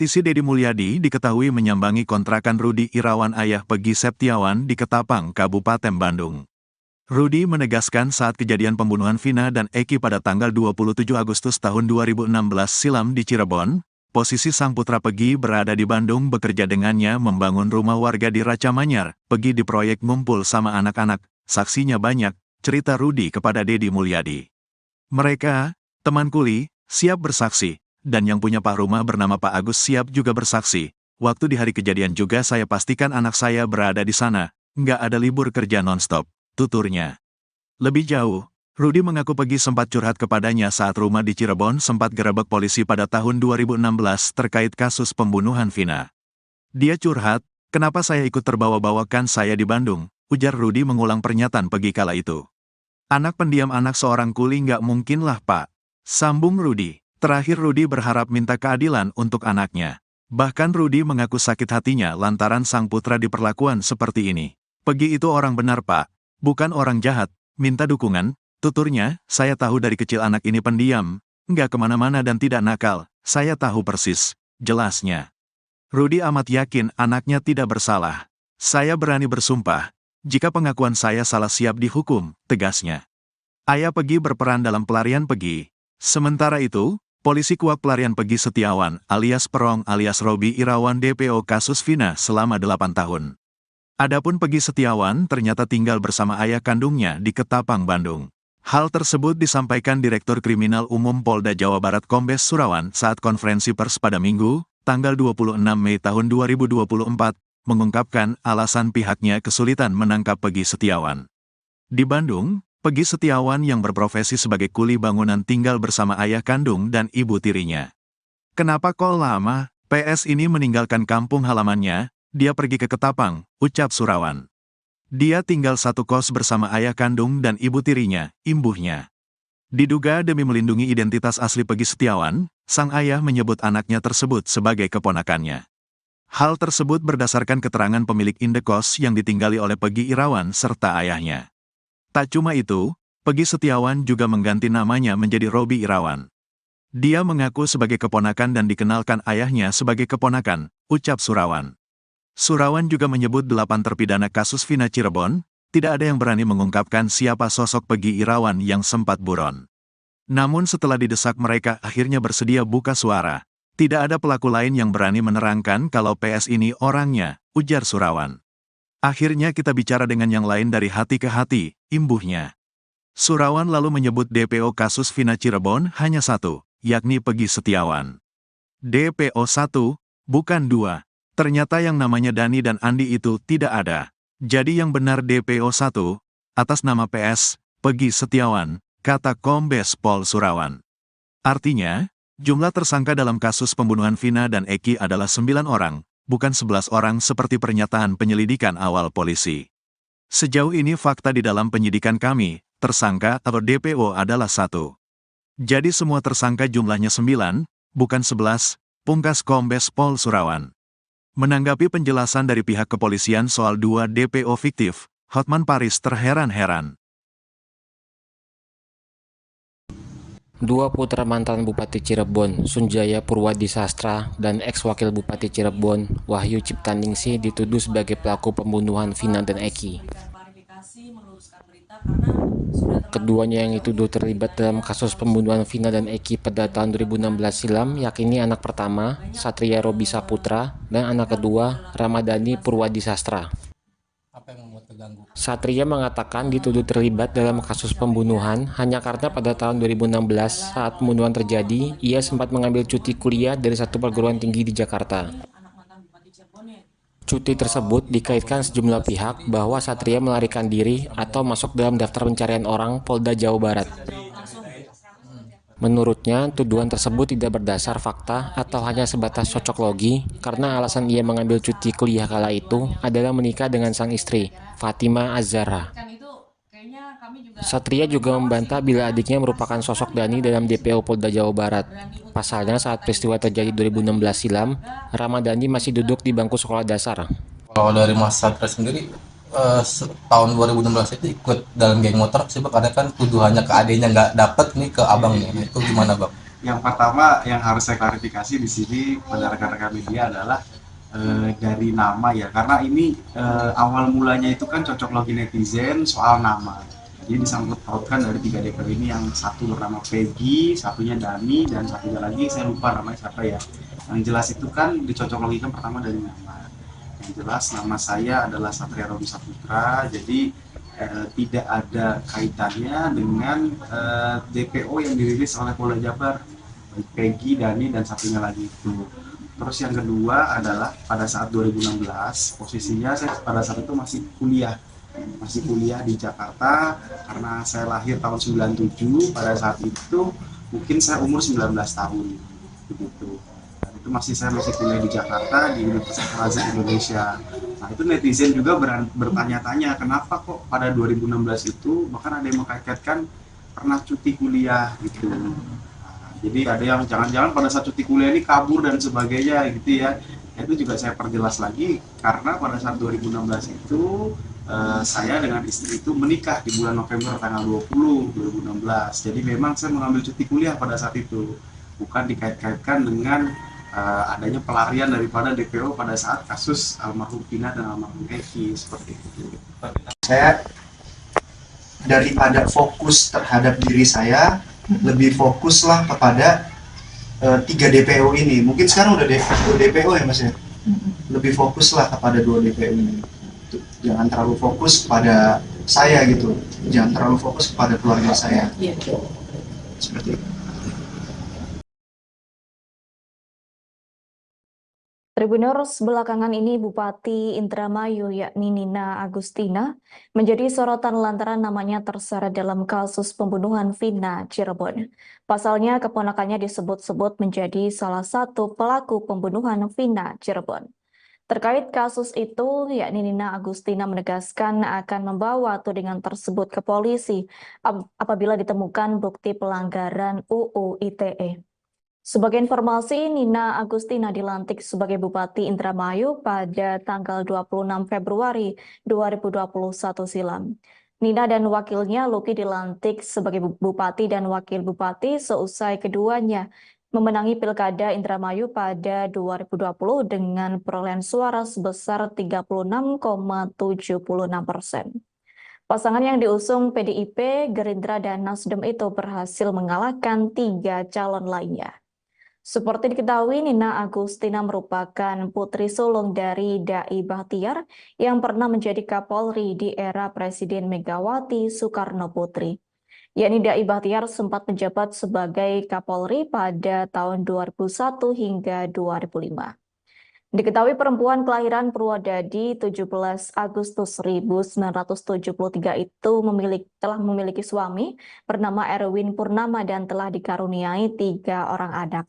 Isi Dedi Mulyadi diketahui menyambangi kontrakan Rudi Irawan ayah Pegi Septiawan di Ketapang, Kabupaten Bandung. Rudi menegaskan saat kejadian pembunuhan Vina dan Eki pada tanggal 27 Agustus tahun 2016 silam di Cirebon, posisi sang putra Pegi berada di Bandung bekerja dengannya membangun rumah warga di Raca Manyar. Pegi di proyek ngumpul sama anak-anak, saksinya banyak, cerita Rudi kepada Dedi Mulyadi. Mereka, teman kuli, siap bersaksi. Dan yang punya Pak Rumah bernama Pak Agus siap juga bersaksi. Waktu di hari kejadian juga saya pastikan anak saya berada di sana. Nggak ada libur kerja non-stop, tuturnya. Lebih jauh, Rudi mengaku Pegi sempat curhat kepadanya saat rumah di Cirebon sempat gerebek polisi pada tahun 2016 terkait kasus pembunuhan Vina. Dia curhat, kenapa saya ikut terbawa-bawakan saya di Bandung, ujar Rudi mengulang pernyataan Pegi kala itu. Anak pendiam anak seorang kuli nggak mungkinlah Pak, sambung Rudi. Terakhir Rudi berharap minta keadilan untuk anaknya. Bahkan Rudi mengaku sakit hatinya lantaran sang putra diperlakukan seperti ini. Pegi itu orang benar Pak, bukan orang jahat, minta dukungan, tuturnya, saya tahu dari kecil anak ini pendiam, nggak kemana-mana dan tidak nakal, saya tahu persis, jelasnya. Rudi amat yakin anaknya tidak bersalah. Saya berani bersumpah, jika pengakuan saya salah siap dihukum, tegasnya. Ayah Pegi berperan dalam pelarian Pegi. Sementara itu, polisi kuak pelarian Pegi Setiawan alias Perong alias Robi Irawan DPO kasus Vina selama 8 tahun. Adapun Pegi Setiawan ternyata tinggal bersama ayah kandungnya di Ketapang, Bandung. Hal tersebut disampaikan Direktur Kriminal Umum Polda Jawa Barat Kombes Surawan saat konferensi pers pada Minggu, tanggal 26 Mei tahun 2024, mengungkapkan alasan pihaknya kesulitan menangkap Pegi Setiawan. Di Bandung, Pegi Setiawan yang berprofesi sebagai kuli bangunan tinggal bersama ayah kandung dan ibu tirinya. Kenapa kok lama, PS ini meninggalkan kampung halamannya, dia pergi ke Ketapang, ucap Surawan. Dia tinggal satu kos bersama ayah kandung dan ibu tirinya, imbuhnya. Diduga demi melindungi identitas asli Pegi Setiawan, sang ayah menyebut anaknya tersebut sebagai keponakannya. Hal tersebut berdasarkan keterangan pemilik indekos yang ditinggali oleh Pegi Irawan serta ayahnya. Tak cuma itu, Pegi Setiawan juga mengganti namanya menjadi Robi Irawan. Dia mengaku sebagai keponakan dan dikenalkan ayahnya sebagai keponakan, ucap Surawan. Surawan juga menyebut 8 terpidana kasus Vina Cirebon, tidak ada yang berani mengungkapkan siapa sosok Pegi Irawan yang sempat buron. Namun setelah didesak mereka akhirnya bersedia buka suara. Tidak ada pelaku lain yang berani menerangkan kalau PS ini orangnya, ujar Surawan. Akhirnya kita bicara dengan yang lain dari hati ke hati, imbuhnya. Surawan lalu menyebut DPO kasus Vina Cirebon hanya satu, yakni Pegi Setiawan. DPO 1, bukan 2. Ternyata yang namanya Dani dan Andi itu tidak ada. Jadi yang benar DPO 1, atas nama PS, Pegi Setiawan, kata Kombes Pol Surawan. Artinya, jumlah tersangka dalam kasus pembunuhan Vina dan Eki adalah 9 orang, bukan 11 orang seperti pernyataan penyelidikan awal polisi. Sejauh ini fakta di dalam penyidikan kami, tersangka atau DPO adalah 1. Jadi semua tersangka jumlahnya 9, bukan 11, pungkas Kombes Pol Surawan. Menanggapi penjelasan dari pihak kepolisian soal 2 DPO fiktif, Hotman Paris terheran-heran. Dua putra mantan Bupati Cirebon, Sunjaya Purwadisastra, dan ex-wakil Bupati Cirebon, Wahyu Ciptaningsih dituduh sebagai pelaku pembunuhan Vina dan Eki. Keduanya yang dituduh terlibat dalam kasus pembunuhan Vina dan Eki pada tahun 2016 silam, yakni anak pertama, Satria Robi Saputra, dan anak kedua, Ramadhani Purwadisastra. Satria mengatakan dituduh terlibat dalam kasus pembunuhan hanya karena pada tahun 2016 saat pembunuhan terjadi, ia sempat mengambil cuti kuliah dari satu perguruan tinggi di Jakarta. Cuti tersebut dikaitkan sejumlah pihak bahwa Satria melarikan diri atau masuk dalam daftar pencarian orang Polda Jawa Barat. Menurutnya, tuduhan tersebut tidak berdasar fakta atau hanya sebatas cocok logi karena alasan ia mengambil cuti kuliah kala itu adalah menikah dengan sang istri, Fatima Az-Zahra. Satria juga membantah bila adiknya merupakan sosok Dani dalam DPO Polda Jawa Barat. Pasalnya saat peristiwa terjadi 2016 silam, Ramadhani masih duduk di bangku sekolah dasar. Kalau dari Mas Satria sendiri, tahun 2016 itu ikut dalam geng motor, sebab ada kan tuduhannya ke adiknya nggak dapet nih ke abangnya, itu gimana Bang? Yang pertama yang harus saya klarifikasi di sini pada rekan-rekan media adalah dari nama ya, karena ini awal mulanya itu kan cocok logi netizen soal nama. Jadi disangkut pautkan dari 3 DPO ini, yang satu bernama Peggy, satunya Dani, dan satunya lagi saya lupa namanya siapa ya. Yang jelas itu kan dicocok logikan pertama dari nama. Yang jelas nama saya adalah Satria Robi Saputra, jadi tidak ada kaitannya dengan DPO yang dirilis oleh Polda Jabar, Peggy, Dani, dan satunya lagi itu. Terus yang kedua adalah pada saat 2016, posisinya saya pada saat itu masih kuliah di Jakarta, karena saya lahir tahun 97. Pada saat itu mungkin saya umur 19 tahun begitu. Dan itu saya masih kuliah di Jakarta di Universitas Al-Azhar Indonesia. Nah, itu netizen juga bertanya-tanya kenapa kok pada 2016 itu bahkan ada yang mengkaitkan pernah cuti kuliah gitu. Jadi ada yang jangan-jangan pada saat cuti kuliah ini kabur dan sebagainya gitu ya. Itu juga saya perjelas lagi, karena pada saat 2016 itu saya dengan istri itu menikah di bulan November tanggal 20 2016. Jadi memang saya mengambil cuti kuliah pada saat itu, bukan dikait-kaitkan dengan adanya pelarian daripada DPO pada saat kasus almarhum Vina dan almarhum Eki, seperti itu. Saya daripada fokus terhadap diri saya, lebih fokuslah kepada 3 DPO ini. Mungkin sekarang udah 2 DPO ya Mas ya. Lebih fokuslah kepada 2 DPO ini. Jangan terlalu fokus pada saya gitu. Jangan terlalu fokus kepada keluarga saya. Seperti itu. Tribuners, belakangan ini Bupati Indramayu yakni Nina Agustina menjadi sorotan lantaran namanya terseret dalam kasus pembunuhan Vina Cirebon. Pasalnya keponakannya disebut-sebut menjadi salah satu pelaku pembunuhan Vina Cirebon. Terkait kasus itu, yakni Nina Agustina menegaskan akan membawa tudingan tersebut ke polisi apabila ditemukan bukti pelanggaran UU ITE. Sebagai informasi, Nina Agustina dilantik sebagai Bupati Indramayu pada tanggal 26 Februari 2021 silam. Nina dan wakilnya Luki dilantik sebagai Bupati dan Wakil Bupati seusai keduanya memenangi Pilkada Indramayu pada 2020 dengan perolehan suara sebesar 36,76%. Pasangan yang diusung PDIP, Gerindra, dan Nasdem itu berhasil mengalahkan 3 calon lainnya. Seperti diketahui, Nina Agustina merupakan putri sulung dari Dai Bahtiar yang pernah menjadi Kapolri di era Presiden Megawati Soekarno Putri. Yakni Dai Bahtiar sempat menjabat sebagai Kapolri pada tahun 2001 hingga 2005. Diketahui perempuan kelahiran Purwodadi 17 Agustus 1973 itu telah memiliki suami bernama Erwin Purnama dan telah dikaruniai 3 orang anak.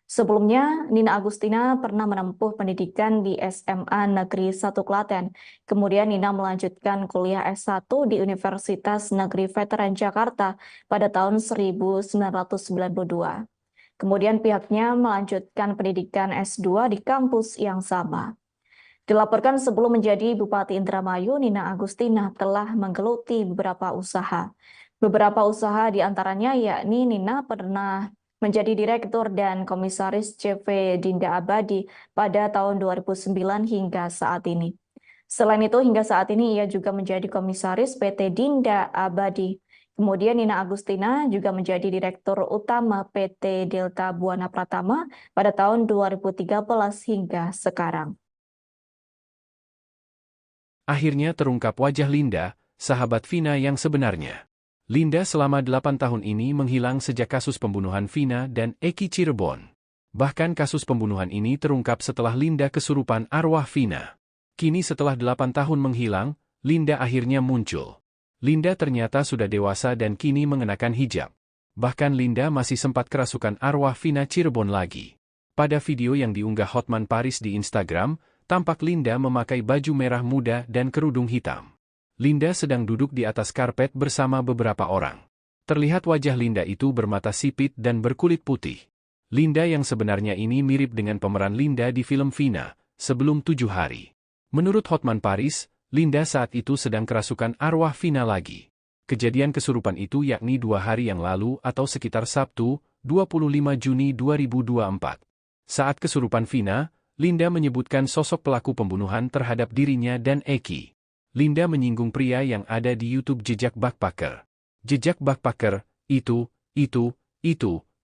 Sebelumnya, Nina Agustina pernah menempuh pendidikan di SMA Negeri 1 Klaten. Kemudian Nina melanjutkan kuliah S1 di Universitas Negeri Veteran Jakarta pada tahun 1992. Kemudian pihaknya melanjutkan pendidikan S2 di kampus yang sama. Dilaporkan sebelum menjadi Bupati Indramayu, Nina Agustina telah menggeluti beberapa usaha. Beberapa usaha diantaranya yakni Nina pernah menjadi Direktur dan Komisaris CV Dinda Abadi pada tahun 2009 hingga saat ini. Selain itu, hingga saat ini ia juga menjadi Komisaris PT Dinda Abadi. Kemudian Nina Agustina juga menjadi Direktur Utama PT Delta Buana Pratama pada tahun 2013 hingga sekarang. Akhirnya terungkap wajah Linda, sahabat Vina yang sebenarnya. Linda selama 8 tahun ini menghilang sejak kasus pembunuhan Vina dan Eki Cirebon. Bahkan kasus pembunuhan ini terungkap setelah Linda kesurupan arwah Vina. Kini setelah 8 tahun menghilang, Linda akhirnya muncul. Linda ternyata sudah dewasa dan kini mengenakan hijab. Bahkan Linda masih sempat kerasukan arwah Vina Cirebon lagi. Pada video yang diunggah Hotman Paris di Instagram, tampak Linda memakai baju merah muda dan kerudung hitam. Linda sedang duduk di atas karpet bersama beberapa orang. Terlihat wajah Linda itu bermata sipit dan berkulit putih. Linda yang sebenarnya ini mirip dengan pemeran Linda di film Vina, Sebelum 7 Hari. Menurut Hotman Paris, Linda saat itu sedang kerasukan arwah Vina lagi. Kejadian kesurupan itu yakni 2 hari yang lalu atau sekitar Sabtu, 25 Juni 2024. Saat kesurupan Vina, Linda menyebutkan sosok pelaku pembunuhan terhadap dirinya dan Eki. Linda menyinggung pria yang ada di YouTube Jejak Backpacker. Jejak Backpacker, itu,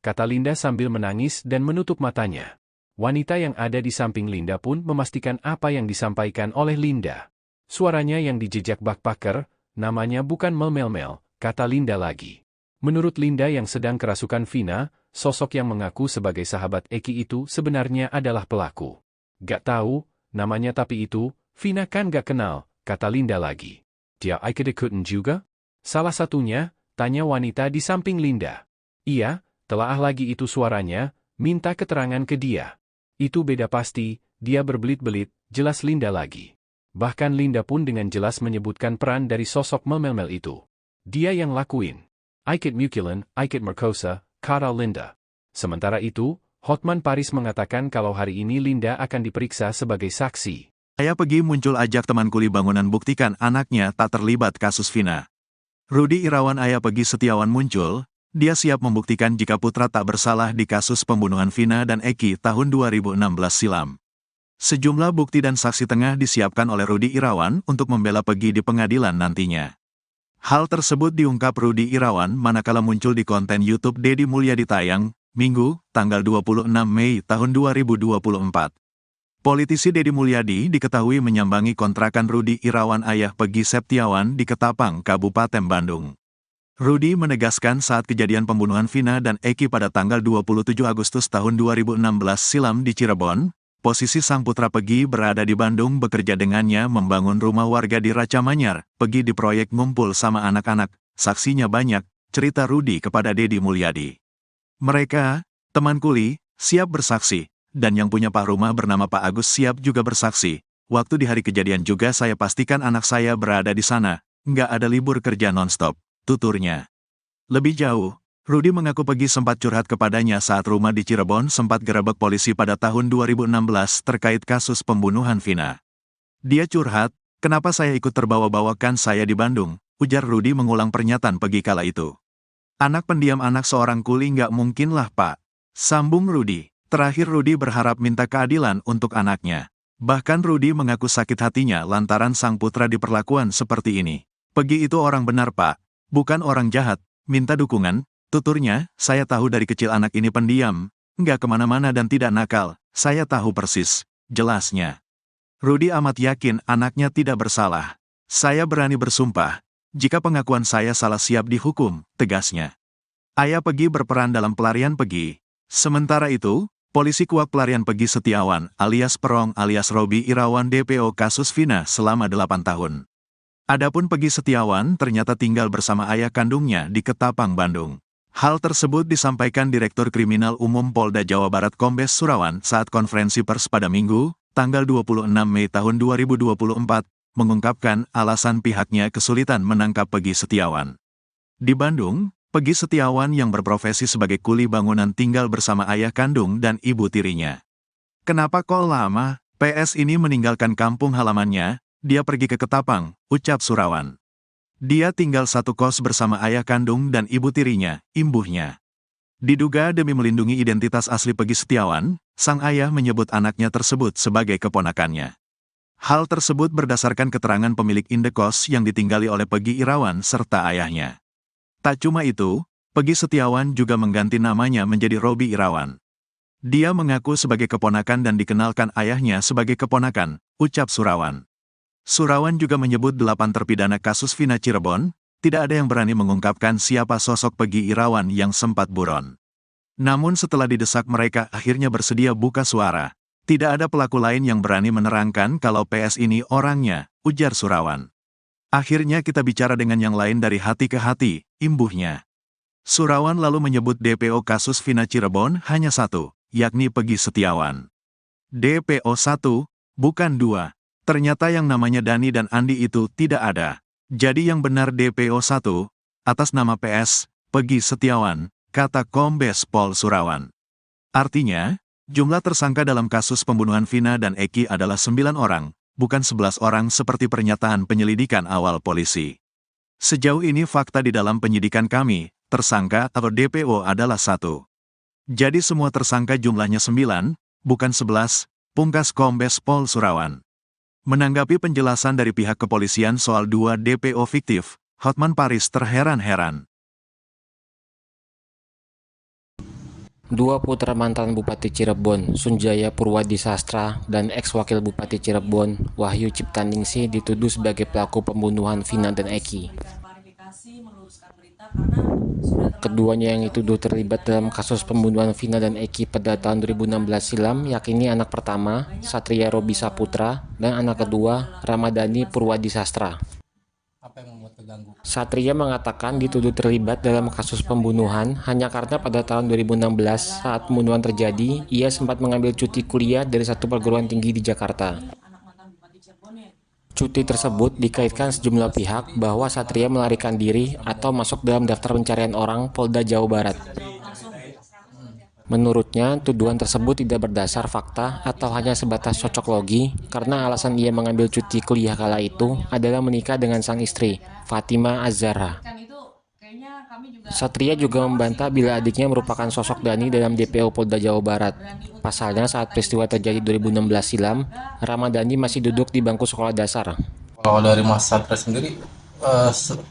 kata Linda sambil menangis dan menutup matanya. Wanita yang ada di samping Linda pun memastikan apa yang disampaikan oleh Linda. Suaranya yang di Jejak Backpacker, namanya bukan Mel, kata Linda lagi. Menurut Linda yang sedang kerasukan Vina, sosok yang mengaku sebagai sahabat Eki itu sebenarnya adalah pelaku. Gak tahu, namanya tapi itu, Vina kan gak kenal, kata Linda lagi. Dia ikut-ikutan juga? Salah satunya, tanya wanita di samping Linda. Iya, telaah lagi itu suaranya, minta keterangan ke dia. Itu beda pasti, dia berbelit-belit, jelas Linda lagi. Bahkan Linda pun dengan jelas menyebutkan peran dari sosok Mel itu. Dia yang lakuin. Ikut Mukilan, ikut Merkosa, kata Linda. Sementara itu, Hotman Paris mengatakan kalau hari ini Linda akan diperiksa sebagai saksi. Ayah Pegi muncul ajak teman kuli bangunan buktikan anaknya tak terlibat kasus Vina. Rudi Irawan ayah Pegi Setiawan muncul, dia siap membuktikan jika putra tak bersalah di kasus pembunuhan Vina dan Eki tahun 2016 silam. Sejumlah bukti dan saksi tengah disiapkan oleh Rudi Irawan untuk membela Pegi di pengadilan nantinya. Hal tersebut diungkap Rudi Irawan manakala muncul di konten YouTube Deddy Mulyadi tayang, Minggu, tanggal 26 Mei tahun 2024. Politisi Deddy Mulyadi diketahui menyambangi kontrakan Rudi Irawan ayah Pegi Setiawan di Ketapang, Kabupaten Bandung. Rudi menegaskan saat kejadian pembunuhan Vina dan Eki pada tanggal 27 Agustus tahun 2016 silam di Cirebon, posisi sang putra Pegi berada di Bandung bekerja dengannya membangun rumah warga di Raca Manyar. Pegi di proyek ngumpul sama anak-anak, saksinya banyak, cerita Rudi kepada Deddy Mulyadi. Mereka, teman kuli, siap bersaksi, dan yang punya pak rumah bernama Pak Agus siap juga bersaksi. Waktu di hari kejadian juga saya pastikan anak saya berada di sana, nggak ada libur kerja nonstop, tuturnya. Lebih jauh, Rudi mengaku Pegi sempat curhat kepadanya saat rumah di Cirebon sempat gerebek polisi pada tahun 2016 terkait kasus pembunuhan Vina. Dia curhat, kenapa saya ikut terbawa-bawakan saya di Bandung, ujar Rudi mengulang pernyataan Pegi kala itu. Anak pendiam anak seorang kuli nggak mungkinlah Pak, sambung Rudi. Terakhir Rudi berharap minta keadilan untuk anaknya. Bahkan Rudi mengaku sakit hatinya lantaran sang putra diperlakukan seperti ini. Pegi itu orang benar Pak, bukan orang jahat, minta dukungan. Tuturnya, saya tahu dari kecil anak ini pendiam, nggak kemana-mana dan tidak nakal, saya tahu persis, jelasnya. Rudi amat yakin anaknya tidak bersalah. Saya berani bersumpah, jika pengakuan saya salah siap dihukum, tegasnya. Ayah Pegi berperan dalam pelarian Pegi. Sementara itu, polisi kuak pelarian Pegi Setiawan alias Perong alias Robi Irawan DPO kasus Vina selama 8 tahun. Adapun Pegi Setiawan ternyata tinggal bersama ayah kandungnya di Ketapang, Bandung. Hal tersebut disampaikan Direktur Kriminal Umum Polda Jawa Barat Kombes Surawan saat konferensi pers pada Minggu, tanggal 26 Mei tahun 2024, mengungkapkan alasan pihaknya kesulitan menangkap Pegi Setiawan. Di Bandung, Pegi Setiawan yang berprofesi sebagai kuli bangunan tinggal bersama ayah kandung dan ibu tirinya. Kenapa kok lama, PS ini meninggalkan kampung halamannya, dia pergi ke Ketapang, ucap Surawan. Dia tinggal satu kos bersama ayah kandung dan ibu tirinya, imbuhnya. Diduga demi melindungi identitas asli Pegi Setiawan, sang ayah menyebut anaknya tersebut sebagai keponakannya. Hal tersebut berdasarkan keterangan pemilik indekos yang ditinggali oleh Pegi Irawan serta ayahnya. Tak cuma itu, Pegi Setiawan juga mengganti namanya menjadi Robi Irawan. Dia mengaku sebagai keponakan dan dikenalkan ayahnya sebagai keponakan, ucap Surawan. Surawan juga menyebut 8 terpidana kasus Vina Cirebon, tidak ada yang berani mengungkapkan siapa sosok Pegi Irawan yang sempat buron. Namun setelah didesak mereka akhirnya bersedia buka suara. Tidak ada pelaku lain yang berani menerangkan kalau PS ini orangnya, ujar Surawan. Akhirnya kita bicara dengan yang lain dari hati ke hati, imbuhnya. Surawan lalu menyebut DPO kasus Vina Cirebon hanya satu, yakni Pegi Setiawan. DPO 1, bukan 2. Ternyata yang namanya Dani dan Andi itu tidak ada. Jadi yang benar DPO 1, atas nama PS, Pegi Setiawan, kata Kombes Pol Surawan. Artinya, jumlah tersangka dalam kasus pembunuhan Vina dan Eki adalah 9 orang, bukan 11 orang seperti pernyataan penyelidikan awal polisi. Sejauh ini fakta di dalam penyidikan kami, tersangka atau DPO adalah 1. Jadi semua tersangka jumlahnya 9, bukan 11, pungkas Kombes Pol Surawan. Menanggapi penjelasan dari pihak kepolisian soal 2 DPO fiktif, Hotman Paris terheran-heran. Dua putra mantan Bupati Cirebon, Sunjaya Purwadi Sastra, dan ex-wakil Bupati Cirebon, Wahyu Ciptaningsih dituduh sebagai pelaku pembunuhan Vina dan Eki. Keduanya yang dituduh terlibat dalam kasus pembunuhan Vina dan Eki pada tahun 2016 silam, yakni anak pertama, Satria Robi Saputra, dan anak kedua, Ramadhani Purwadi Sastra. Apa yang membuat terganggu? Satria mengatakan dituduh terlibat dalam kasus pembunuhan hanya karena pada tahun 2016 saat pembunuhan terjadi, ia sempat mengambil cuti kuliah dari satu perguruan tinggi di Jakarta. Cuti tersebut dikaitkan sejumlah pihak bahwa Satria melarikan diri atau masuk dalam daftar pencarian orang Polda Jawa Barat. Menurutnya, tuduhan tersebut tidak berdasar fakta atau hanya sebatas cocok logi karena alasan ia mengambil cuti kuliah kala itu adalah menikah dengan sang istri, Fatima Az-Zahra. Satria juga membantah bila adiknya merupakan sosok Dani dalam DPO Polda Jawa Barat. Pasalnya saat peristiwa terjadi 2016 silam, Ramadhani masih duduk di bangku sekolah dasar. Kalau dari Mas Satria sendiri,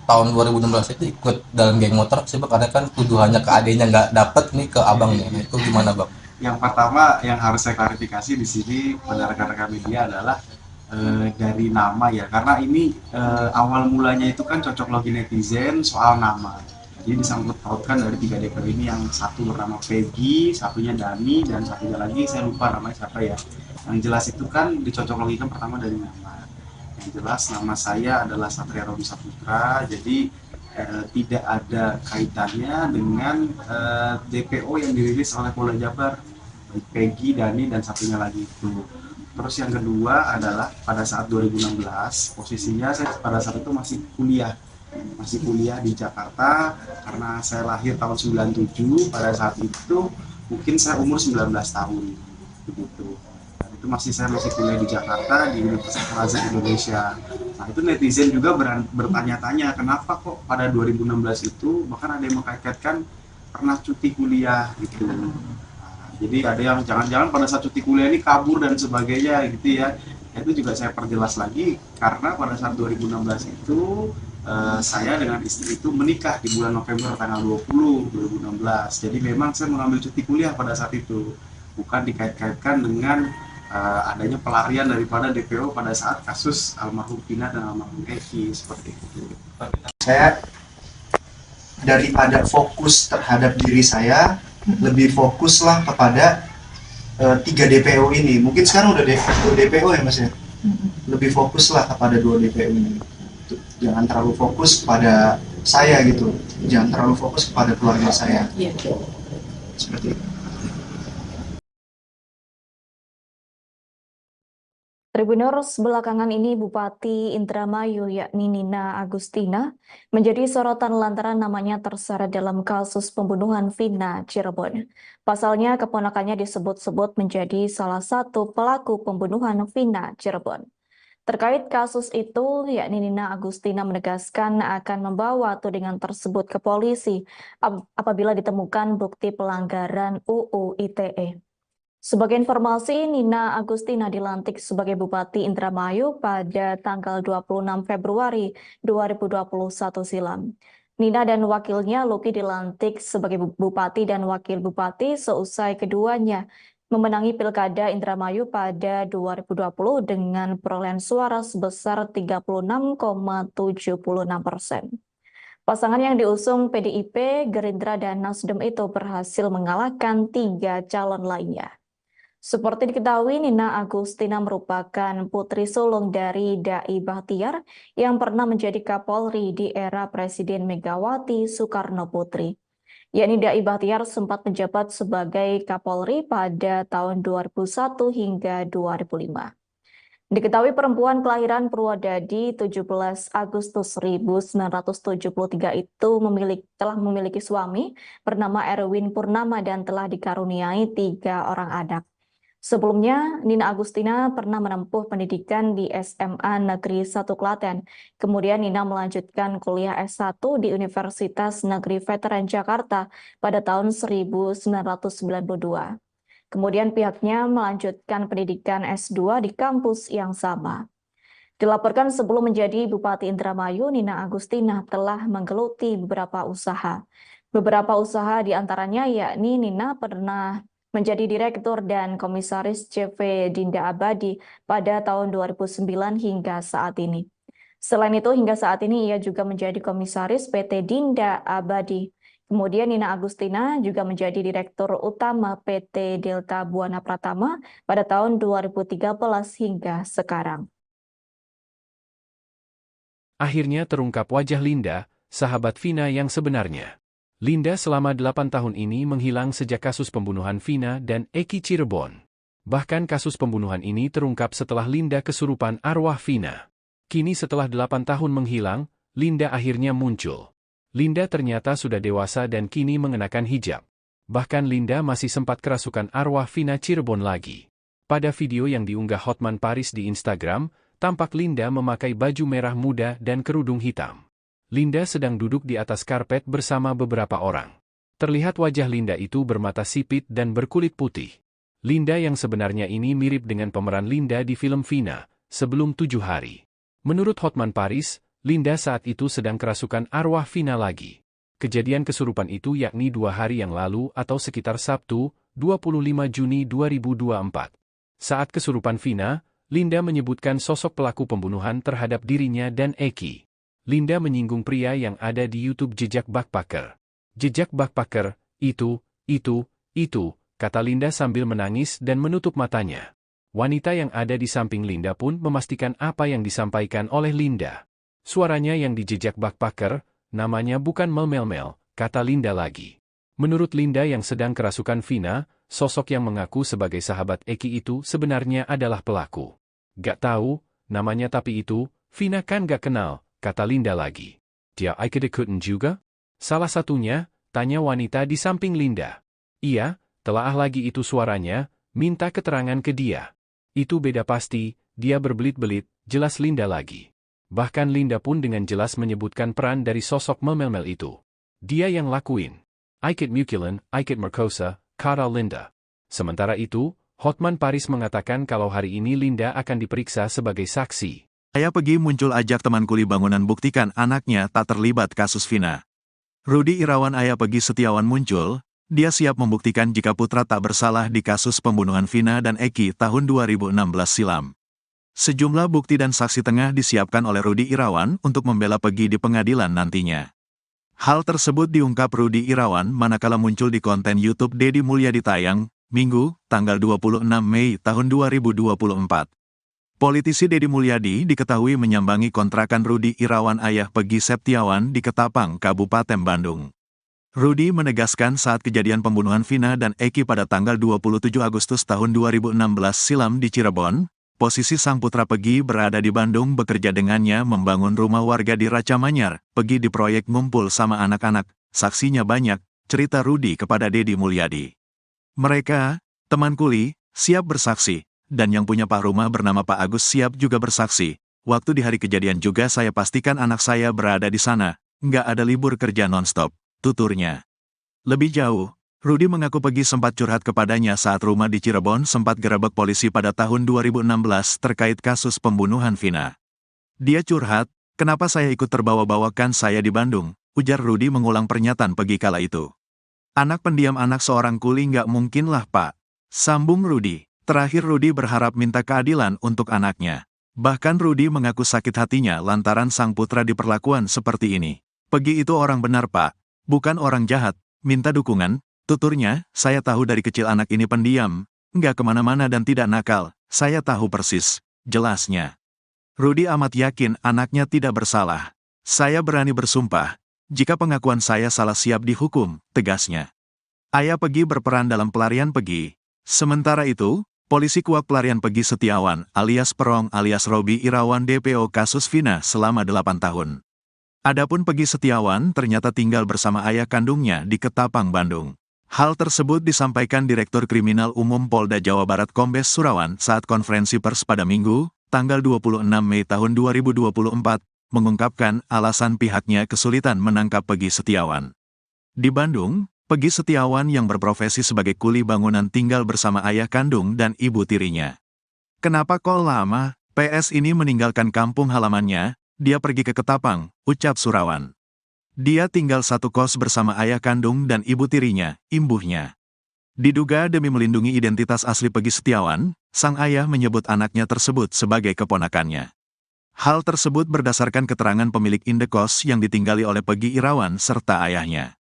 tahun 2016 itu ikut dalam geng motor sih Bang, karena kan tuduhannya ke adiknya nggak dapet nih ke abangnya. Itu gimana Bang? Yang pertama yang harus saya klarifikasi di sini pada rekan-rekan media adalah dari nama ya, karena ini awal mulanya itu kan cocok logi netizen soal nama. Jadi disangkut pautkan dari 3 DPO ini, yang satu bernama Peggy, satunya Dani, dan satunya lagi saya lupa namanya siapa ya. Yang jelas itu kan dicocok logikan pertama dari nama. Yang jelas nama saya adalah Satria Robi Saputra, jadi tidak ada kaitannya dengan DPO yang dirilis oleh Polda Jabar, baik Peggy, Dani, dan satunya lagi itu. Terus yang kedua adalah pada saat 2016, posisinya saya pada saat itu masih kuliah di Jakarta, karena saya lahir tahun 97, pada saat itu mungkin saya umur 19 tahun begitu. Itu saya masih kuliah di Jakarta di Universitas Al-Azhar Indonesia. Nah itu netizen juga bertanya-tanya kenapa kok pada 2016 itu bahkan ada yang mengkaitkan pernah cuti kuliah gitu. Nah, jadi ada yang jangan-jangan pada saat cuti kuliah ini kabur dan sebagainya gitu ya. Itu juga saya perjelas lagi karena pada saat 2016 itu saya dengan istri itu menikah di bulan November tanggal 20 2016. Jadi memang saya mengambil cuti kuliah pada saat itu, bukan dikait-kaitkan dengan adanya pelarian daripada DPO pada saat kasus almarhum Vina dan almarhum Eki seperti itu. Saya daripada fokus terhadap diri saya, lebih fokuslah kepada 3 DPO ini. Mungkin sekarang udah 2 DPO ya Mas ya. Lebih fokuslah kepada 2 DPO ini. Jangan terlalu fokus pada saya gitu. Jangan terlalu fokus kepada keluarga saya. Seperti itu. Tribuners, belakangan ini Bupati Indramayu yakni Nina Agustina menjadi sorotan lantaran namanya terseret dalam kasus pembunuhan Vina Cirebon. Pasalnya keponakannya disebut-sebut menjadi salah satu pelaku pembunuhan Vina Cirebon. Terkait kasus itu, yakni Nina Agustina menegaskan akan membawa tudingan tersebut ke polisi apabila ditemukan bukti pelanggaran UU ITE. Sebagai informasi, Nina Agustina dilantik sebagai Bupati Indramayu pada tanggal 26 Februari 2021 silam. Nina dan wakilnya Luki dilantik sebagai Bupati dan Wakil Bupati seusai keduanya memenangi Pilkada Indramayu pada 2020 dengan perolehan suara sebesar 36,76%. Pasangan yang diusung PDIP, Gerindra, dan Nasdem itu berhasil mengalahkan 3 calon lainnya. Seperti diketahui, Nina Agustina merupakan putri sulung dari Dai Bahtiar yang pernah menjadi Kapolri di era Presiden Megawati Soekarno Putri. Yakni Dai Bahtiar sempat menjabat sebagai Kapolri pada tahun 2001 hingga 2005. Diketahui perempuan kelahiran Purwodadi 17 Agustus 1973 itu telah memiliki suami bernama Erwin Purnama dan telah dikaruniai 3 orang anak. Sebelumnya, Nina Agustina pernah menempuh pendidikan di SMA Negeri 1 Klaten. Kemudian Nina melanjutkan kuliah S1 di Universitas Negeri Veteran Jakarta pada tahun 1992. Kemudian pihaknya melanjutkan pendidikan S2 di kampus yang sama. Dilaporkan sebelum menjadi Bupati Indramayu, Nina Agustina telah menggeluti beberapa usaha. Beberapa usaha diantaranya yakni Nina pernah menjadi Direktur dan Komisaris CV Dinda Abadi pada tahun 2009 hingga saat ini. Selain itu, hingga saat ini ia juga menjadi Komisaris PT Dinda Abadi. Kemudian Nina Agustina juga menjadi Direktur Utama PT Delta Buana Pratama pada tahun 2013 hingga sekarang. Akhirnya terungkap wajah Linda, sahabat Vina yang sebenarnya. Linda selama 8 tahun ini menghilang sejak kasus pembunuhan Vina dan Eki Cirebon. Bahkan kasus pembunuhan ini terungkap setelah Linda kesurupan arwah Vina. Kini setelah 8 tahun menghilang, Linda akhirnya muncul. Linda ternyata sudah dewasa dan kini mengenakan hijab. Bahkan Linda masih sempat kerasukan arwah Vina Cirebon lagi. Pada video yang diunggah Hotman Paris di Instagram, tampak Linda memakai baju merah muda dan kerudung hitam. Linda sedang duduk di atas karpet bersama beberapa orang. Terlihat wajah Linda itu bermata sipit dan berkulit putih. Linda yang sebenarnya ini mirip dengan pemeran Linda di film Vina, Sebelum 7 Hari. Menurut Hotman Paris, Linda saat itu sedang kerasukan arwah Vina lagi. Kejadian kesurupan itu yakni 2 hari yang lalu atau sekitar Sabtu, 25 Juni 2024. Saat kesurupan Vina, Linda menyebutkan sosok pelaku pembunuhan terhadap dirinya dan Eki. Linda menyinggung pria yang ada di YouTube Jejak Backpacker. Jejak Backpacker, itu, kata Linda sambil menangis dan menutup matanya. Wanita yang ada di samping Linda pun memastikan apa yang disampaikan oleh Linda. Suaranya yang di Jejak Backpacker, namanya bukan Mel, kata Linda lagi. Menurut Linda yang sedang kerasukan Vina, sosok yang mengaku sebagai sahabat Eki itu sebenarnya adalah pelaku. Gak tahu, namanya tapi itu, Vina kan gak kenal, kata Linda lagi. Dia ikut-ikutan juga? Salah satunya, tanya wanita di samping Linda. Iya, telaah lagi itu suaranya, minta keterangan ke dia. Itu beda pasti, dia berbelit-belit, jelas Linda lagi. Bahkan Linda pun dengan jelas menyebutkan peran dari sosok Mel itu. Dia yang lakuin. Ikut Mukilan, ikut Merkosa, kata Linda. Sementara itu, Hotman Paris mengatakan kalau hari ini Linda akan diperiksa sebagai saksi. Ayah Pegi muncul ajak teman kuli bangunan buktikan anaknya tak terlibat kasus Vina. Rudi Irawan ayah Pegi Setiawan muncul, dia siap membuktikan jika putra tak bersalah di kasus pembunuhan Vina dan Eki tahun 2016 silam. Sejumlah bukti dan saksi tengah disiapkan oleh Rudi Irawan untuk membela Pegi di pengadilan nantinya. Hal tersebut diungkap Rudi Irawan manakala muncul di konten YouTube Deddy Mulyadi tayang, Minggu, tanggal 26 Mei tahun 2024. Politisi Deddy Mulyadi diketahui menyambangi kontrakan Rudi Irawan ayah Pegi Setiawan di Ketapang, Kabupaten Bandung. Rudi menegaskan saat kejadian pembunuhan Vina dan Eki pada tanggal 27 Agustus tahun 2016 silam di Cirebon, posisi sang putra Pegi berada di Bandung bekerja dengannya membangun rumah warga di Raca Manyar. Pegi di proyek ngumpul sama anak-anak, saksinya banyak, cerita Rudi kepada Deddy Mulyadi. Mereka, teman kuli, siap bersaksi. Dan yang punya Pak Rumah bernama Pak Agus siap juga bersaksi. Waktu di hari kejadian juga saya pastikan anak saya berada di sana. Nggak ada libur kerja nonstop, tuturnya. Lebih jauh, Rudi mengaku Pegi sempat curhat kepadanya saat rumah di Cirebon sempat gerebek polisi pada tahun 2016 terkait kasus pembunuhan Vina. Dia curhat, kenapa saya ikut terbawa-bawakan saya di Bandung, ujar Rudi mengulang pernyataan Pegi kala itu. Anak pendiam anak seorang kuli nggak mungkinlah Pak, sambung Rudi. Terakhir Rudi berharap minta keadilan untuk anaknya. Bahkan Rudi mengaku sakit hatinya lantaran sang putra diperlakukan seperti ini. Pegi itu orang benar Pak, bukan orang jahat, minta dukungan, tuturnya, saya tahu dari kecil anak ini pendiam, nggak kemana-mana dan tidak nakal, saya tahu persis, jelasnya. Rudi amat yakin anaknya tidak bersalah. Saya berani bersumpah, jika pengakuan saya salah siap dihukum, tegasnya. Ayah Pegi berperan dalam pelarian Pegi. Sementara itu, polisi kuak pelarian Pegi Setiawan alias Perong alias Robi Irawan DPO kasus Vina selama 8 tahun. Adapun Pegi Setiawan ternyata tinggal bersama ayah kandungnya di Ketapang, Bandung. Hal tersebut disampaikan Direktur Kriminal Umum Polda Jawa Barat Kombes Surawan saat konferensi pers pada Minggu, tanggal 26 Mei tahun 2024, mengungkapkan alasan pihaknya kesulitan menangkap Peggy Setiawan. Di Bandung, Peggy Setiawan yang berprofesi sebagai kuli bangunan tinggal bersama ayah kandung dan ibu tirinya. Kenapa kok lama? PS ini meninggalkan kampung halamannya, dia pergi ke Ketapang, ucap Surawan. Dia tinggal satu kos bersama ayah kandung dan ibu tirinya, imbuhnya. Diduga demi melindungi identitas asli Peggy Setiawan, sang ayah menyebut anaknya tersebut sebagai keponakannya. Hal tersebut berdasarkan keterangan pemilik indekos yang ditinggali oleh Peggy Irawan serta ayahnya.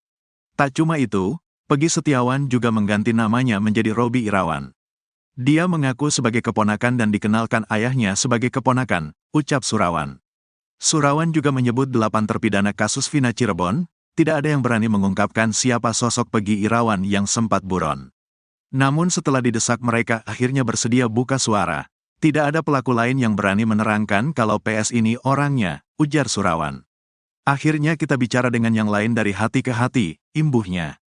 Tak cuma itu, Peggy Setiawan juga mengganti namanya menjadi Robi Irawan. Dia mengaku sebagai keponakan dan dikenalkan ayahnya sebagai keponakan, ucap Surawan. Surawan juga menyebut 8 terpidana kasus Vina Cirebon, tidak ada yang berani mengungkapkan siapa sosok Peggy Irawan yang sempat buron. Namun setelah didesak mereka akhirnya bersedia buka suara. Tidak ada pelaku lain yang berani menerangkan kalau PS ini orangnya, ujar Surawan. Akhirnya kita bicara dengan yang lain dari hati ke hati, imbuhnya.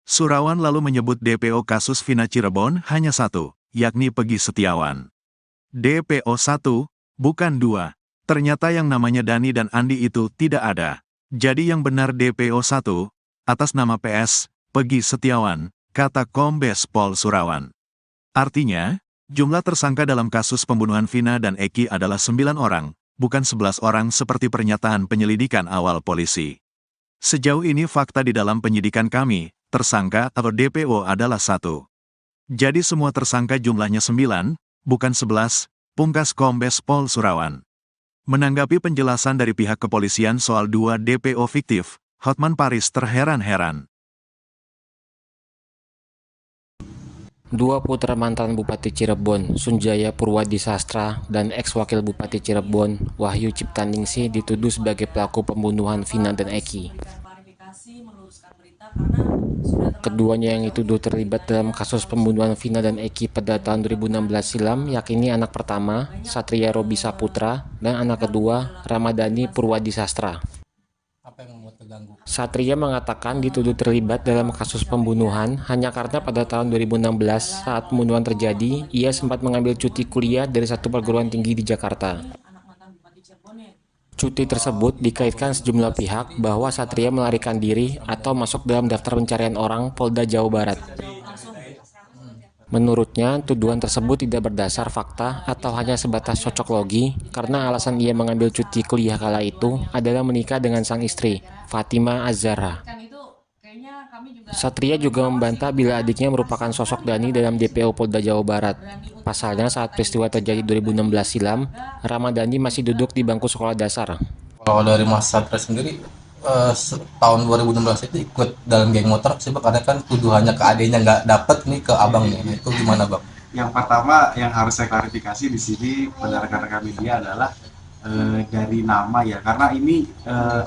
Surawan lalu menyebut DPO kasus Vina Cirebon hanya satu, yakni Peggy Setiawan. DPO 1, bukan 2. Ternyata yang namanya Dani dan Andi itu tidak ada. Jadi yang benar DPO 1, atas nama PS, Peggy Setiawan, kata Kombes Pol Surawan. Artinya, jumlah tersangka dalam kasus pembunuhan Vina dan Eki adalah 9 orang, bukan 11 orang seperti pernyataan penyelidikan awal polisi. Sejauh ini fakta di dalam penyidikan kami, tersangka atau DPO adalah 1. Jadi semua tersangka jumlahnya 9, bukan 11, pungkas Kombes Pol Surawan. Menanggapi penjelasan dari pihak kepolisian soal 2 DPO fiktif, Hotman Paris terheran-heran. Dua putra mantan Bupati Cirebon, Sunjaya Purwadi Sastra, dan ex-wakil Bupati Cirebon, Wahyu Ciptaningsih dituduh sebagai pelaku pembunuhan Vina dan Eki. Keduanya yang dituduh terlibat dalam kasus pembunuhan Vina dan Eki pada tahun 2016 silam, yakni anak pertama, Satria Robi Saputra, dan anak kedua, Ramadhani Purwadi Sastra. Apa yang membuat terganggu? Satria mengatakan dituduh terlibat dalam kasus pembunuhan hanya karena pada tahun 2016 saat pembunuhan terjadi, ia sempat mengambil cuti kuliah dari satu perguruan tinggi di Jakarta. Cuti tersebut dikaitkan sejumlah pihak bahwa Satria melarikan diri atau masuk dalam daftar pencarian orang Polda Jawa Barat. Menurutnya, tuduhan tersebut tidak berdasar fakta atau hanya sebatas cocok logi karena alasan ia mengambil cuti kuliah kala itu adalah menikah dengan sang istri, Fatima Az-Zahra. Satria juga membantah bila adiknya merupakan sosok Dani dalam DPO Polda Jawa Barat. Pasalnya saat peristiwa terjadi 2016 silam, Ramadhani masih duduk di bangku sekolah dasar. Kalau dari Mas Satria sendiri, tahun 2016 itu ikut dalam geng motor sih, karena kan tuduhannya ke adiknya nggak dapet nih ke abangnya. Nah, itu gimana bang? Yang pertama yang harus saya klarifikasi di sini pada rekan-rekan media adalah dari nama ya, karena ini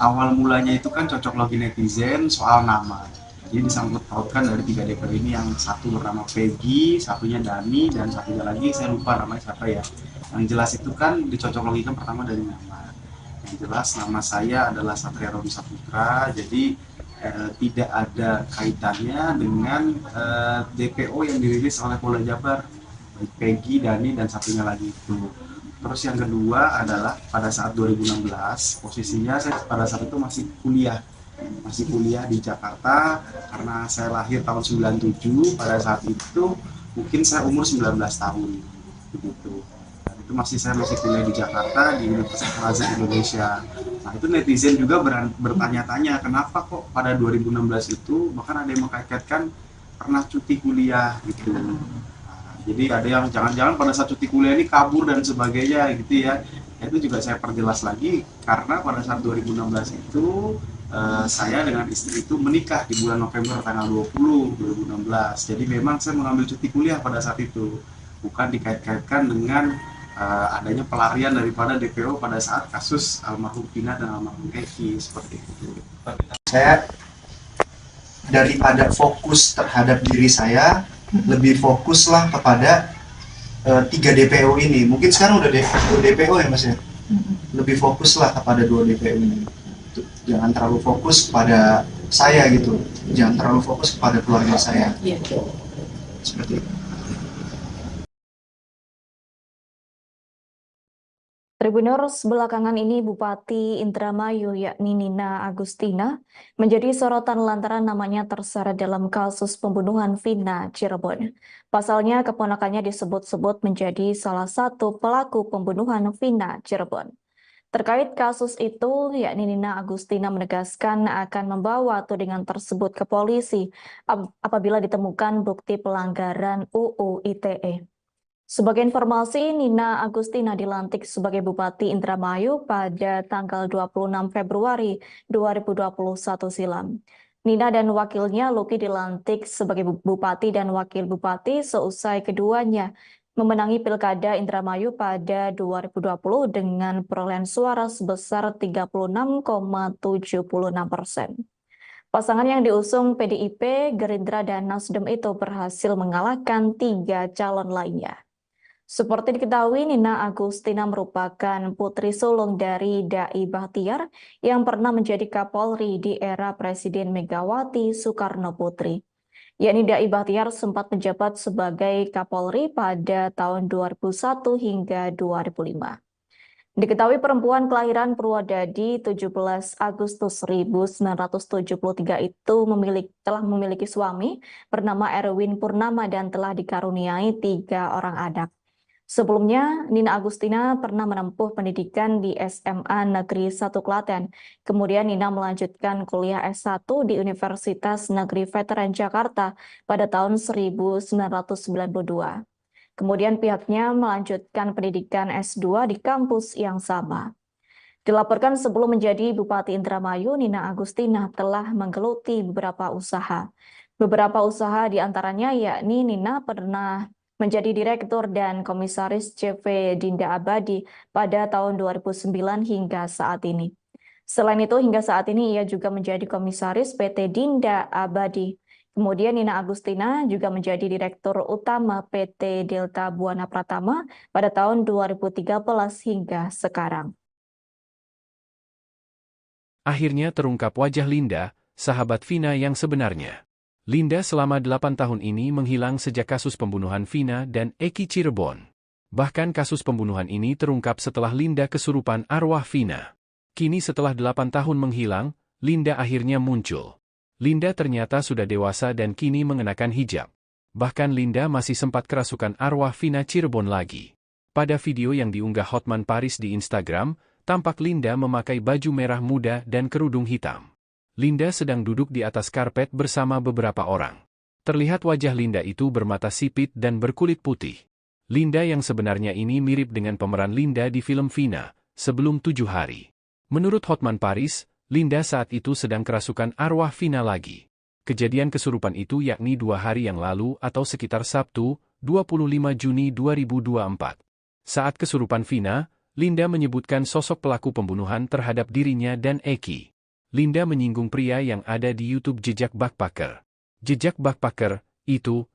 awal mulanya itu kan cocok logi netizen soal nama. Jadi disangkut pautkan dari 3 DPO ini, yang satu bernama Peggy, satunya Dani, dan satunya lagi saya lupa namanya siapa ya. Yang jelas itu kan dicocok logikan pertama dari nama. Yang jelas nama saya adalah Satria Robi Saputra, jadi tidak ada kaitannya dengan DPO yang dirilis oleh Polda Jabar, baik Peggy, Dani, dan satunya lagi itu. Terus yang kedua adalah pada saat 2016, posisinya saya pada saat itu masih kuliah di Jakarta, karena saya lahir tahun 97. Pada saat itu mungkin saya umur 19 tahun begitu. Dan itu saya masih kuliah di Jakarta di Universitas Al-Azhar Indonesia. Nah, itu netizen juga bertanya-tanya kenapa kok pada 2016 itu bahkan ada yang mengkaitkan pernah cuti kuliah gitu. Nah, jadi ada yang jangan-jangan pada saat cuti kuliah ini kabur dan sebagainya gitu ya. Itu juga saya perjelas lagi karena pada saat 2016 itu saya dengan istri itu menikah di bulan November tanggal 20 2016. Jadi memang saya mengambil cuti kuliah pada saat itu, bukan dikait-kaitkan dengan adanya pelarian daripada DPO pada saat kasus almarhum Vina dan almarhum Eki seperti itu. Saya daripada fokus terhadap diri saya, lebih fokuslah kepada 3 DPO ini. Mungkin sekarang udah 2 DPO ya Mas ya. Lebih fokuslah kepada 2 DPO ini. Jangan terlalu fokus pada saya gitu, jangan terlalu fokus kepada keluarga saya. Seperti itu. Tribuners, belakangan ini Bupati Indramayu yakni Nina Agustina menjadi sorotan lantaran namanya terseret dalam kasus pembunuhan Vina Cirebon. Pasalnya keponakannya disebut-sebut menjadi salah satu pelaku pembunuhan Vina Cirebon. Terkait kasus itu, yakni Nina Agustina menegaskan akan membawa tudingan tersebut ke polisi apabila ditemukan bukti pelanggaran UU ITE. Sebagai informasi, Nina Agustina dilantik sebagai Bupati Indramayu pada tanggal 26 Februari 2021 silam. Nina dan wakilnya Luki dilantik sebagai Bupati dan Wakil Bupati seusai keduanya memenangi Pilkada Indramayu pada 2020 dengan perolehan suara sebesar 36,76%. Pasangan yang diusung PDIP, Gerindra, dan Nasdem itu berhasil mengalahkan 3 calon lainnya. Seperti diketahui, Nina Agustina merupakan putri sulung dari Dai Bahtiar yang pernah menjadi Kapolri di era Presiden Megawati Soekarno Putri. Yakni Dai Bahtiar sempat menjabat sebagai Kapolri pada tahun 2001 hingga 2005. Diketahui perempuan kelahiran Purwodadi 17 Agustus 1973 itu telah memiliki suami bernama Erwin Purnama dan telah dikaruniai 3 orang anak. Sebelumnya, Nina Agustina pernah menempuh pendidikan di SMA Negeri 1 Klaten. Kemudian Nina melanjutkan kuliah S1 di Universitas Negeri Veteran Jakarta pada tahun 1992. Kemudian pihaknya melanjutkan pendidikan S2 di kampus yang sama. Dilaporkan sebelum menjadi Bupati Indramayu, Nina Agustina telah menggeluti beberapa usaha. Beberapa usaha diantaranya yakni Nina pernah menjadi Direktur dan Komisaris CV Dinda Abadi pada tahun 2009 hingga saat ini. Selain itu, hingga saat ini ia juga menjadi Komisaris PT Dinda Abadi. Kemudian Nina Agustina juga menjadi Direktur Utama PT Delta Buana Pratama pada tahun 2013 hingga sekarang. Akhirnya terungkap wajah Linda, sahabat Vina yang sebenarnya. Linda selama 8 tahun ini menghilang sejak kasus pembunuhan Vina dan Eki Cirebon. Bahkan kasus pembunuhan ini terungkap setelah Linda kesurupan arwah Vina. Kini setelah 8 tahun menghilang, Linda akhirnya muncul. Linda ternyata sudah dewasa dan kini mengenakan hijab. Bahkan Linda masih sempat kerasukan arwah Vina Cirebon lagi. Pada video yang diunggah Hotman Paris di Instagram, tampak Linda memakai baju merah muda dan kerudung hitam. Linda sedang duduk di atas karpet bersama beberapa orang. Terlihat wajah Linda itu bermata sipit dan berkulit putih. Linda yang sebenarnya ini mirip dengan pemeran Linda di film Vina, Sebelum 7 Hari. Menurut Hotman Paris, Linda saat itu sedang kerasukan arwah Vina lagi. Kejadian kesurupan itu yakni 2 hari yang lalu atau sekitar Sabtu, 25 Juni 2024. Saat kesurupan Vina, Linda menyebutkan sosok pelaku pembunuhan terhadap dirinya dan Eki. Linda menyinggung pria yang ada di YouTube Jejak Backpacker. Jejak Backpacker, itu,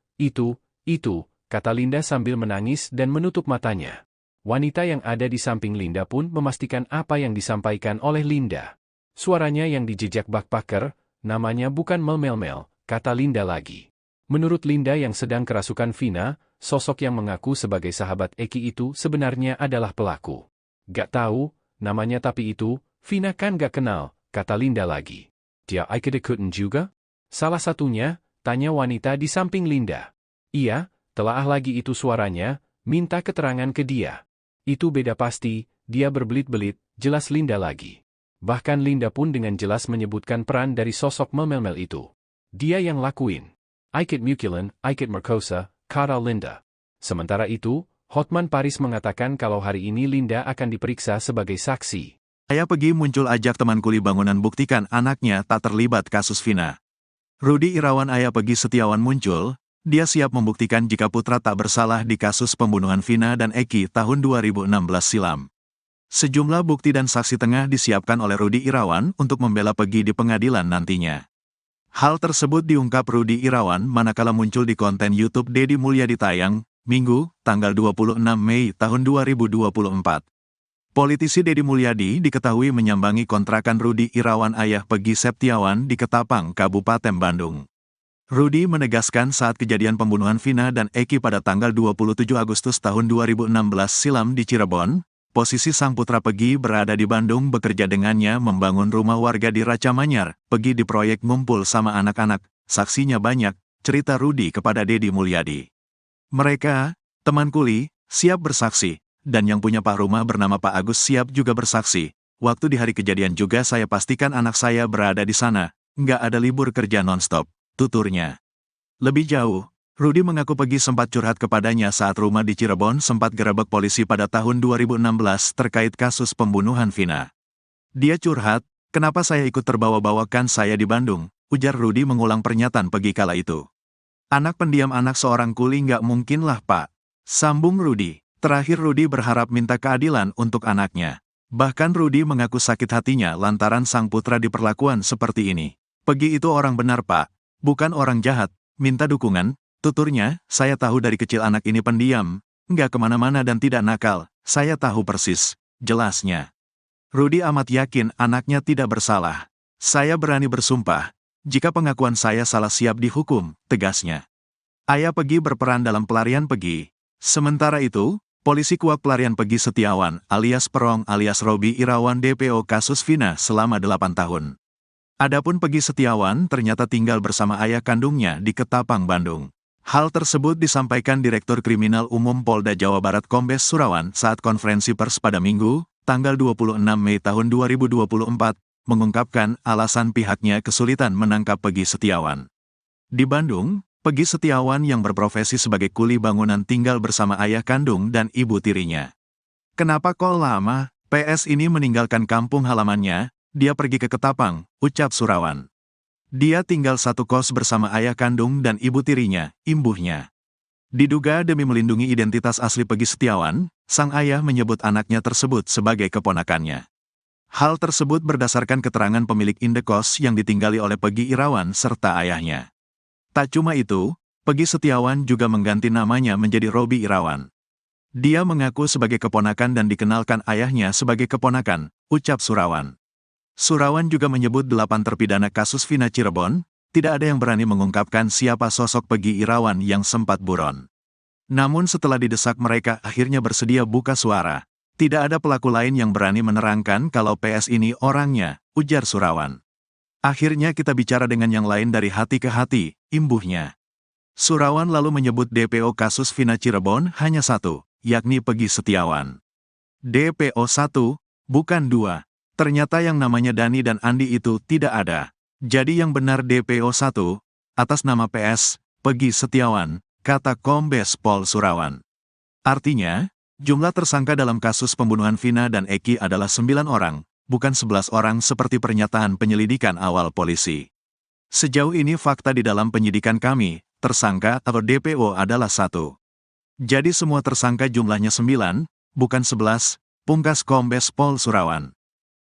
kata Linda sambil menangis dan menutup matanya. Wanita yang ada di samping Linda pun memastikan apa yang disampaikan oleh Linda. Suaranya yang di Jejak Backpacker, namanya bukan Mel, kata Linda lagi. Menurut Linda yang sedang kerasukan Vina, sosok yang mengaku sebagai sahabat Eki itu sebenarnya adalah pelaku. Gak tahu, namanya tapi itu, Vina kan gak kenal, kata Linda lagi. Dia ikut-ikutan juga? Salah satunya, tanya wanita di samping Linda. Iya, telaah lagi itu suaranya, minta keterangan ke dia. Itu beda pasti, dia berbelit-belit, jelas Linda lagi. Bahkan Linda pun dengan jelas menyebutkan peran dari sosok Mel itu. Dia yang lakuin. Ikut Mukilan, ikut Merkosa, kata Linda. Sementara itu, Hotman Paris mengatakan kalau hari ini Linda akan diperiksa sebagai saksi. Ayah Pegi muncul ajak teman kuli bangunan buktikan anaknya tak terlibat kasus Vina. Rudi Irawan Ayah Pegi Setiawan muncul, dia siap membuktikan jika putra tak bersalah di kasus pembunuhan Vina dan Eki tahun 2016 silam. Sejumlah bukti dan saksi tengah disiapkan oleh Rudi Irawan untuk membela Pegi di pengadilan nantinya. Hal tersebut diungkap Rudi Irawan manakala muncul di konten YouTube Deddy Mulyadi tayang, Minggu, tanggal 26 Mei tahun 2024. Politisi Deddy Mulyadi diketahui menyambangi kontrakan Rudi Irawan ayah Peggy Septiawan di Ketapang, Kabupaten Bandung. Rudi menegaskan saat kejadian pembunuhan Vina dan Eki pada tanggal 27 Agustus tahun 2016 silam di Cirebon, posisi sang putra Peggy berada di Bandung bekerja dengannya membangun rumah warga di Raca Manyar. Peggy di proyek ngumpul sama anak-anak, saksinya banyak, cerita Rudi kepada Deddy Mulyadi. Mereka, teman kuli, siap bersaksi. Dan yang punya Pak Rumah bernama Pak Agus siap juga bersaksi. Waktu di hari kejadian juga saya pastikan anak saya berada di sana. Nggak ada libur kerja nonstop, tuturnya. Lebih jauh, Rudi mengaku Peggy sempat curhat kepadanya saat rumah di Cirebon sempat gerebek polisi pada tahun 2016 terkait kasus pembunuhan Vina. Dia curhat, kenapa saya ikut terbawa-bawakan saya di Bandung, ujar Rudi mengulang pernyataan Peggy kala itu. Anak pendiam anak seorang kuli nggak mungkin lah Pak. Sambung Rudi. Terakhir Rudi berharap minta keadilan untuk anaknya. Bahkan Rudi mengaku sakit hatinya lantaran sang putra diperlakukan seperti ini. Peggy itu orang benar Pak, bukan orang jahat, minta dukungan, tuturnya, saya tahu dari kecil anak ini pendiam, nggak kemana-mana dan tidak nakal, saya tahu persis, jelasnya. Rudi amat yakin anaknya tidak bersalah. Saya berani bersumpah, jika pengakuan saya salah siap dihukum, tegasnya. Ayah Peggy berperan dalam pelarian Peggy. Sementara itu, polisi kuak pelarian Peggy Setiawan alias Perong alias Robi Irawan DPO kasus Vina selama 8 tahun. Adapun Peggy Setiawan ternyata tinggal bersama ayah kandungnya di Ketapang, Bandung. Hal tersebut disampaikan Direktur Kriminal Umum Polda Jawa Barat Kombes Surawan saat konferensi pers pada Minggu, tanggal 26 Mei tahun 2024, mengungkapkan alasan pihaknya kesulitan menangkap Peggy Setiawan. Di Bandung, Peggy Setiawan yang berprofesi sebagai kuli bangunan tinggal bersama ayah kandung dan ibu tirinya. Kenapa kok lama? PS ini meninggalkan kampung halamannya, dia pergi ke Ketapang, ucap Surawan. Dia tinggal satu kos bersama ayah kandung dan ibu tirinya, imbuhnya. Diduga demi melindungi identitas asli Peggy Setiawan, sang ayah menyebut anaknya tersebut sebagai keponakannya. Hal tersebut berdasarkan keterangan pemilik indekos yang ditinggali oleh Peggy Irawan serta ayahnya. Tak cuma itu, Peggy Setiawan juga mengganti namanya menjadi Robi Irawan. Dia mengaku sebagai keponakan dan dikenalkan ayahnya sebagai keponakan, ucap Surawan. Surawan juga menyebut 8 terpidana kasus Vina Cirebon, tidak ada yang berani mengungkapkan siapa sosok Peggy Irawan yang sempat buron. Namun setelah didesak mereka akhirnya bersedia buka suara. Tidak ada pelaku lain yang berani menerangkan kalau PS ini orangnya, ujar Surawan. Akhirnya kita bicara dengan yang lain dari hati ke hati, imbuhnya. Surawan lalu menyebut DPO kasus Vina Cirebon hanya satu, yakni Peggy Setiawan. DPO 1, bukan 2. Ternyata yang namanya Dani dan Andi itu tidak ada. Jadi yang benar DPO 1, atas nama PS, Peggy Setiawan, kata Kombes Pol Surawan. Artinya, jumlah tersangka dalam kasus pembunuhan Vina dan Eki adalah 9 orang, bukan 11 orang seperti pernyataan penyelidikan awal polisi. Sejauh ini fakta di dalam penyidikan kami, tersangka atau DPO adalah 1. Jadi semua tersangka jumlahnya 9, bukan 11, pungkas Kombes Pol Surawan.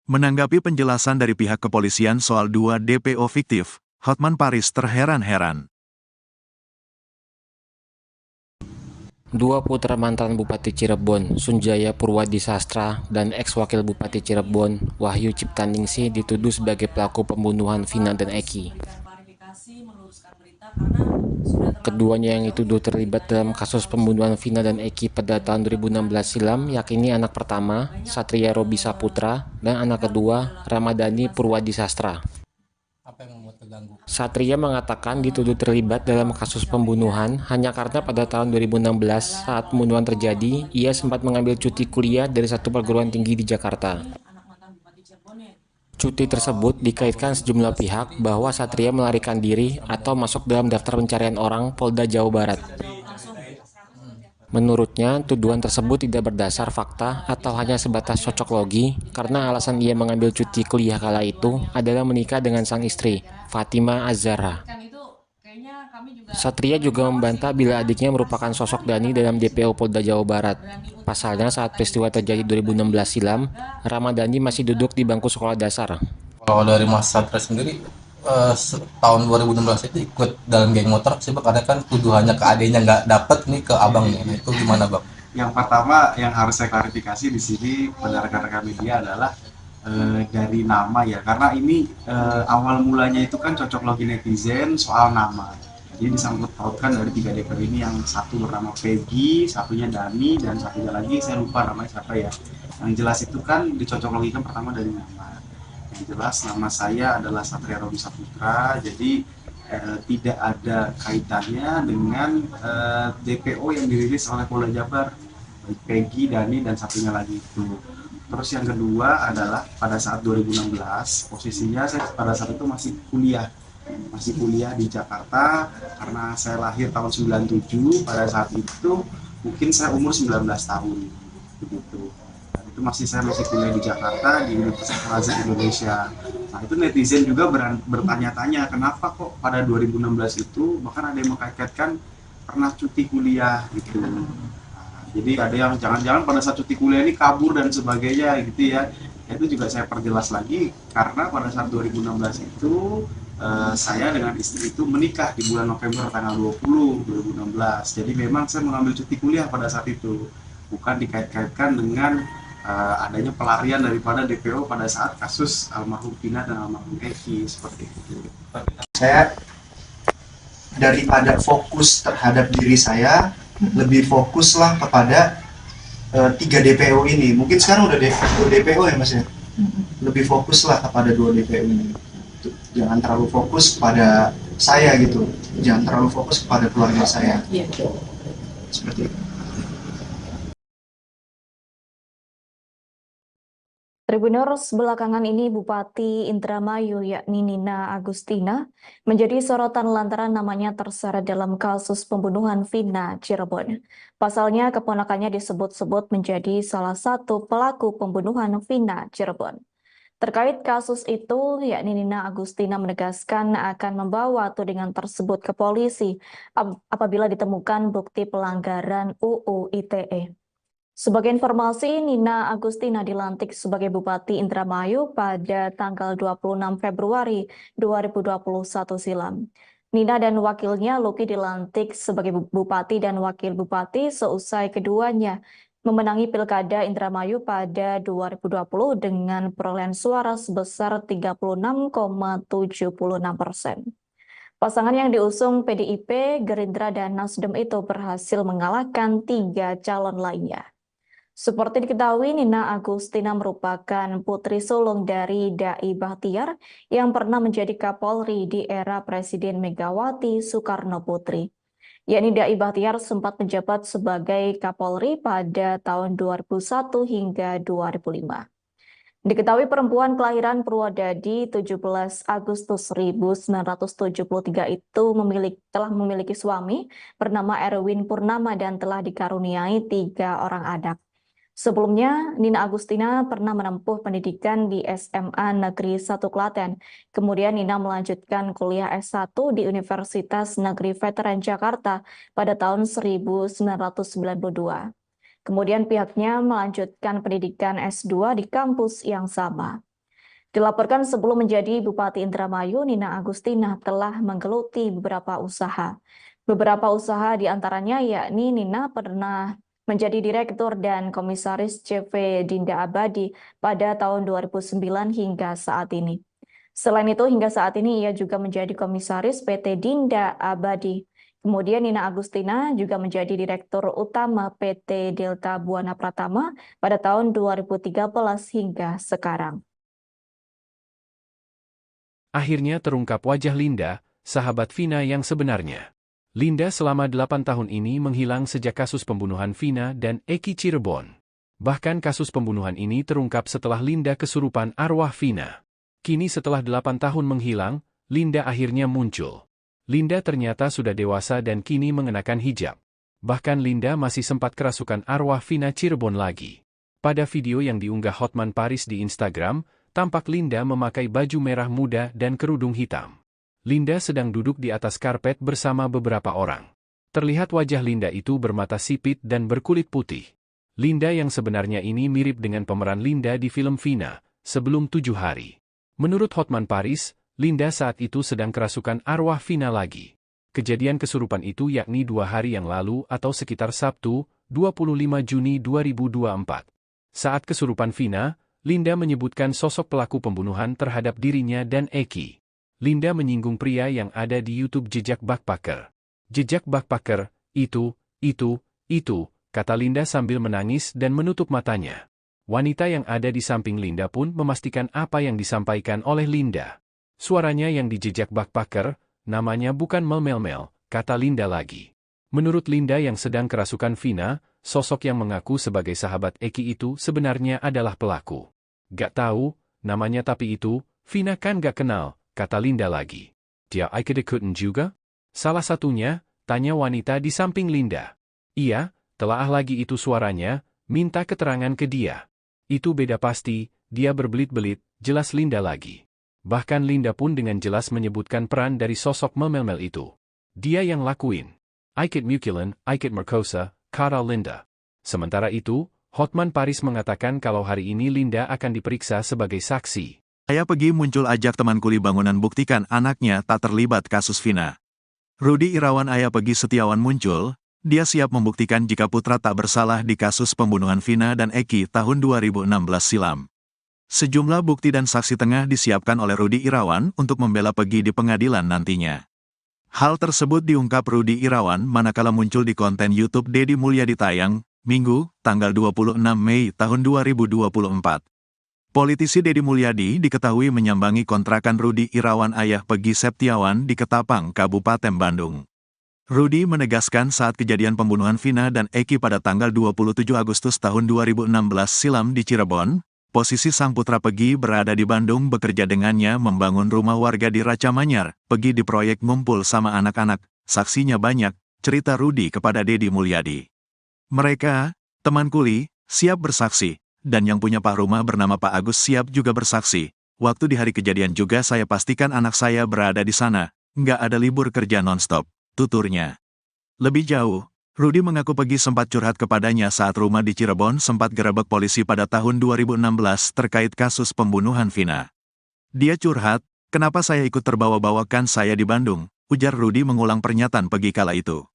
Menanggapi penjelasan dari pihak kepolisian soal 2 DPO fiktif, Hotman Paris terheran-heran. Dua putra mantan Bupati Cirebon, Sunjaya Purwadi Sastra, dan ex-wakil Bupati Cirebon, Wahyu Ciptaningsih dituduh sebagai pelaku pembunuhan Vina dan Eki. Keduanya yang dituduh terlibat dalam kasus pembunuhan Vina dan Eki pada tahun 2016 silam, yakni anak pertama, Satria Robi Saputra, dan anak kedua, Ramadhani Purwadi Sastra. Apa yang membuat terganggu? Satria mengatakan dituduh terlibat dalam kasus pembunuhan hanya karena pada tahun 2016 saat pembunuhan terjadi, ia sempat mengambil cuti kuliah dari satu perguruan tinggi di Jakarta. Cuti tersebut dikaitkan sejumlah pihak bahwa Satria melarikan diri atau masuk dalam daftar pencarian orang Polda Jawa Barat. Menurutnya, tuduhan tersebut tidak berdasar fakta atau hanya sebatas cocok logi karena alasan ia mengambil cuti kuliah kala itu adalah menikah dengan sang istri, Fatima Az-Zahra. Satria juga membantah bila adiknya merupakan sosok Dani dalam DPO Polda Jawa Barat. Pasalnya saat peristiwa terjadi 2016 silam, Ramadhani masih duduk di bangku sekolah dasar. Kalau dari Mas Satria sendiri, tahun 2016 itu ikut dalam geng motor sih bang, karena kan tuduhannya ke adiknya nggak dapet nih ke abangnya, nah, itu gimana bang? yang pertama yang harus saya klarifikasi di sini pada rekan-rekan media adalah dari nama ya, karena ini awal mulanya itu kan cocok logi netizen soal nama. Jadi disangkut pautkan dari 3 DPO ini, yang satu bernama Peggy, satunya Dani, dan satunya lagi saya lupa namanya siapa ya. Yang jelas itu kan dicocok logikan pertama dari nama. Yang jelas nama saya adalah Satria Robi Saputra, jadi tidak ada kaitannya dengan DPO yang dirilis oleh Polda Jabar, baik Peggy, Dani, dan satunya lagi itu. Terus yang kedua adalah pada saat 2016, posisinya saya pada saat itu masih kuliah di Jakarta, karena saya lahir tahun 97. Pada saat itu mungkin saya umur 19 tahun begitu. Dan itu saya masih kuliah di Jakarta di Universitas Al-Azhar Indonesia. Nah, itu netizen juga bertanya-tanya kenapa kok pada 2016 itu bahkan ada yang mengkaitkan pernah cuti kuliah gitu. Jadi ada yang jangan-jangan pada saat cuti kuliah ini kabur dan sebagainya gitu ya. Itu juga saya perjelas lagi, karena pada saat 2016 itu saya dengan istri itu menikah di bulan November tanggal 20 2016. Jadi memang saya mengambil cuti kuliah pada saat itu, bukan dikait-kaitkan dengan adanya pelarian daripada DPO pada saat kasus almarhum Vina dan almarhum Eki seperti itu. Saya daripada fokus terhadap diri saya, lebih fokuslah kepada 3 DPO ini. Mungkin sekarang udah 2 DPO ya Mas ya. Lebih fokuslah kepada 2 DPO ini. Jangan terlalu fokus kepada saya gitu. Jangan terlalu fokus kepada keluarga saya. Seperti itu. Tribuners, belakangan ini Bupati Indramayu yakni Nina Agustina menjadi sorotan lantaran namanya terseret dalam kasus pembunuhan Vina Cirebon. Pasalnya keponakannya disebut-sebut menjadi salah satu pelaku pembunuhan Vina Cirebon. Terkait kasus itu, yakni Nina Agustina menegaskan akan membawa tudingan tersebut ke polisi apabila ditemukan bukti pelanggaran UU ITE. Sebagai informasi, Nina Agustina dilantik sebagai Bupati Indramayu pada tanggal 26 Februari 2021 silam. Nina dan wakilnya Luki dilantik sebagai Bupati dan Wakil Bupati seusai keduanya memenangi Pilkada Indramayu pada 2020 dengan perolehan suara sebesar 36,76%. Pasangan yang diusung PDIP, Gerindra, dan Nasdem itu berhasil mengalahkan 3 calon lainnya. Seperti diketahui, Nina Agustina merupakan putri sulung dari Dai Bahtiar yang pernah menjadi Kapolri di era Presiden Megawati Soekarno Putri. Yakni Dai Bahtiar sempat menjabat sebagai Kapolri pada tahun 2001 hingga 2005. Diketahui perempuan kelahiran Purwodadi 17 Agustus 1973 itu telah memiliki suami bernama Erwin Purnama dan telah dikaruniai 3 orang anak. Sebelumnya, Nina Agustina pernah menempuh pendidikan di SMA Negeri 1 Klaten. Kemudian Nina melanjutkan kuliah S1 di Universitas Negeri Veteran Jakarta pada tahun 1992. Kemudian pihaknya melanjutkan pendidikan S2 di kampus yang sama. Dilaporkan sebelum menjadi Bupati Indramayu, Nina Agustina telah menggeluti beberapa usaha. Beberapa usaha diantaranya yakni Nina pernah menjadi Direktur dan Komisaris CV Dinda Abadi pada tahun 2009 hingga saat ini. Selain itu, hingga saat ini ia juga menjadi Komisaris PT Dinda Abadi. Kemudian Nina Agustina juga menjadi Direktur Utama PT Delta Buana Pratama pada tahun 2013 hingga sekarang. Akhirnya terungkap wajah Linda, sahabat Vina yang sebenarnya. Linda selama 8 tahun ini menghilang sejak kasus pembunuhan Vina dan Eki Cirebon. Bahkan kasus pembunuhan ini terungkap setelah Linda kesurupan arwah Vina. Kini setelah 8 tahun menghilang, Linda akhirnya muncul. Linda ternyata sudah dewasa dan kini mengenakan hijab. Bahkan Linda masih sempat kerasukan arwah Vina Cirebon lagi. Pada video yang diunggah Hotman Paris di Instagram, tampak Linda memakai baju merah muda dan kerudung hitam. Linda sedang duduk di atas karpet bersama beberapa orang. Terlihat wajah Linda itu bermata sipit dan berkulit putih. Linda yang sebenarnya ini mirip dengan pemeran Linda di film Vina, Sebelum 7 Hari. Menurut Hotman Paris, Linda saat itu sedang kerasukan arwah Vina lagi. Kejadian kesurupan itu yakni 2 hari yang lalu atau sekitar Sabtu, 25 Juni 2024. Saat kesurupan Vina, Linda menyebutkan sosok pelaku pembunuhan terhadap dirinya dan Eki. Linda menyinggung pria yang ada di YouTube Jejak Backpacker. Jejak Backpacker, itu, kata Linda sambil menangis dan menutup matanya. Wanita yang ada di samping Linda pun memastikan apa yang disampaikan oleh Linda. Suaranya yang di Jejak Backpacker, namanya bukan Mel, kata Linda lagi. Menurut Linda yang sedang kerasukan Vina, sosok yang mengaku sebagai sahabat Eki itu sebenarnya adalah pelaku. Gak tahu, namanya tapi itu, Vina kan gak kenal, kata Linda lagi. Dia ikut-ikutan juga? Salah satunya, tanya wanita di samping Linda. Iya, telaah lagi itu suaranya, minta keterangan ke dia. Itu beda pasti, dia berbelit-belit, jelas Linda lagi. Bahkan Linda pun dengan jelas menyebutkan peran dari sosok Mel itu. Dia yang lakuin. Ikut Mukilan, ikut Merkosa, kata Linda. Sementara itu, Hotman Paris mengatakan kalau hari ini Linda akan diperiksa sebagai saksi. Ayah Peggy muncul ajak teman kuli bangunan buktikan anaknya tak terlibat kasus Vina. Rudy Irawan ayah Peggy Setiawan muncul, dia siap membuktikan jika putra tak bersalah di kasus pembunuhan Vina dan Eki tahun 2016 silam. Sejumlah bukti dan saksi tengah disiapkan oleh Rudy Irawan untuk membela Peggy di pengadilan nantinya. Hal tersebut diungkap Rudy Irawan manakala muncul di konten YouTube Deddy Mulyadi tayang, Minggu, tanggal 26 Mei tahun 2024. Politisi Deddy Mulyadi diketahui menyambangi kontrakan Rudy Irawan ayah Peggy Setiawan di Ketapang, Kabupaten Bandung. Rudy menegaskan saat kejadian pembunuhan Vina dan Eki pada tanggal 27 Agustus tahun 2016 silam di Cirebon, posisi sang putra Peggy berada di Bandung bekerja dengannya membangun rumah warga di Raca Manyar. Peggy di proyek ngumpul sama anak-anak, saksinya banyak, cerita Rudy kepada Deddy Mulyadi. Mereka, teman kuli, siap bersaksi, dan yang punya pak rumah bernama Pak Agus siap juga bersaksi. Waktu di hari kejadian juga saya pastikan anak saya berada di sana, nggak ada libur kerja nonstop, tuturnya. Lebih jauh, Rudy mengaku Peggy sempat curhat kepadanya saat rumah di Cirebon sempat gerebek polisi pada tahun 2016 terkait kasus pembunuhan Vina. Dia curhat, kenapa saya ikut terbawa-bawakan saya di Bandung, ujar Rudy mengulang pernyataan Peggy kala itu.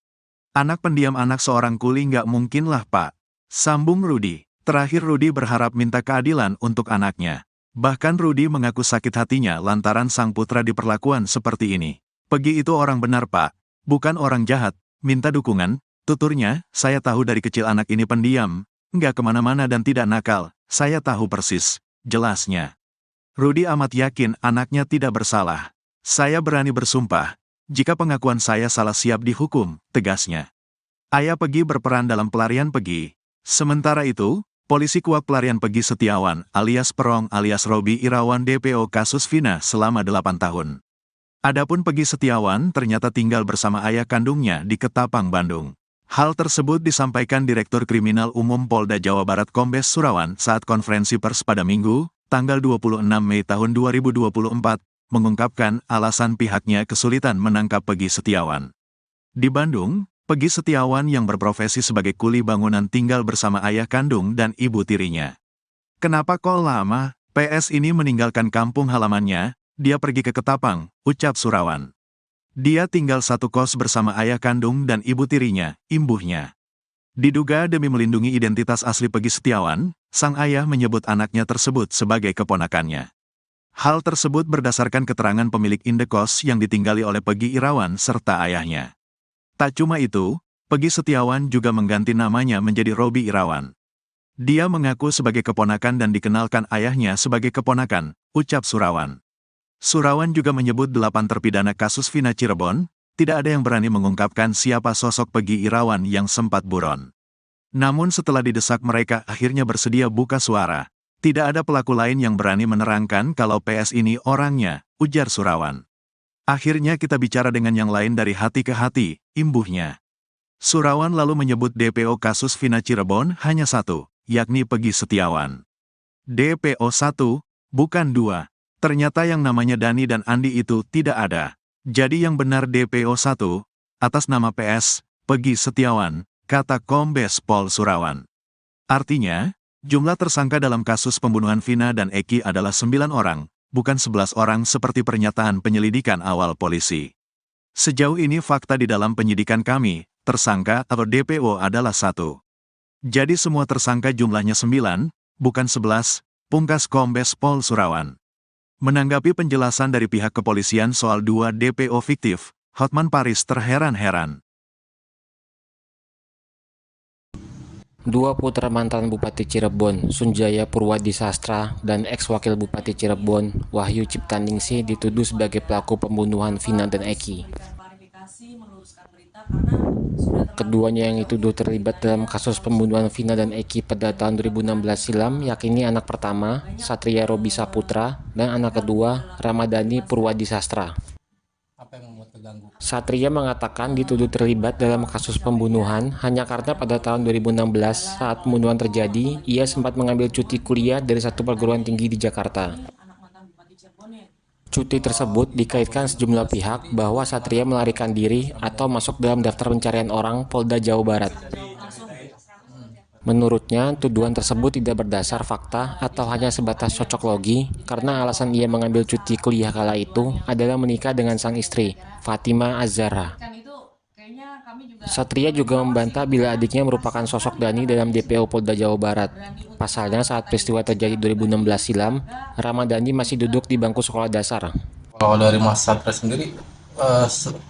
Anak pendiam anak seorang kuli nggak mungkinlah Pak, sambung Rudy. Terakhir Rudy berharap minta keadilan untuk anaknya. Bahkan Rudy mengaku sakit hatinya lantaran sang putra diperlakukan seperti ini. Peggy itu orang benar Pak, bukan orang jahat, minta dukungan. Tuturnya, saya tahu dari kecil anak ini pendiam, nggak kemana-mana dan tidak nakal, saya tahu persis, jelasnya. Rudy amat yakin anaknya tidak bersalah. Saya berani bersumpah, jika pengakuan saya salah siap dihukum, tegasnya. Ayah Peggy berperan dalam pelarian Peggy. Sementara itu, polisi kuak pelarian Peggy Setiawan alias Perong alias Robi Irawan DPO kasus Vina selama 8 tahun. Adapun Peggy Setiawan ternyata tinggal bersama ayah kandungnya di Ketapang, Bandung. Hal tersebut disampaikan Direktur Kriminal Umum Polda Jawa Barat Kombes Surawan saat konferensi pers pada Minggu, tanggal 26 Mei tahun 2024, mengungkapkan alasan pihaknya kesulitan menangkap Peggy Setiawan. Di Bandung, Peggy Setiawan yang berprofesi sebagai kuli bangunan tinggal bersama ayah kandung dan ibu tirinya. Kenapa kok lama, PS ini meninggalkan kampung halamannya, dia pergi ke Ketapang, ucap Surawan. Dia tinggal satu kos bersama ayah kandung dan ibu tirinya, imbuhnya. Diduga demi melindungi identitas asli Peggy Setiawan, sang ayah menyebut anaknya tersebut sebagai keponakannya. Hal tersebut berdasarkan keterangan pemilik indekos yang ditinggali oleh Peggy Irawan serta ayahnya. Tak cuma itu, Peggy Setiawan juga mengganti namanya menjadi Robi Irawan. Dia mengaku sebagai keponakan dan dikenalkan ayahnya sebagai keponakan, ucap Surawan. Surawan juga menyebut 8 terpidana kasus Vina Cirebon, tidak ada yang berani mengungkapkan siapa sosok Peggy Irawan yang sempat buron. Namun setelah didesak mereka akhirnya bersedia buka suara. Tidak ada pelaku lain yang berani menerangkan kalau PS ini orangnya, ujar Surawan. Akhirnya kita bicara dengan yang lain dari hati ke hati, imbuhnya. Surawan lalu menyebut DPO kasus Vina Cirebon hanya satu, yakni Peggy Setiawan. DPO 1, bukan 2. Ternyata yang namanya Dani dan Andi itu tidak ada. Jadi yang benar DPO 1, atas nama PS, Peggy Setiawan, kata Kombes Pol Surawan. Artinya, jumlah tersangka dalam kasus pembunuhan Vina dan Eki adalah 9 orang, bukan 11 orang seperti pernyataan penyelidikan awal polisi. Sejauh ini fakta di dalam penyidikan kami, tersangka atau DPO adalah 1. Jadi semua tersangka jumlahnya 9, bukan 11, pungkas Kombes Pol Surawan. Menanggapi penjelasan dari pihak kepolisian soal 2 DPO fiktif, Hotman Paris terheran-heran. Dua putra mantan Bupati Cirebon, Sunjaya Purwadi Sastra, dan ex-wakil Bupati Cirebon, Wahyu Ciptaningsih dituduh sebagai pelaku pembunuhan Vina dan Eki. Keduanya yang dituduh terlibat dalam kasus pembunuhan Vina dan Eki pada tahun 2016 silam, yakni anak pertama, Satria Robi Saputra, dan anak kedua, Ramadhani Purwadi Sastra. Apa yang membuat terganggu? Satria mengatakan dituduh terlibat dalam kasus pembunuhan hanya karena pada tahun 2016 saat pembunuhan terjadi, ia sempat mengambil cuti kuliah dari satu perguruan tinggi di Jakarta. Cuti tersebut dikaitkan sejumlah pihak bahwa Satria melarikan diri atau masuk dalam daftar pencarian orang Polda Jawa Barat. Menurutnya, tuduhan tersebut tidak berdasar fakta atau hanya sebatas cocok logi karena alasan ia mengambil cuti kuliah kala itu adalah menikah dengan sang istri, Fatima Az-Zahra. Satria juga membantah bila adiknya merupakan sosok Dani dalam DPO Polda Jawa Barat. Pasalnya saat peristiwa terjadi 2016 silam, Ramadhani masih duduk di bangku sekolah dasar. Kalau dari Mas Satria sendiri,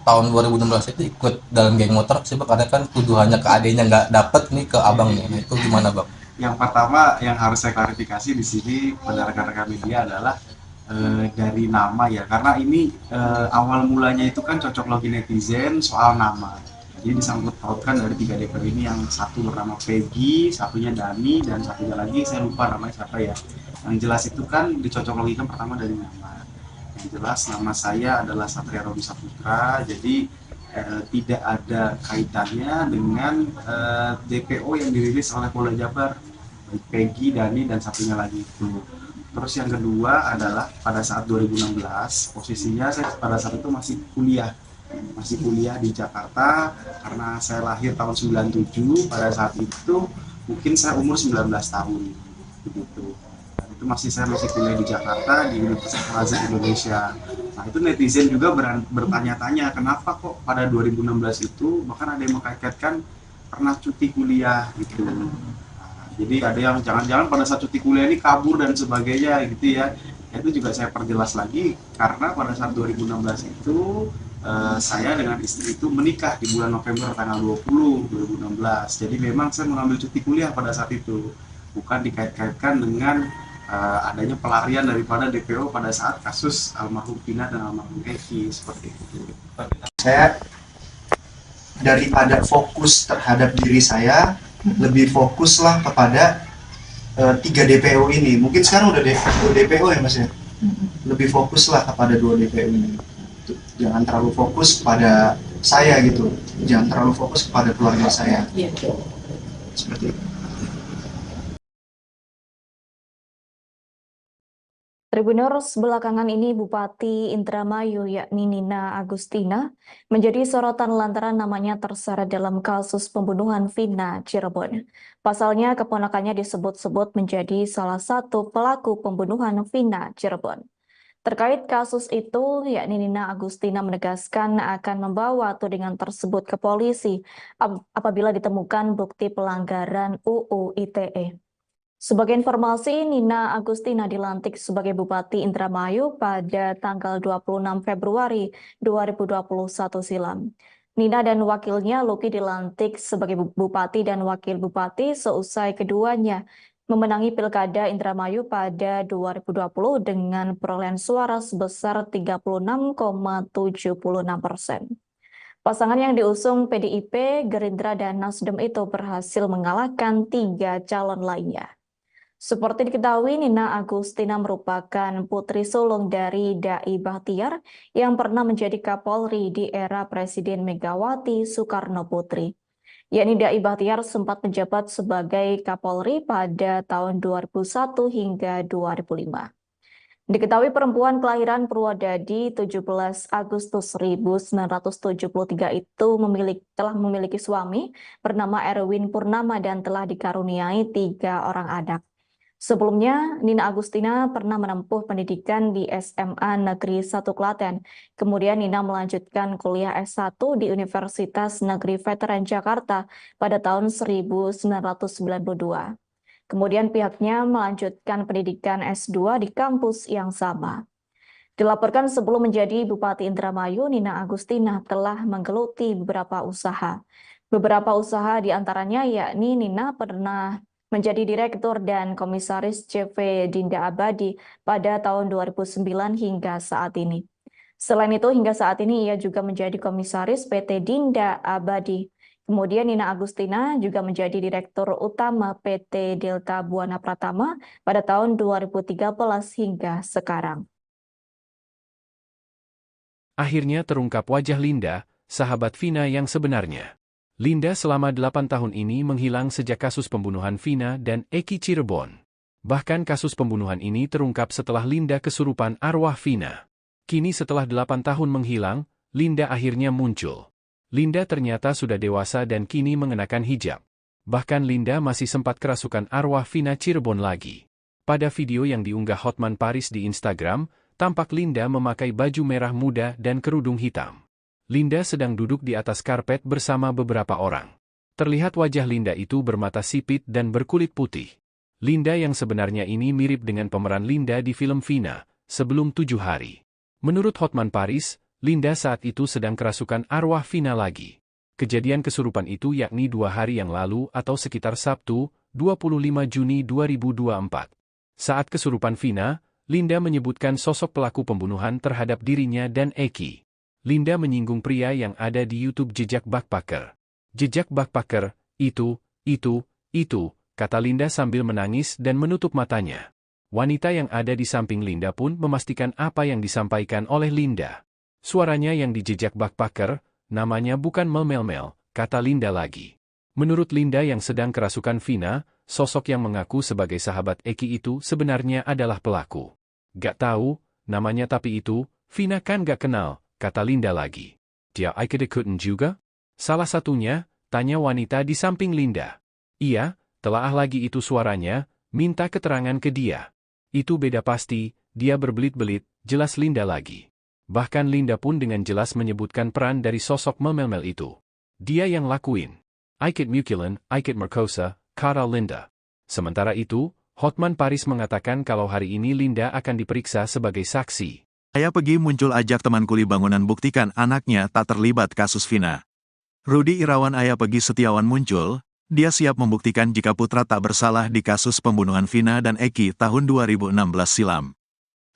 tahun 2016 itu ikut dalam geng motor sih bang, karena kan tuduhannya ke adiknya nggak dapet nih ke abangnya. Nah, itu gimana bang? Yang pertama yang harus saya klarifikasi di sini pada rekan-rekan media adalah dari nama ya, karena ini awal mulanya itu kan cocok logi netizen soal nama. Jadi disangkut pautkan dari 3 DPO ini, yang satu bernama Peggy, satunya Dani, dan satunya lagi saya lupa namanya siapa ya. Yang jelas itu kan dicocok logikan pertama dari nama. Yang jelas nama saya adalah Satria Robi Saputra, jadi tidak ada kaitannya dengan DPO yang dirilis oleh Polda Jabar, baik Peggy, Dani, dan satunya lagi itu. Terus yang kedua adalah pada saat 2016, posisinya saya pada saat itu masih kuliah di Jakarta, karena saya lahir tahun 97. Pada saat itu mungkin saya umur 19 tahun begitu. Dan itu saya masih kuliah di Jakarta di Universitas Al-Azhar Indonesia. Nah, itu netizen juga bertanya-tanya kenapa kok pada 2016 itu bahkan ada yang mengkaitkan pernah cuti kuliah gitu. Nah, jadi ada yang jangan-jangan pada saat cuti kuliah ini kabur dan sebagainya gitu ya. Itu juga saya perjelas lagi karena pada saat 2016 itu saya dengan istri itu menikah di bulan November tanggal 20 2016. Jadi memang saya mengambil cuti kuliah pada saat itu, bukan dikait-kaitkan dengan adanya pelarian daripada DPO pada saat kasus almarhum Vina dan almarhum Eki seperti itu. Saya daripada fokus terhadap diri saya, lebih fokuslah kepada 3 DPO ini. Mungkin sekarang udah 2 DPO ya Mas ya. Lebih fokuslah kepada 2 DPO ini. Jangan terlalu fokus pada saya gitu, jangan terlalu fokus kepada keluarga saya. Seperti itu. Tribuners, belakangan ini Bupati Indramayu yakni Nina Agustina menjadi sorotan lantaran namanya terseret dalam kasus pembunuhan Vina Cirebon. Pasalnya keponakannya disebut-sebut menjadi salah satu pelaku pembunuhan Vina Cirebon. Terkait kasus itu, yakni Nina Agustina menegaskan akan membawa tudingan tersebut ke polisi apabila ditemukan bukti pelanggaran UU ITE. Sebagai informasi, Nina Agustina dilantik sebagai Bupati Indramayu pada tanggal 26 Februari 2021 silam. Nina dan wakilnya Luki dilantik sebagai Bupati dan Wakil Bupati seusai keduanya memenangi Pilkada Indramayu pada 2020 dengan perolehan suara sebesar 36,76%. Pasangan yang diusung PDIP, Gerindra, dan Nasdem itu berhasil mengalahkan 3 calon lainnya. Seperti diketahui, Nina Agustina merupakan putri sulung dari Dai Bahtiar yang pernah menjadi Kapolri di era Presiden Megawati Soekarno Putri. Yakni Dai Bahtiar sempat menjabat sebagai Kapolri pada tahun 2001 hingga 2005. Diketahui perempuan kelahiran Purwodadi 17 Agustus 1973 itu telah memiliki suami bernama Erwin Purnama dan telah dikaruniai 3 orang anak. Sebelumnya, Nina Agustina pernah menempuh pendidikan di SMA Negeri 1 Klaten. Kemudian Nina melanjutkan kuliah S1 di Universitas Negeri Veteran Jakarta pada tahun 1992. Kemudian pihaknya melanjutkan pendidikan S2 di kampus yang sama. Dilaporkan sebelum menjadi Bupati Indramayu, Nina Agustina telah menggeluti beberapa usaha. Beberapa usaha diantaranya yakni Nina pernah menjadi Direktur dan Komisaris CV Dinda Abadi pada tahun 2009 hingga saat ini. Selain itu, hingga saat ini ia juga menjadi Komisaris PT Dinda Abadi. Kemudian Nina Agustina juga menjadi Direktur Utama PT Delta Buana Pratama pada tahun 2013 hingga sekarang. Akhirnya terungkap wajah Linda, sahabat Vina yang sebenarnya. Linda selama 8 tahun ini menghilang sejak kasus pembunuhan Vina dan Eki Cirebon. Bahkan kasus pembunuhan ini terungkap setelah Linda kesurupan arwah Vina. Kini setelah 8 tahun menghilang, Linda akhirnya muncul. Linda ternyata sudah dewasa dan kini mengenakan hijab. Bahkan Linda masih sempat kerasukan arwah Vina Cirebon lagi. Pada video yang diunggah Hotman Paris di Instagram, tampak Linda memakai baju merah muda dan kerudung hitam. Linda sedang duduk di atas karpet bersama beberapa orang. Terlihat wajah Linda itu bermata sipit dan berkulit putih. Linda yang sebenarnya ini mirip dengan pemeran Linda di film Vina, Sebelum 7 Hari. Menurut Hotman Paris, Linda saat itu sedang kerasukan arwah Vina lagi. Kejadian kesurupan itu yakni 2 hari yang lalu atau sekitar Sabtu, 25 Juni 2024. Saat kesurupan Vina, Linda menyebutkan sosok pelaku pembunuhan terhadap dirinya dan Eki. Linda menyinggung pria yang ada di YouTube Jejak Backpacker. Jejak Backpacker, itu, kata Linda sambil menangis dan menutup matanya. Wanita yang ada di samping Linda pun memastikan apa yang disampaikan oleh Linda. Suaranya yang di Jejak Backpacker, namanya bukan Mel, kata Linda lagi. Menurut Linda yang sedang kerasukan Vina, sosok yang mengaku sebagai sahabat Eki itu sebenarnya adalah pelaku. Gak tahu, namanya tapi itu, Vina kan gak kenal, kata Linda lagi. Dia ikut-ikutan juga? Salah satunya, tanya wanita di samping Linda. Iya, telaah lagi itu suaranya, minta keterangan ke dia. Itu beda pasti, dia berbelit-belit, jelas Linda lagi. Bahkan Linda pun dengan jelas menyebutkan peran dari sosok Mel itu. Dia yang lakuin. Ikut Mukilan, ikut Merkosa, kata Linda. Sementara itu, Hotman Paris mengatakan kalau hari ini Linda akan diperiksa sebagai saksi. Ayah Pegi muncul ajak teman kuli bangunan buktikan anaknya tak terlibat kasus Vina. Rudi Irawan Ayah Pegi Setiawan muncul, dia siap membuktikan jika putra tak bersalah di kasus pembunuhan Vina dan Eki tahun 2016 silam.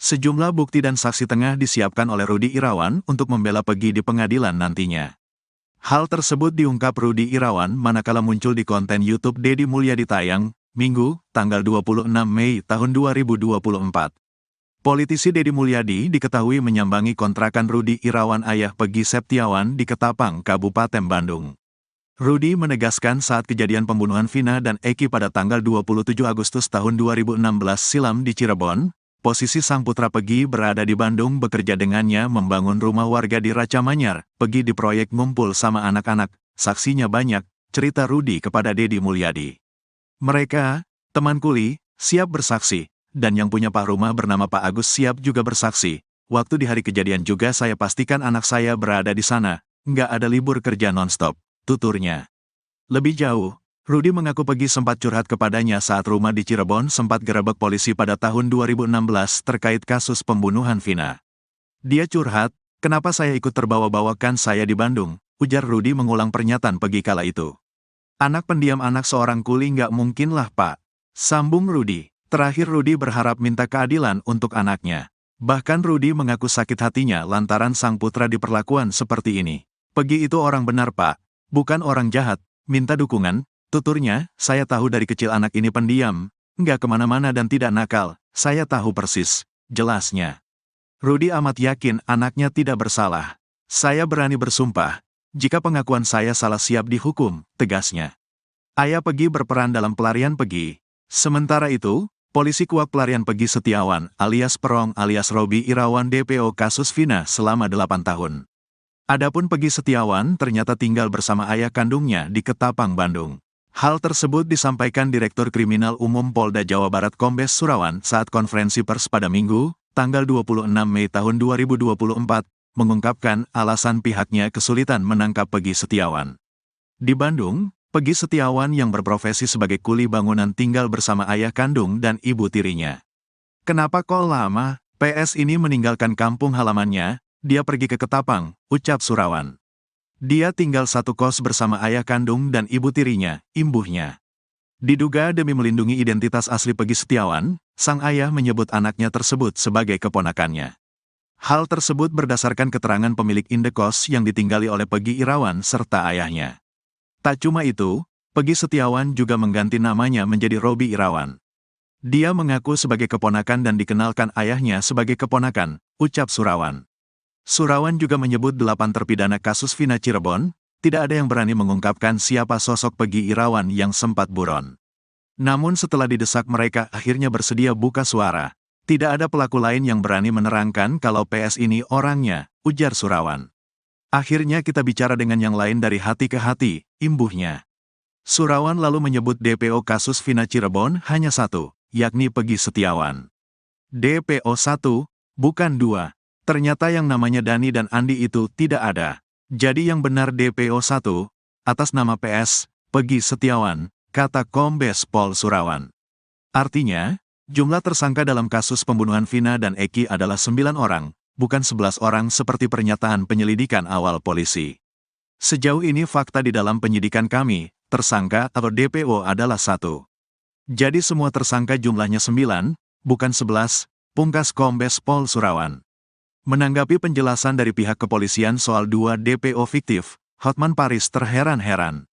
Sejumlah bukti dan saksi tengah disiapkan oleh Rudi Irawan untuk membela Pegi di pengadilan nantinya. Hal tersebut diungkap Rudi Irawan manakala muncul di konten YouTube Deddy Mulyadi tayang, Minggu, tanggal 26 Mei tahun 2024. Politisi Deddy Mulyadi diketahui menyambangi kontrakan Rudi Irawan Ayah Pegi Setiawan di Ketapang, Kabupaten Bandung. Rudi menegaskan saat kejadian pembunuhan Vina dan Eki pada tanggal 27 Agustus tahun 2016 silam di Cirebon, posisi sang putra Pegi berada di Bandung bekerja dengannya membangun rumah warga di Raca Manyar. Pegi di proyek ngumpul sama anak-anak, saksinya banyak, cerita Rudi kepada Deddy Mulyadi. Mereka, teman kuli, siap bersaksi. Dan yang punya Pak Rumah bernama Pak Agus siap juga bersaksi. Waktu di hari kejadian juga saya pastikan anak saya berada di sana. Nggak ada libur kerja non-stop, tuturnya. Lebih jauh, Rudi mengaku Pegi sempat curhat kepadanya saat rumah di Cirebon sempat gerebek polisi pada tahun 2016 terkait kasus pembunuhan Vina. Dia curhat, kenapa saya ikut terbawa-bawakan saya di Bandung, ujar Rudi mengulang pernyataan Pegi kala itu. Anak pendiam anak seorang kuli nggak mungkinlah Pak, sambung Rudi. Terakhir Rudi berharap minta keadilan untuk anaknya. Bahkan Rudi mengaku sakit hatinya lantaran sang putra diperlakukan seperti ini. Pegi itu orang benar Pak, bukan orang jahat, minta dukungan, tuturnya, saya tahu dari kecil anak ini pendiam, nggak kemana-mana dan tidak nakal, saya tahu persis, jelasnya. Rudi amat yakin anaknya tidak bersalah. Saya berani bersumpah, jika pengakuan saya salah siap dihukum, tegasnya. Ayah Pegi berperan dalam pelarian Pegi. Sementara itu, polisi kuak pelarian Pegi Setiawan alias Perong alias Robi Irawan DPO kasus Vina selama 8 tahun. Adapun Pegi Setiawan ternyata tinggal bersama ayah kandungnya di Ketapang, Bandung. Hal tersebut disampaikan Direktur Kriminal Umum Polda Jawa Barat Kombes Surawan saat konferensi pers pada Minggu, tanggal 26 Mei tahun 2024, mengungkapkan alasan pihaknya kesulitan menangkap Peggy Setiawan. Di Bandung, Peggy Setiawan yang berprofesi sebagai kuli bangunan tinggal bersama ayah kandung dan ibu tirinya. Kenapa kok lama? PS ini meninggalkan kampung halamannya, dia pergi ke Ketapang, ucap Surawan. Dia tinggal satu kos bersama ayah kandung dan ibu tirinya, imbuhnya. Diduga demi melindungi identitas asli Peggy Setiawan, sang ayah menyebut anaknya tersebut sebagai keponakannya. Hal tersebut berdasarkan keterangan pemilik indekos yang ditinggali oleh Peggy Irawan serta ayahnya. Tak cuma itu, Peggy Setiawan juga mengganti namanya menjadi Robi Irawan. Dia mengaku sebagai keponakan dan dikenalkan ayahnya sebagai keponakan, ucap Surawan. Surawan juga menyebut 8 terpidana kasus Vina Cirebon, tidak ada yang berani mengungkapkan siapa sosok Peggy Irawan yang sempat buron. Namun setelah didesak mereka akhirnya bersedia buka suara. Tidak ada pelaku lain yang berani menerangkan kalau PS ini orangnya, ujar Surawan. Akhirnya kita bicara dengan yang lain dari hati ke hati, imbuhnya. Surawan lalu menyebut DPO kasus Vina Cirebon hanya satu, yakni Peggy Setiawan. DPO 1, bukan 2. Ternyata yang namanya Dani dan Andi itu tidak ada. Jadi yang benar DPO 1, atas nama PS, Peggy Setiawan, kata Kombes Pol Surawan. Artinya, jumlah tersangka dalam kasus pembunuhan Vina dan Eki adalah 9 orang, bukan 11 orang seperti pernyataan penyelidikan awal polisi. Sejauh ini fakta di dalam penyidikan kami, tersangka atau DPO adalah 1. Jadi semua tersangka jumlahnya 9, bukan 11, pungkas Kombes Pol Surawan. Menanggapi penjelasan dari pihak kepolisian soal 2 DPO fiktif, Hotman Paris terheran-heran.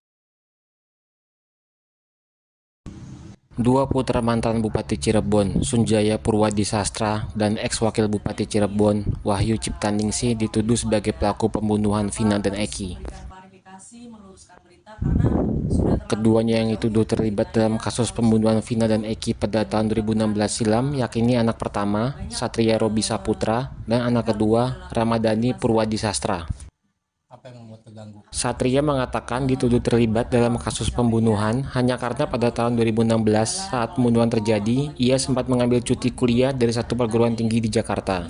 Dua putra mantan Bupati Cirebon, Sunjaya Purwadisastra, dan ex-wakil Bupati Cirebon, Wahyu Ciptaningsih dituduh sebagai pelaku pembunuhan Vina dan Eki. Keduanya yang dituduh terlibat dalam kasus pembunuhan Vina dan Eki pada tahun 2016 silam, yakni anak pertama, Satria Robi Saputra, dan anak kedua, Ramadhani Purwadisastra. Apa yang membuat terganggu? Satria mengatakan dituduh terlibat dalam kasus pembunuhan hanya karena pada tahun 2016 saat pembunuhan terjadi, ia sempat mengambil cuti kuliah dari satu perguruan tinggi di Jakarta.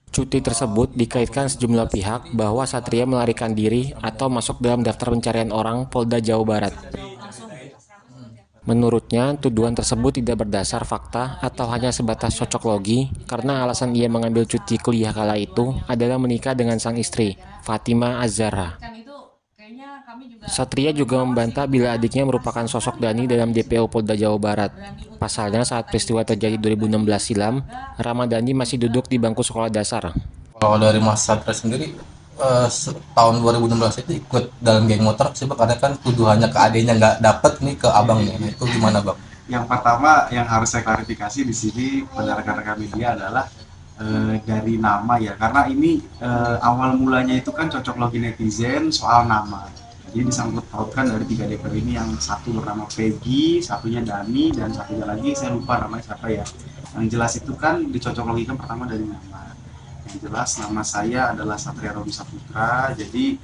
Cuti tersebut dikaitkan sejumlah pihak bahwa Satria melarikan diri atau masuk dalam daftar pencarian orang Polda Jawa Barat. Menurutnya, tuduhan tersebut tidak berdasar fakta atau hanya sebatas cocok logi karena alasan ia mengambil cuti kuliah kala itu adalah menikah dengan sang istri, Fatima Az-Zahra. Satria juga membantah bila adiknya merupakan sosok Dani dalam DPO Polda Jawa Barat. Pasalnya saat peristiwa terjadi 2016 silam, Ramadhani masih duduk di bangku sekolah dasar. Kalau dari Mas Satria sendiri, tahun 2016 itu ikut dalam geng motor sih, karena kan tuduhannya ke adiknya nggak dapet nih ke abangnya. Nah, itu gimana Bang? Yang pertama yang harus saya klarifikasi di sini pada rekan-rekan media adalah dari nama ya, karena ini awal mulanya itu kan cocok logi netizen soal nama. Jadi disangkut pautkan dari 3 DPO ini, yang satu bernama Peggy, satunya Dani, dan satunya lagi saya lupa namanya siapa ya. Yang jelas itu kan dicocok logikan pertama dari nama. Yang jelas nama saya adalah Satria Robi Saputra, jadi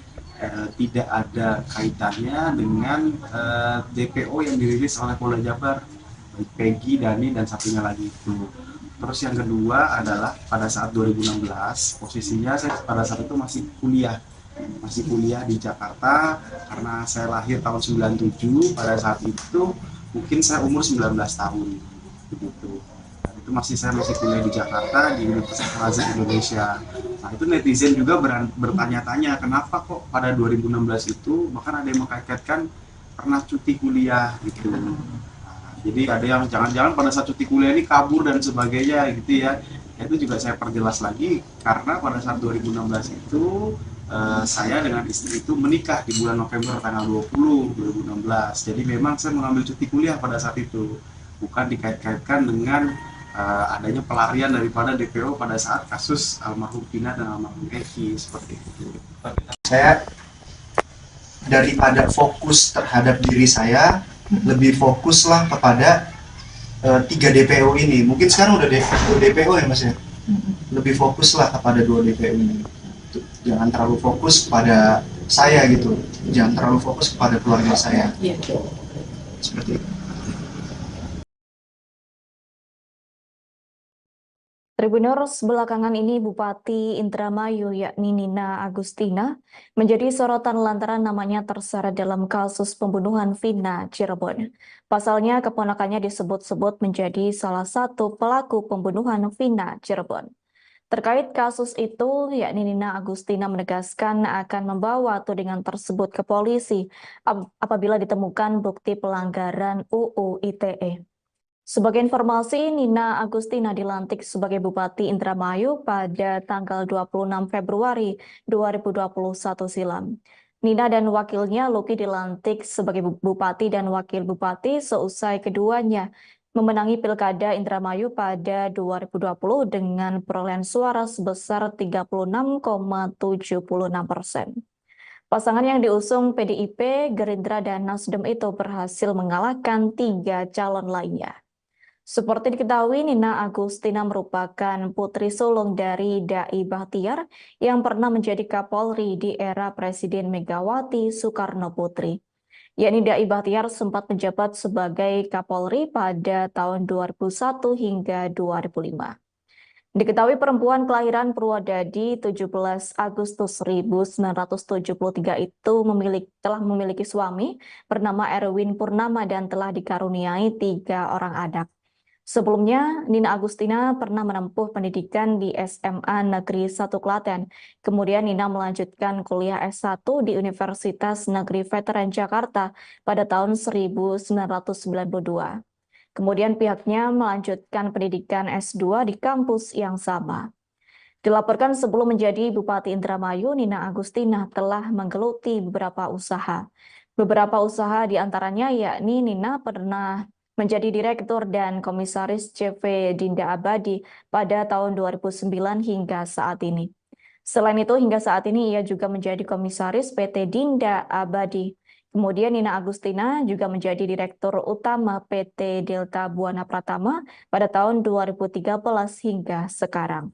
tidak ada kaitannya dengan DPO yang dirilis oleh Polda Jabar, baik Peggy, Dani, dan satunya lagi itu. Terus yang kedua adalah pada saat 2016, posisinya saya pada saat itu masih kuliah di Jakarta, karena saya lahir tahun 97. Pada saat itu mungkin saya umur 19 tahun begitu. Itu saya masih kuliah di Jakarta di Universitas Al-Azhar Indonesia. Nah, itu netizen juga bertanya-tanya kenapa kok pada 2016 itu bahkan ada yang mengkaitkan pernah cuti kuliah gitu. Nah, jadi ada yang jangan-jangan pada saat cuti kuliah ini kabur dan sebagainya gitu ya. Itu juga saya perjelas lagi karena pada saat 2016 itu saya dengan istri itu menikah di bulan November tanggal 20 2016. Jadi memang saya mengambil cuti kuliah pada saat itu, bukan dikait-kaitkan dengan adanya pelarian daripada DPO pada saat kasus almarhum Vina dan almarhum Eki seperti itu. Saya daripada fokus terhadap diri saya, lebih fokuslah kepada 3 DPO ini. Mungkin sekarang udah 2 DPO ya Mas ya. Lebih fokuslah kepada 2 DPO ini. Jangan terlalu fokus pada saya gitu, jangan terlalu fokus kepada keluarga saya. Seperti itu. Tribuners, belakangan ini Bupati Indramayu yakni Nina Agustina menjadi sorotan lantaran namanya terseret dalam kasus pembunuhan Vina Cirebon. Pasalnya keponakannya disebut-sebut menjadi salah satu pelaku pembunuhan Vina Cirebon. Terkait kasus itu, yakni Nina Agustina menegaskan akan membawa tudingan tersebut ke polisi apabila ditemukan bukti pelanggaran UU ITE. Sebagai informasi, Nina Agustina dilantik sebagai Bupati Indramayu pada tanggal 26 Februari 2021 silam. Nina dan wakilnya Luki dilantik sebagai Bupati dan Wakil Bupati seusai keduanya memenangi Pilkada Indramayu pada 2020 dengan perolehan suara sebesar 36,76%. Pasangan yang diusung PDIP, Gerindra, dan Nasdem itu berhasil mengalahkan 3 calon lainnya. Seperti diketahui, Nina Agustina merupakan putri sulung dari Dai Bahtiar yang pernah menjadi Kapolri di era Presiden Megawati Soekarno Putri. Yakni Dai Bahtiar sempat menjabat sebagai Kapolri pada tahun 2001 hingga 2005. Diketahui perempuan kelahiran Purwodadi 17 Agustus 1973 itu telah memiliki suami bernama Erwin Purnama dan telah dikaruniai 3 orang anak. Sebelumnya, Nina Agustina pernah menempuh pendidikan di SMA Negeri 1 Klaten. Kemudian Nina melanjutkan kuliah S1 di Universitas Negeri Veteran Jakarta pada tahun 1992. Kemudian pihaknya melanjutkan pendidikan S2 di kampus yang sama. Dilaporkan sebelum menjadi Bupati Indramayu, Nina Agustina telah menggeluti beberapa usaha. Beberapa usaha diantaranya yakni Nina pernah menjadi Direktur dan Komisaris CV Dinda Abadi pada tahun 2009 hingga saat ini. Selain itu, hingga saat ini ia juga menjadi Komisaris PT Dinda Abadi. Kemudian Nina Agustina juga menjadi Direktur Utama PT Delta Buana Pratama pada tahun 2013 hingga sekarang.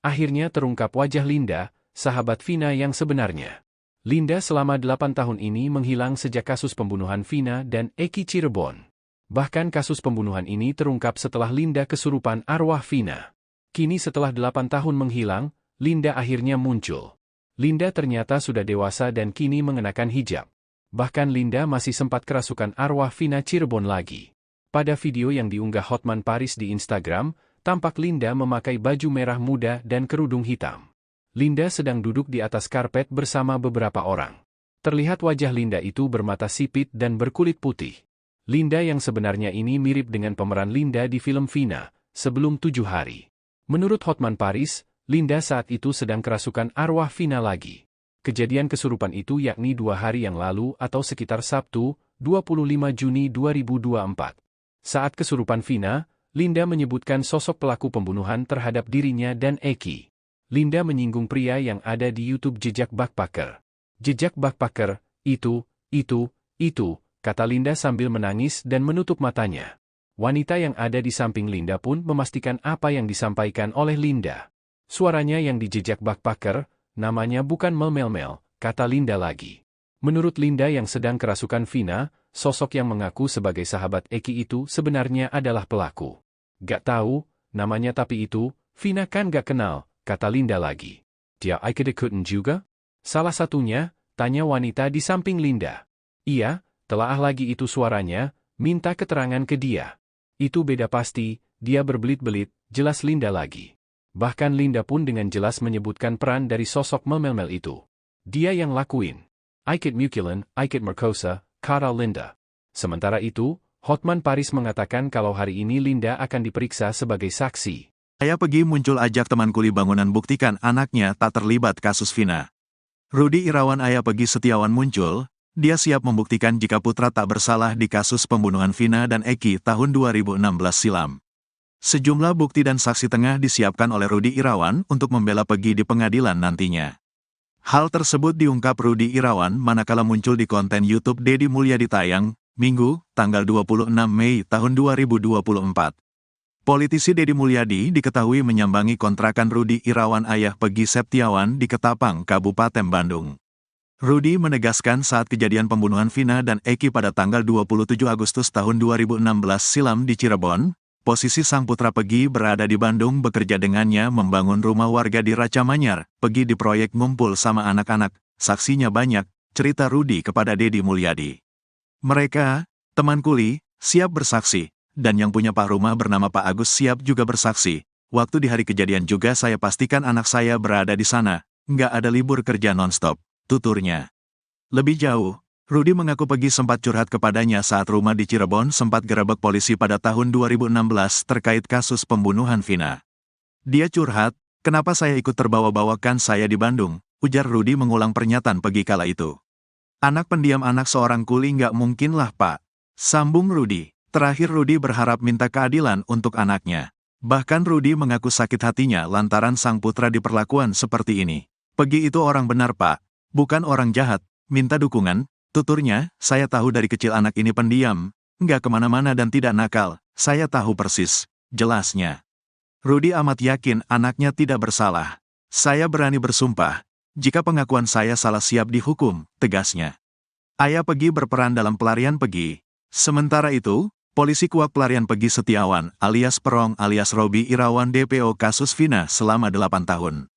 Akhirnya terungkap wajah Linda, sahabat Vina yang sebenarnya. Linda selama 8 tahun ini menghilang sejak kasus pembunuhan Vina dan Eki Cirebon. Bahkan kasus pembunuhan ini terungkap setelah Linda kesurupan arwah Vina. Kini setelah 8 tahun menghilang, Linda akhirnya muncul. Linda ternyata sudah dewasa dan kini mengenakan hijab. Bahkan Linda masih sempat kerasukan arwah Vina Cirebon lagi. Pada video yang diunggah Hotman Paris di Instagram, tampak Linda memakai baju merah muda dan kerudung hitam. Linda sedang duduk di atas karpet bersama beberapa orang. Terlihat wajah Linda itu bermata sipit dan berkulit putih. Linda yang sebenarnya ini mirip dengan pemeran Linda di film Vina, Sebelum 7 Hari. Menurut Hotman Paris, Linda saat itu sedang kerasukan arwah Vina lagi. Kejadian kesurupan itu yakni 2 hari yang lalu atau sekitar Sabtu, 25 Juni 2024. Saat kesurupan Vina, Linda menyebutkan sosok pelaku pembunuhan terhadap dirinya dan Eki. Linda menyinggung pria yang ada di YouTube Jejak Backpacker. Jejak Backpacker, itu, kata Linda sambil menangis dan menutup matanya. Wanita yang ada di samping Linda pun memastikan apa yang disampaikan oleh Linda. Suaranya yang di Jejak Backpacker, namanya bukan Mel, kata Linda lagi. Menurut Linda yang sedang kerasukan Vina, sosok yang mengaku sebagai sahabat Eki itu sebenarnya adalah pelaku. Gak tahu, namanya tapi itu, Vina kan gak kenal, kata Linda lagi. Dia ikut-ikutan juga? Salah satunya, tanya wanita di samping Linda. Iya, telaah lagi itu suaranya, minta keterangan ke dia. Itu beda pasti, dia berbelit-belit, jelas Linda lagi. Bahkan Linda pun dengan jelas menyebutkan peran dari sosok Mel itu. Dia yang lakuin. Ikut Mukilan, ikut Merkosa, kata Linda. Sementara itu, Hotman Paris mengatakan kalau hari ini Linda akan diperiksa sebagai saksi. Ayah Pegi muncul ajak teman kuli bangunan buktikan anaknya tak terlibat kasus Vina. Rudi Irawan Ayah Pegi Setiawan muncul, dia siap membuktikan jika putra tak bersalah di kasus pembunuhan Vina dan Eki tahun 2016 silam. Sejumlah bukti dan saksi tengah disiapkan oleh Rudi Irawan untuk membela Pegi di pengadilan nantinya. Hal tersebut diungkap Rudi Irawan manakala muncul di konten YouTube Deddy Mulyadi tayang, Minggu, tanggal 26 Mei tahun 2024. Politisi Deddy Mulyadi diketahui menyambangi kontrakan Rudi Irawan ayah Peggy Septiawan di Ketapang, Kabupaten Bandung. Rudi menegaskan saat kejadian pembunuhan Vina dan Eki pada tanggal 27 Agustus tahun 2016 silam di Cirebon, posisi sang putra Peggy berada di Bandung bekerja dengannya membangun rumah warga di Raca Manyar. Peggy di proyek ngumpul sama anak-anak, saksinya banyak, cerita Rudi kepada Deddy Mulyadi. Mereka, teman kuli, siap bersaksi, dan yang punya pak rumah bernama Pak Agus siap juga bersaksi. Waktu di hari kejadian juga saya pastikan anak saya berada di sana, nggak ada libur kerja nonstop, tuturnya. Lebih jauh, Rudi mengaku Peggy sempat curhat kepadanya saat rumah di Cirebon sempat gerebek polisi pada tahun 2016 terkait kasus pembunuhan Vina. Dia curhat, kenapa saya ikut terbawa-bawakan saya di Bandung, ujar Rudi mengulang pernyataan Peggy kala itu. Anak pendiam anak seorang kuli nggak mungkin lah Pak, sambung Rudi. Terakhir Rudi berharap minta keadilan untuk anaknya. Bahkan Rudi mengaku sakit hatinya lantaran sang putra diperlakukan seperti ini. Peggy itu orang benar Pak, bukan orang jahat, minta dukungan, tuturnya, saya tahu dari kecil anak ini pendiam, nggak kemana-mana dan tidak nakal, saya tahu persis, jelasnya. Rudi amat yakin anaknya tidak bersalah. Saya berani bersumpah, jika pengakuan saya salah siap dihukum, tegasnya. Ayah Peggy berperan dalam pelarian Peggy. Sementara itu, polisi kuak pelarian Peggy Setiawan alias Perong alias Robi Irawan DPO kasus Vina selama 8 tahun.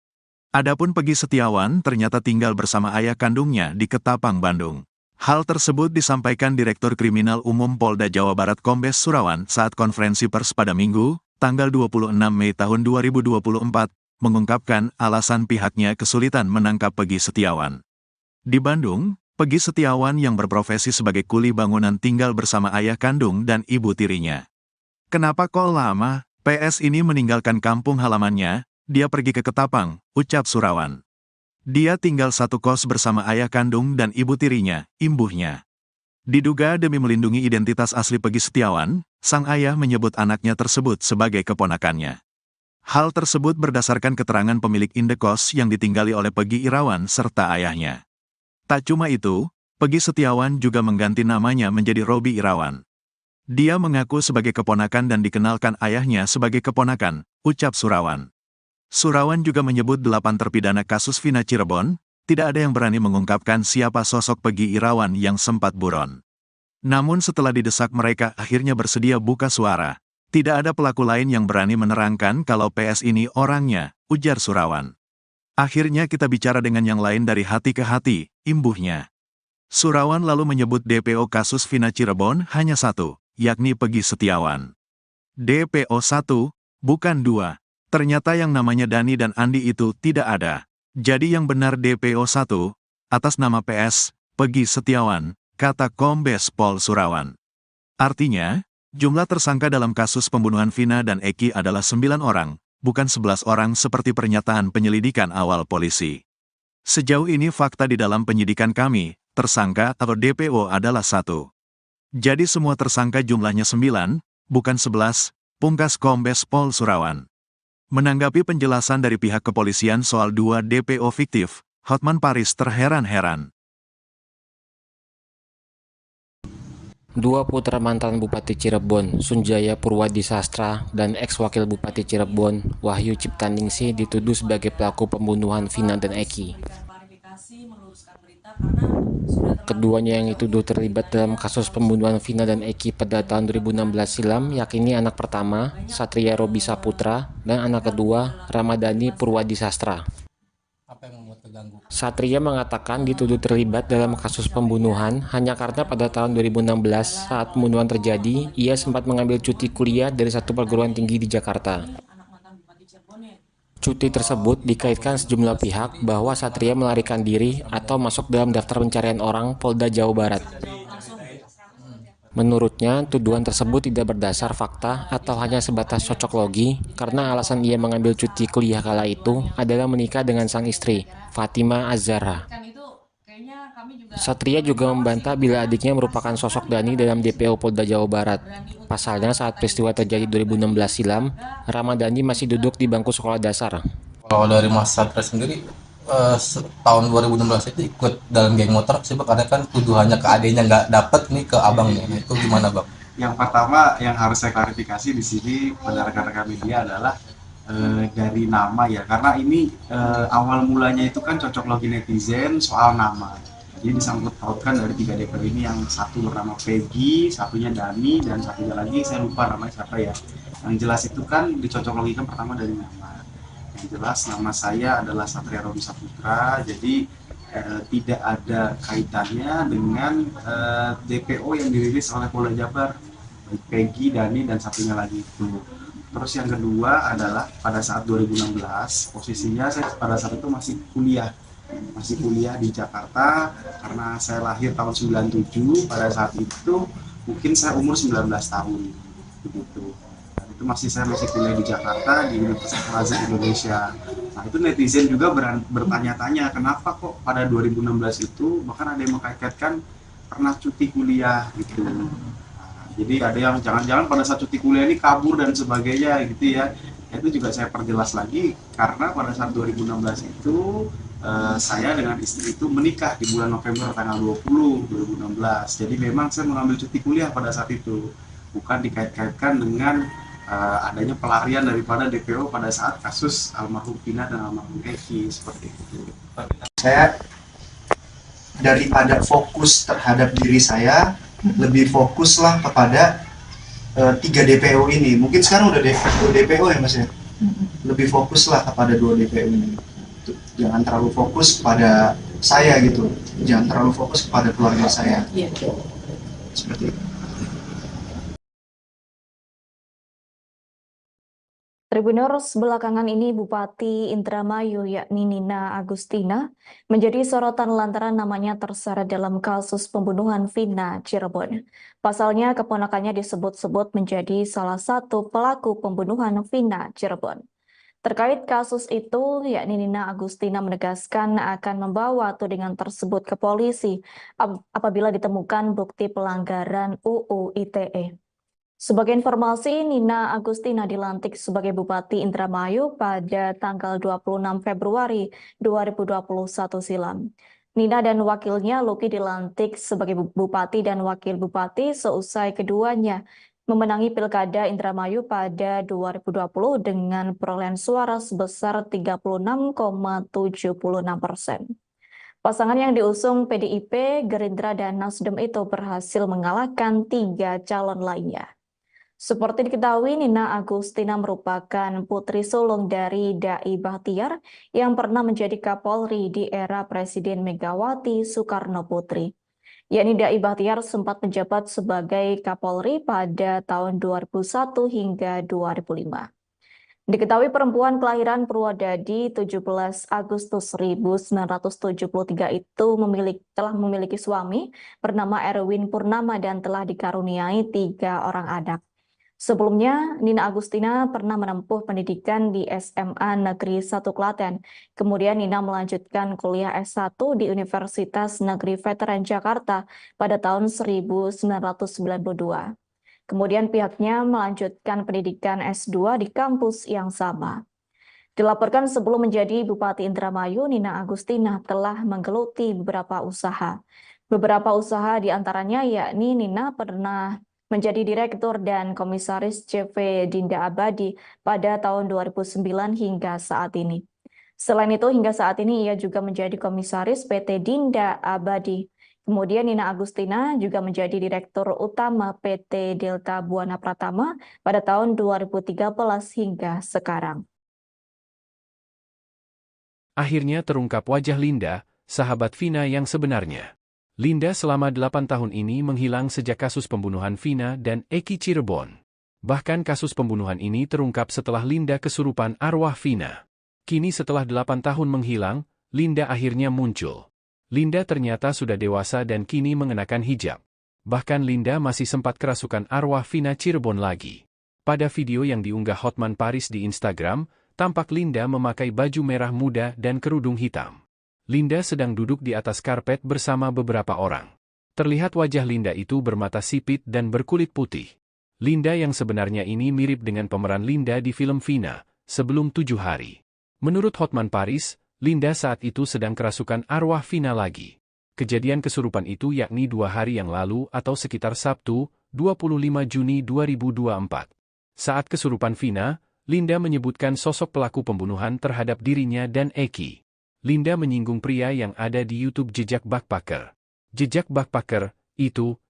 Adapun Peggy Setiawan ternyata tinggal bersama ayah kandungnya di Ketapang, Bandung. Hal tersebut disampaikan Direktur Kriminal Umum Polda Jawa Barat Kombes Surawan saat konferensi pers pada Minggu, tanggal 26 Mei tahun 2024, mengungkapkan alasan pihaknya kesulitan menangkap Peggy Setiawan. Di Bandung, Peggy Setiawan yang berprofesi sebagai kuli bangunan tinggal bersama ayah kandung dan ibu tirinya. Kenapa kok lama? PS ini meninggalkan kampung halamannya, dia pergi ke Ketapang, ucap Surawan. Dia tinggal satu kos bersama ayah kandung dan ibu tirinya, imbuhnya. Diduga demi melindungi identitas asli Peggy Setiawan, sang ayah menyebut anaknya tersebut sebagai keponakannya. Hal tersebut berdasarkan keterangan pemilik indekos yang ditinggali oleh Peggy Irawan serta ayahnya. Tak cuma itu, Peggy Setiawan juga mengganti namanya menjadi Robi Irawan. Dia mengaku sebagai keponakan dan dikenalkan ayahnya sebagai keponakan, ucap Surawan. Surawan juga menyebut 8 terpidana kasus Vina Cirebon, tidak ada yang berani mengungkapkan siapa sosok Peggy Irawan yang sempat buron. Namun setelah didesak mereka akhirnya bersedia buka suara. Tidak ada pelaku lain yang berani menerangkan kalau PS ini orangnya, ujar Surawan. Akhirnya kita bicara dengan yang lain dari hati ke hati, imbuhnya. Surawan lalu menyebut DPO kasus Vina Cirebon hanya satu, yakni Peggy Setiawan. DPO 1, bukan 2. Ternyata yang namanya Dani dan Andi itu tidak ada. Jadi yang benar DPO 1, atas nama PS, Peggy Setiawan, kata Kombes Pol Surawan. Artinya, jumlah tersangka dalam kasus pembunuhan Vina dan Eki adalah 9 orang. Bukan 11 orang seperti pernyataan penyelidikan awal polisi. Sejauh ini fakta di dalam penyidikan kami, tersangka atau DPO adalah 1. Jadi semua tersangka jumlahnya 9, bukan 11, pungkas Kombes Pol Surawan. Menanggapi penjelasan dari pihak kepolisian soal 2 DPO fiktif, Hotman Paris terheran-heran. Dua putra mantan Bupati Cirebon, Sunjaya Purwadisastra, dan ex-wakil Bupati Cirebon, Wahyu Ciptaningsih dituduh sebagai pelaku pembunuhan Vina dan Eki. Keduanya yang dituduh terlibat dalam kasus pembunuhan Vina dan Eki pada tahun 2016 silam, yakni anak pertama, Satria Robi Saputra, dan anak kedua, Ramadhani Purwadisastra. Apa yang membuat terganggu? Satria mengatakan dituduh terlibat dalam kasus pembunuhan hanya karena pada tahun 2016 saat pembunuhan terjadi, ia sempat mengambil cuti kuliah dari satu perguruan tinggi di Jakarta. Cuti tersebut dikaitkan sejumlah pihak bahwa Satria melarikan diri atau masuk dalam daftar pencarian orang Polda Jawa Barat. Menurutnya, tuduhan tersebut tidak berdasar fakta atau hanya sebatas cocok logi karena alasan ia mengambil cuti kuliah kala itu adalah menikah dengan sang istri, Fatima Az-Zahra. Satria juga membantah bila adiknya merupakan sosok Dani dalam DPO Polda Jawa Barat. Pasalnya saat peristiwa terjadi 2016 silam, Ramadhani masih duduk di bangku sekolah dasar. Kalau dari Mas Satria sendiri, tahun 2016 itu ikut dalam geng motor sih Bang, karena kan tuduhannya ke adiknya nggak dapet nih ke abangnya. Nah, itu gimana Bang? Yang pertama yang harus saya klarifikasi di sini pada rekan-rekan media adalah dari nama ya, karena ini awal mulanya itu kan cocok logi netizen soal nama. Jadi disangkut pautkan dari 3 DPO ini, yang satu bernama Peggy, satunya Dani, dan satunya lagi saya lupa namanya siapa ya. Yang jelas itu kan dicocok logikan pertama dari nama. Yang jelas nama saya adalah Satria Robi Saputra, jadi tidak ada kaitannya dengan DPO yang dirilis oleh Polda Jabar, baik Peggy, Dani, dan satunya lagi itu. Terus yang kedua adalah pada saat 2016, posisinya saya pada saat itu masih kuliah di Jakarta, karena saya lahir tahun 97. Pada saat itu mungkin saya umur 19 tahun begitu. Dan itu saya masih kuliah di Jakarta di Universitas Al-Azhar Indonesia. Nah, itu netizen juga bertanya-tanya kenapa kok pada 2016 itu bahkan ada yang mengkaitkan pernah cuti kuliah gitu. Nah, jadi ada yang jangan-jangan pada saat cuti kuliah ini kabur dan sebagainya gitu ya. Itu juga saya perjelas lagi, karena pada saat 2016 itu saya dengan istri itu menikah di bulan November tanggal 20 2016. Jadi memang saya mengambil cuti kuliah pada saat itu, bukan dikait-kaitkan dengan adanya pelarian daripada DPO pada saat kasus almarhum Vina dan almarhum Eki, seperti itu. Saya daripada fokus terhadap diri saya, lebih fokuslah kepada 3 DPO ini. Mungkin sekarang udah 2 DPO ya Mas ya. Lebih fokuslah kepada 2 DPO ini. Jangan terlalu fokus pada saya gitu. Jangan terlalu fokus kepada keluarga saya. Seperti itu. Tribuners, belakangan ini Bupati Indramayu yakni Nina Agustina menjadi sorotan lantaran namanya terseret dalam kasus pembunuhan Vina Cirebon. Pasalnya keponakannya disebut-sebut menjadi salah satu pelaku pembunuhan Vina Cirebon. Terkait kasus itu, yakni Nina Agustina menegaskan akan membawa tudingan tersebut ke polisi apabila ditemukan bukti pelanggaran UU ITE. Sebagai informasi, Nina Agustina dilantik sebagai Bupati Indramayu pada tanggal 26 Februari 2021 silam. Nina dan wakilnya Luki dilantik sebagai Bupati dan Wakil Bupati seusai keduanya memenangi Pilkada Indramayu pada 2020 dengan perolehan suara sebesar 36,76%. Pasangan yang diusung PDIP, Gerindra, dan Nasdem itu berhasil mengalahkan 3 calon lainnya. Seperti diketahui, Nina Agustina merupakan putri sulung dari Dai Bahtiar yang pernah menjadi Kapolri di era Presiden Megawati Soekarno Putri. Yakni Dai Bahtiar sempat menjabat sebagai Kapolri pada tahun 2001 hingga 2005. Diketahui perempuan kelahiran Purwodadi 17 Agustus 1973 itu telah memiliki suami bernama Erwin Purnama dan telah dikaruniai 3 orang anak. Sebelumnya, Nina Agustina pernah menempuh pendidikan di SMA Negeri 1 Klaten. Kemudian Nina melanjutkan kuliah S1 di Universitas Negeri Veteran Jakarta pada tahun 1992. Kemudian pihaknya melanjutkan pendidikan S2 di kampus yang sama. Dilaporkan sebelum menjadi Bupati Indramayu, Nina Agustina telah menggeluti beberapa usaha. Beberapa usaha diantaranya yakni Nina pernah menjadi Direktur dan Komisaris CV Dinda Abadi pada tahun 2009 hingga saat ini. Selain itu, hingga saat ini ia juga menjadi Komisaris PT Dinda Abadi. Kemudian Nina Agustina juga menjadi Direktur Utama PT Delta Buana Pratama pada tahun 2013 hingga sekarang. Akhirnya terungkap wajah Linda, sahabat Vina yang sebenarnya. Linda selama 8 tahun ini menghilang sejak kasus pembunuhan Vina dan Eki Cirebon. Bahkan kasus pembunuhan ini terungkap setelah Linda kesurupan arwah Vina. Kini setelah 8 tahun menghilang, Linda akhirnya muncul. Linda ternyata sudah dewasa dan kini mengenakan hijab. Bahkan Linda masih sempat kerasukan arwah Vina Cirebon lagi. Pada video yang diunggah Hotman Paris di Instagram, tampak Linda memakai baju merah muda dan kerudung hitam. Linda sedang duduk di atas karpet bersama beberapa orang. Terlihat wajah Linda itu bermata sipit dan berkulit putih. Linda yang sebenarnya ini mirip dengan pemeran Linda di film Vina, Sebelum 7 Hari. Menurut Hotman Paris, Linda saat itu sedang kerasukan arwah Vina lagi. Kejadian kesurupan itu yakni 2 hari yang lalu atau sekitar Sabtu, 25 Juni 2024. Saat kesurupan Vina, Linda menyebutkan sosok pelaku pembunuhan terhadap dirinya dan Eki. Linda menyinggung pria yang ada di YouTube Jejak Backpacker. Jejak Backpacker, itu,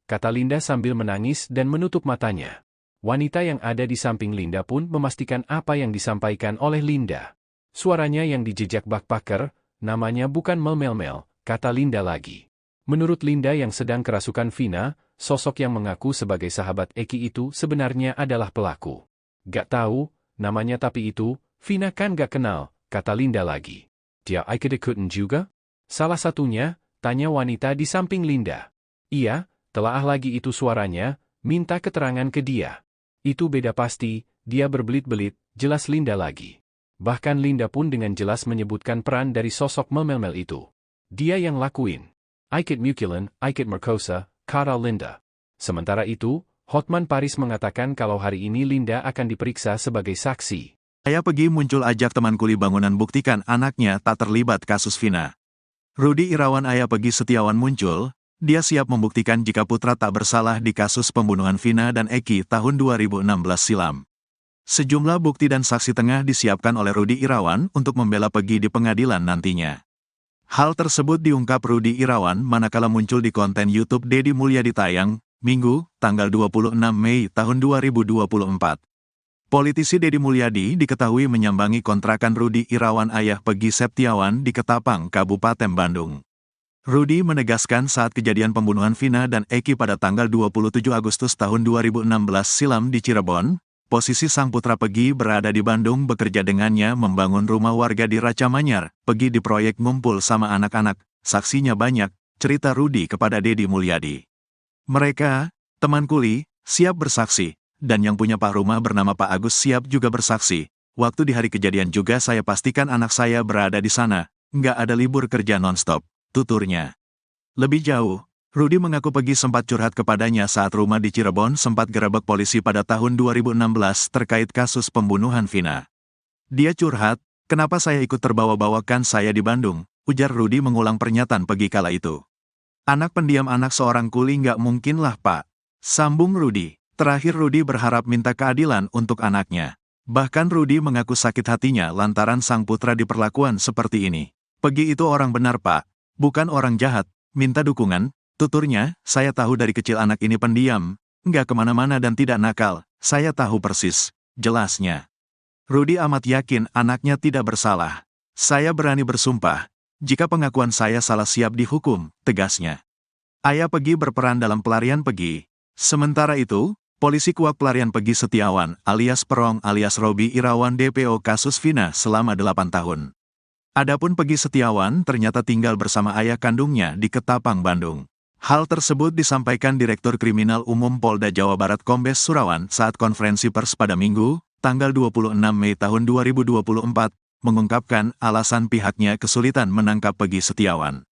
kata Linda sambil menangis dan menutup matanya. Wanita yang ada di samping Linda pun memastikan apa yang disampaikan oleh Linda. Suaranya yang di Jejak Backpacker, namanya bukan Mel, kata Linda lagi. Menurut Linda yang sedang kerasukan Vina, sosok yang mengaku sebagai sahabat Eki itu sebenarnya adalah pelaku. Gak tahu, namanya tapi itu, Vina kan gak kenal, kata Linda lagi. Dia ikut-ikutan juga? Salah satunya, tanya wanita di samping Linda. Iya, telaah lagi itu suaranya, minta keterangan ke dia. Itu beda pasti, dia berbelit-belit, jelas Linda lagi. Bahkan Linda pun dengan jelas menyebutkan peran dari sosok Mel itu. Dia yang lakuin. Ikut Mukilan, ikut Merkosa, kata Linda. Sementara itu, Hotman Paris mengatakan kalau hari ini Linda akan diperiksa sebagai saksi. Ayah Peggy muncul ajak teman kuli bangunan buktikan anaknya tak terlibat kasus Vina. Rudy Irawan ayah Peggy Setiawan muncul, dia siap membuktikan jika putra tak bersalah di kasus pembunuhan Vina dan Eki tahun 2016 silam. Sejumlah bukti dan saksi tengah disiapkan oleh Rudy Irawan untuk membela Peggy di pengadilan nantinya. Hal tersebut diungkap Rudy Irawan manakala muncul di konten YouTube Deddy Mulyadi tayang, Minggu, tanggal 26 Mei tahun 2024. Politisi Deddy Mulyadi diketahui menyambangi kontrakan Rudy Irawan ayah Peggy Setiawan di Ketapang, Kabupaten Bandung. Rudy menegaskan saat kejadian pembunuhan Vina dan Eki pada tanggal 27 Agustus tahun 2016 silam di Cirebon, posisi sang putra Peggy berada di Bandung bekerja dengannya membangun rumah warga di Raca Manyar. Peggy di proyek ngumpul sama anak-anak, saksinya banyak, cerita Rudy kepada Deddy Mulyadi. Mereka, teman kuli, siap bersaksi, dan yang punya pak rumah bernama Pak Agus siap juga bersaksi. Waktu di hari kejadian juga saya pastikan anak saya berada di sana, nggak ada libur kerja non-stop, tuturnya. Lebih jauh, Rudy mengaku Peggy sempat curhat kepadanya saat rumah di Cirebon sempat gerebek polisi pada tahun 2016 terkait kasus pembunuhan Vina. Dia curhat, kenapa saya ikut terbawa-bawakan saya di Bandung, ujar Rudy mengulang pernyataan Peggy kala itu. Anak pendiam anak seorang kuli nggak mungkinlah Pak, sambung Rudy. Terakhir Rudy berharap minta keadilan untuk anaknya. Bahkan Rudy mengaku sakit hatinya lantaran sang putra diperlakukan seperti ini. Peggy itu orang benar Pak, bukan orang jahat, minta dukungan, tuturnya, saya tahu dari kecil anak ini pendiam, nggak kemana-mana dan tidak nakal, saya tahu persis, jelasnya. Rudy amat yakin anaknya tidak bersalah. Saya berani bersumpah, jika pengakuan saya salah siap dihukum, tegasnya. Ayah Peggy berperan dalam pelarian Peggy. Sementara itu, polisi kuak pelarian Peggy Setiawan alias Perong alias Robi Irawan DPO kasus Vina selama 8 tahun. Adapun Peggy Setiawan ternyata tinggal bersama ayah kandungnya di Ketapang, Bandung. Hal tersebut disampaikan Direktur Kriminal Umum Polda Jawa Barat Kombes Surawan saat konferensi pers pada Minggu, tanggal 26 Mei tahun 2024, mengungkapkan alasan pihaknya kesulitan menangkap Peggy Setiawan.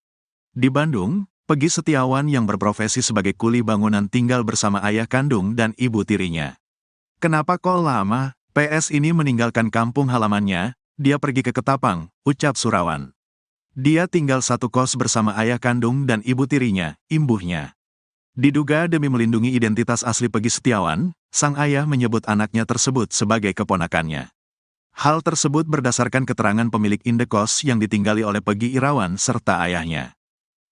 Di Bandung, Peggy Setiawan yang berprofesi sebagai kuli bangunan tinggal bersama ayah kandung dan ibu tirinya. Kenapa kok lama, PS ini meninggalkan kampung halamannya, dia pergi ke Ketapang, ucap Surawan. Dia tinggal satu kos bersama ayah kandung dan ibu tirinya, imbuhnya. Diduga demi melindungi identitas asli Peggy Setiawan, sang ayah menyebut anaknya tersebut sebagai keponakannya. Hal tersebut berdasarkan keterangan pemilik indekos yang ditinggali oleh Peggy Irawan serta ayahnya.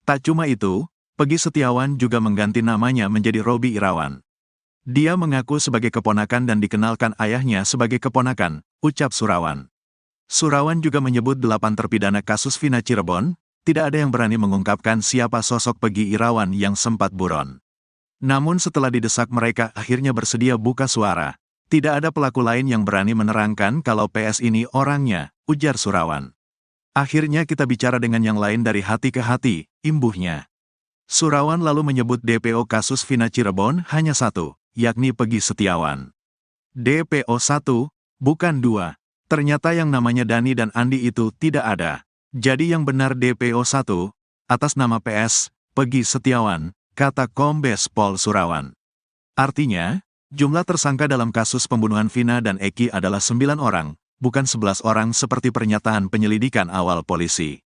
Tak cuma itu, Peggy Setiawan juga mengganti namanya menjadi Robi Irawan. Dia mengaku sebagai keponakan dan dikenalkan ayahnya sebagai keponakan, ucap Surawan. Surawan juga menyebut 8 terpidana kasus Vina Cirebon, tidak ada yang berani mengungkapkan siapa sosok Peggy Irawan yang sempat buron. Namun setelah didesak mereka akhirnya bersedia buka suara. Tidak ada pelaku lain yang berani menerangkan kalau PS ini orangnya, ujar Surawan. Akhirnya kita bicara dengan yang lain dari hati ke hati, imbuhnya. Surawan lalu menyebut DPO kasus Vina Cirebon hanya satu, yakni Peggy Setiawan. DPO 1, bukan 2. Ternyata yang namanya Dani dan Andi itu tidak ada. Jadi yang benar DPO 1, atas nama PS, Peggy Setiawan, kata Kombes Pol Surawan. Artinya, jumlah tersangka dalam kasus pembunuhan Vina dan Eki adalah 9 orang, bukan 11 orang seperti pernyataan penyelidikan awal polisi.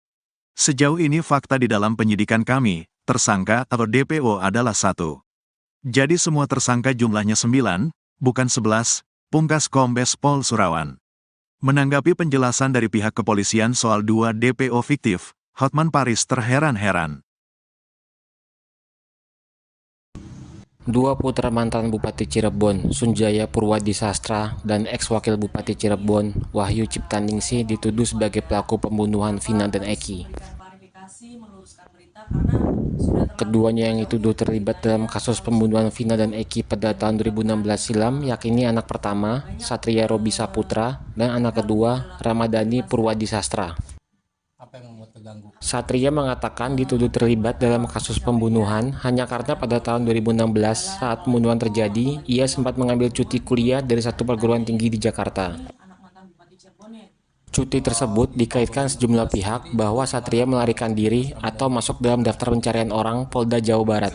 Sejauh ini fakta di dalam penyidikan kami, tersangka atau DPO adalah 1. Jadi semua tersangka jumlahnya 9, bukan 11, pungkas Kombes Pol Surawan. Menanggapi penjelasan dari pihak kepolisian soal 2 DPO fiktif, Hotman Paris terheran-heran. Dua putra mantan Bupati Cirebon, Sunjaya Purwadi Sastra, dan ex-wakil Bupati Cirebon, Wahyu Ciptaningsih dituduh sebagai pelaku pembunuhan Vina dan Eki. Keduanya yang dituduh terlibat dalam kasus pembunuhan Vina dan Eki pada tahun 2016 silam, yakni anak pertama, Satria Robi Saputra, dan anak kedua, Ramadhani Purwadi Sastra. Apa yang membuat terganggu? Satria mengatakan dituduh terlibat dalam kasus pembunuhan hanya karena pada tahun 2016 saat pembunuhan terjadi, ia sempat mengambil cuti kuliah dari satu perguruan tinggi di Jakarta. Cuti tersebut dikaitkan sejumlah pihak bahwa Satria melarikan diri atau masuk dalam daftar pencarian orang Polda Jawa Barat.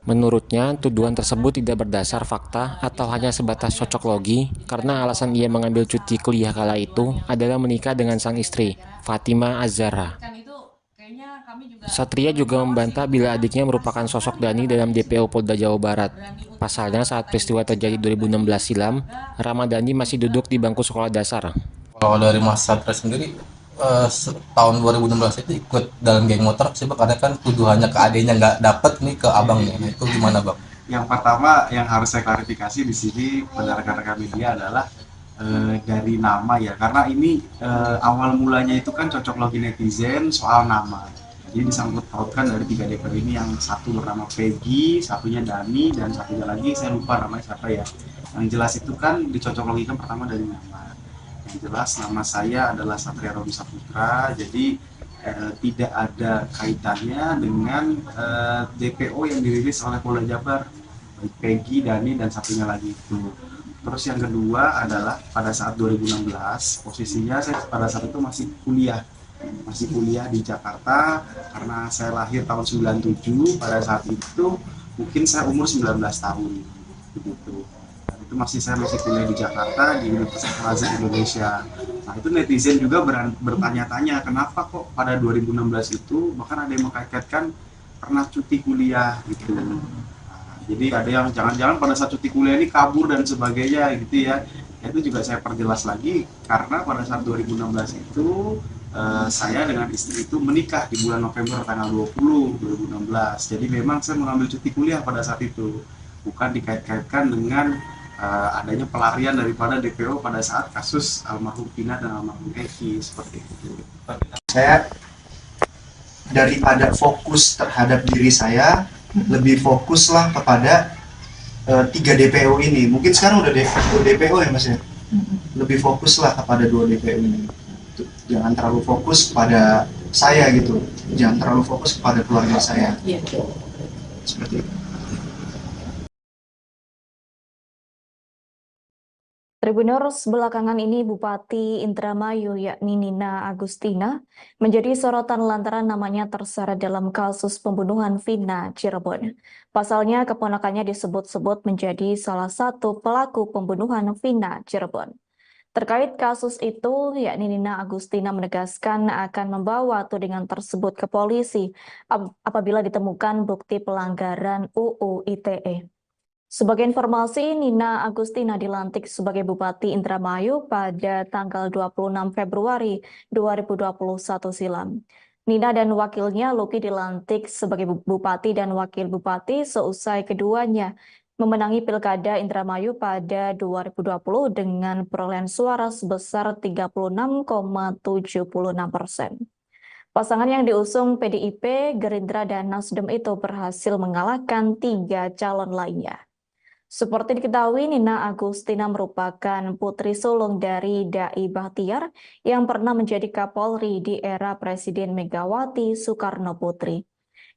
Menurutnya, tuduhan tersebut tidak berdasar fakta atau hanya sebatas cocok logi karena alasan ia mengambil cuti kuliah kala itu adalah menikah dengan sang istri, Fatima Az-Zahra. Satria juga membantah bila adiknya merupakan sosok Dani dalam DPO Polda Jawa Barat. Pasalnya saat peristiwa terjadi 2016 silam, Ramadhani masih duduk di bangku sekolah dasar. Kalau dari Mas Satria sendiri, tahun 2016 itu ikut dalam geng motor sih bang, karena kan tuduhannya ke adiknya nggak dapet nih ke abangnya. Nah, itu gimana bang? Yang pertama yang harus saya klarifikasi di sini pada rekan-rekan media adalah dari nama ya, karena ini awal mulanya itu kan cocok logi netizen soal nama. Jadi disangkut pautkan dari 3 DPO ini, yang satu bernama Peggy, satunya Dani, dan satunya lagi saya lupa namanya siapa ya. Yang jelas itu kan dicocok logikan pertama dari nama. Yang jelas nama saya adalah Satria Robi Saputra, jadi tidak ada kaitannya dengan DPO yang dirilis oleh Polda Jabar, baik Peggy, Dani, dan satunya lagi itu. Terus yang kedua adalah pada saat 2016, posisinya saya pada saat itu masih kuliah di Jakarta, karena saya lahir tahun 97, pada saat itu mungkin saya umur 19 tahun begitu. Itu saya masih kuliah di Jakarta di Universitas Al-Azhar Indonesia. Nah, itu netizen juga bertanya-tanya kenapa kok pada 2016 itu bahkan ada yang mengkaitkan pernah cuti kuliah gitu. Nah, jadi ada yang jangan-jangan pada saat cuti kuliah ini kabur dan sebagainya gitu ya. Itu juga saya perjelas lagi karena pada saat 2016 itu saya dengan istri itu menikah di bulan November tanggal 20 2016. Jadi memang saya mengambil cuti kuliah pada saat itu, bukan dikait-kaitkan dengan adanya pelarian daripada DPO pada saat kasus almarhum Vina dan almarhum Eki seperti itu. Saya daripada fokus terhadap diri saya, lebih fokuslah kepada 3 DPO ini. Mungkin sekarang udah DPO ya Mas ya. Lebih fokuslah kepada 2 DPO ini. Jangan terlalu fokus pada saya gitu. Jangan terlalu fokus kepada keluarga saya. Seperti itu. Tribuners, belakangan ini Bupati Indramayu yakni Nina Agustina menjadi sorotan lantaran namanya terseret dalam kasus pembunuhan Vina Cirebon. Pasalnya keponakannya disebut-sebut menjadi salah satu pelaku pembunuhan Vina Cirebon. Terkait kasus itu, yakni Nina Agustina menegaskan akan membawa tudingan tersebut ke polisi apabila ditemukan bukti pelanggaran UU ITE. Sebagai informasi, Nina Agustina dilantik sebagai Bupati Indramayu pada tanggal 26 Februari 2021 silam. Nina dan wakilnya Luki dilantik sebagai Bupati dan Wakil Bupati seusai keduanya memenangi Pilkada Indramayu pada 2020 dengan perolehan suara sebesar 36,76%. Pasangan yang diusung PDIP, Gerindra, dan Nasdem itu berhasil mengalahkan 3 calon lainnya. Seperti diketahui, Nina Agustina merupakan putri sulung dari Dai Bahtiar yang pernah menjadi Kapolri di era Presiden Megawati Soekarno Putri.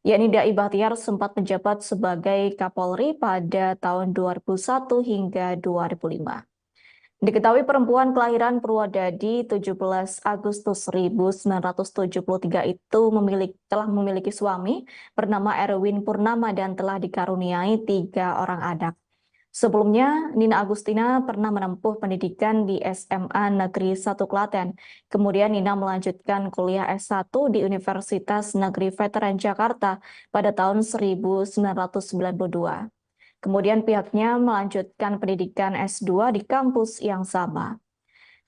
Yakni Dai Bahtiar sempat menjabat sebagai Kapolri pada tahun 2001 hingga 2005. Diketahui perempuan kelahiran Purwodadi 17 Agustus 1973 itu telah memiliki suami bernama Erwin Purnama dan telah dikaruniai 3 orang anak. Sebelumnya, Nina Agustina pernah menempuh pendidikan di SMA Negeri 1 Klaten. Kemudian Nina melanjutkan kuliah S1 di Universitas Negeri Veteran Jakarta pada tahun 1992. Kemudian pihaknya melanjutkan pendidikan S2 di kampus yang sama.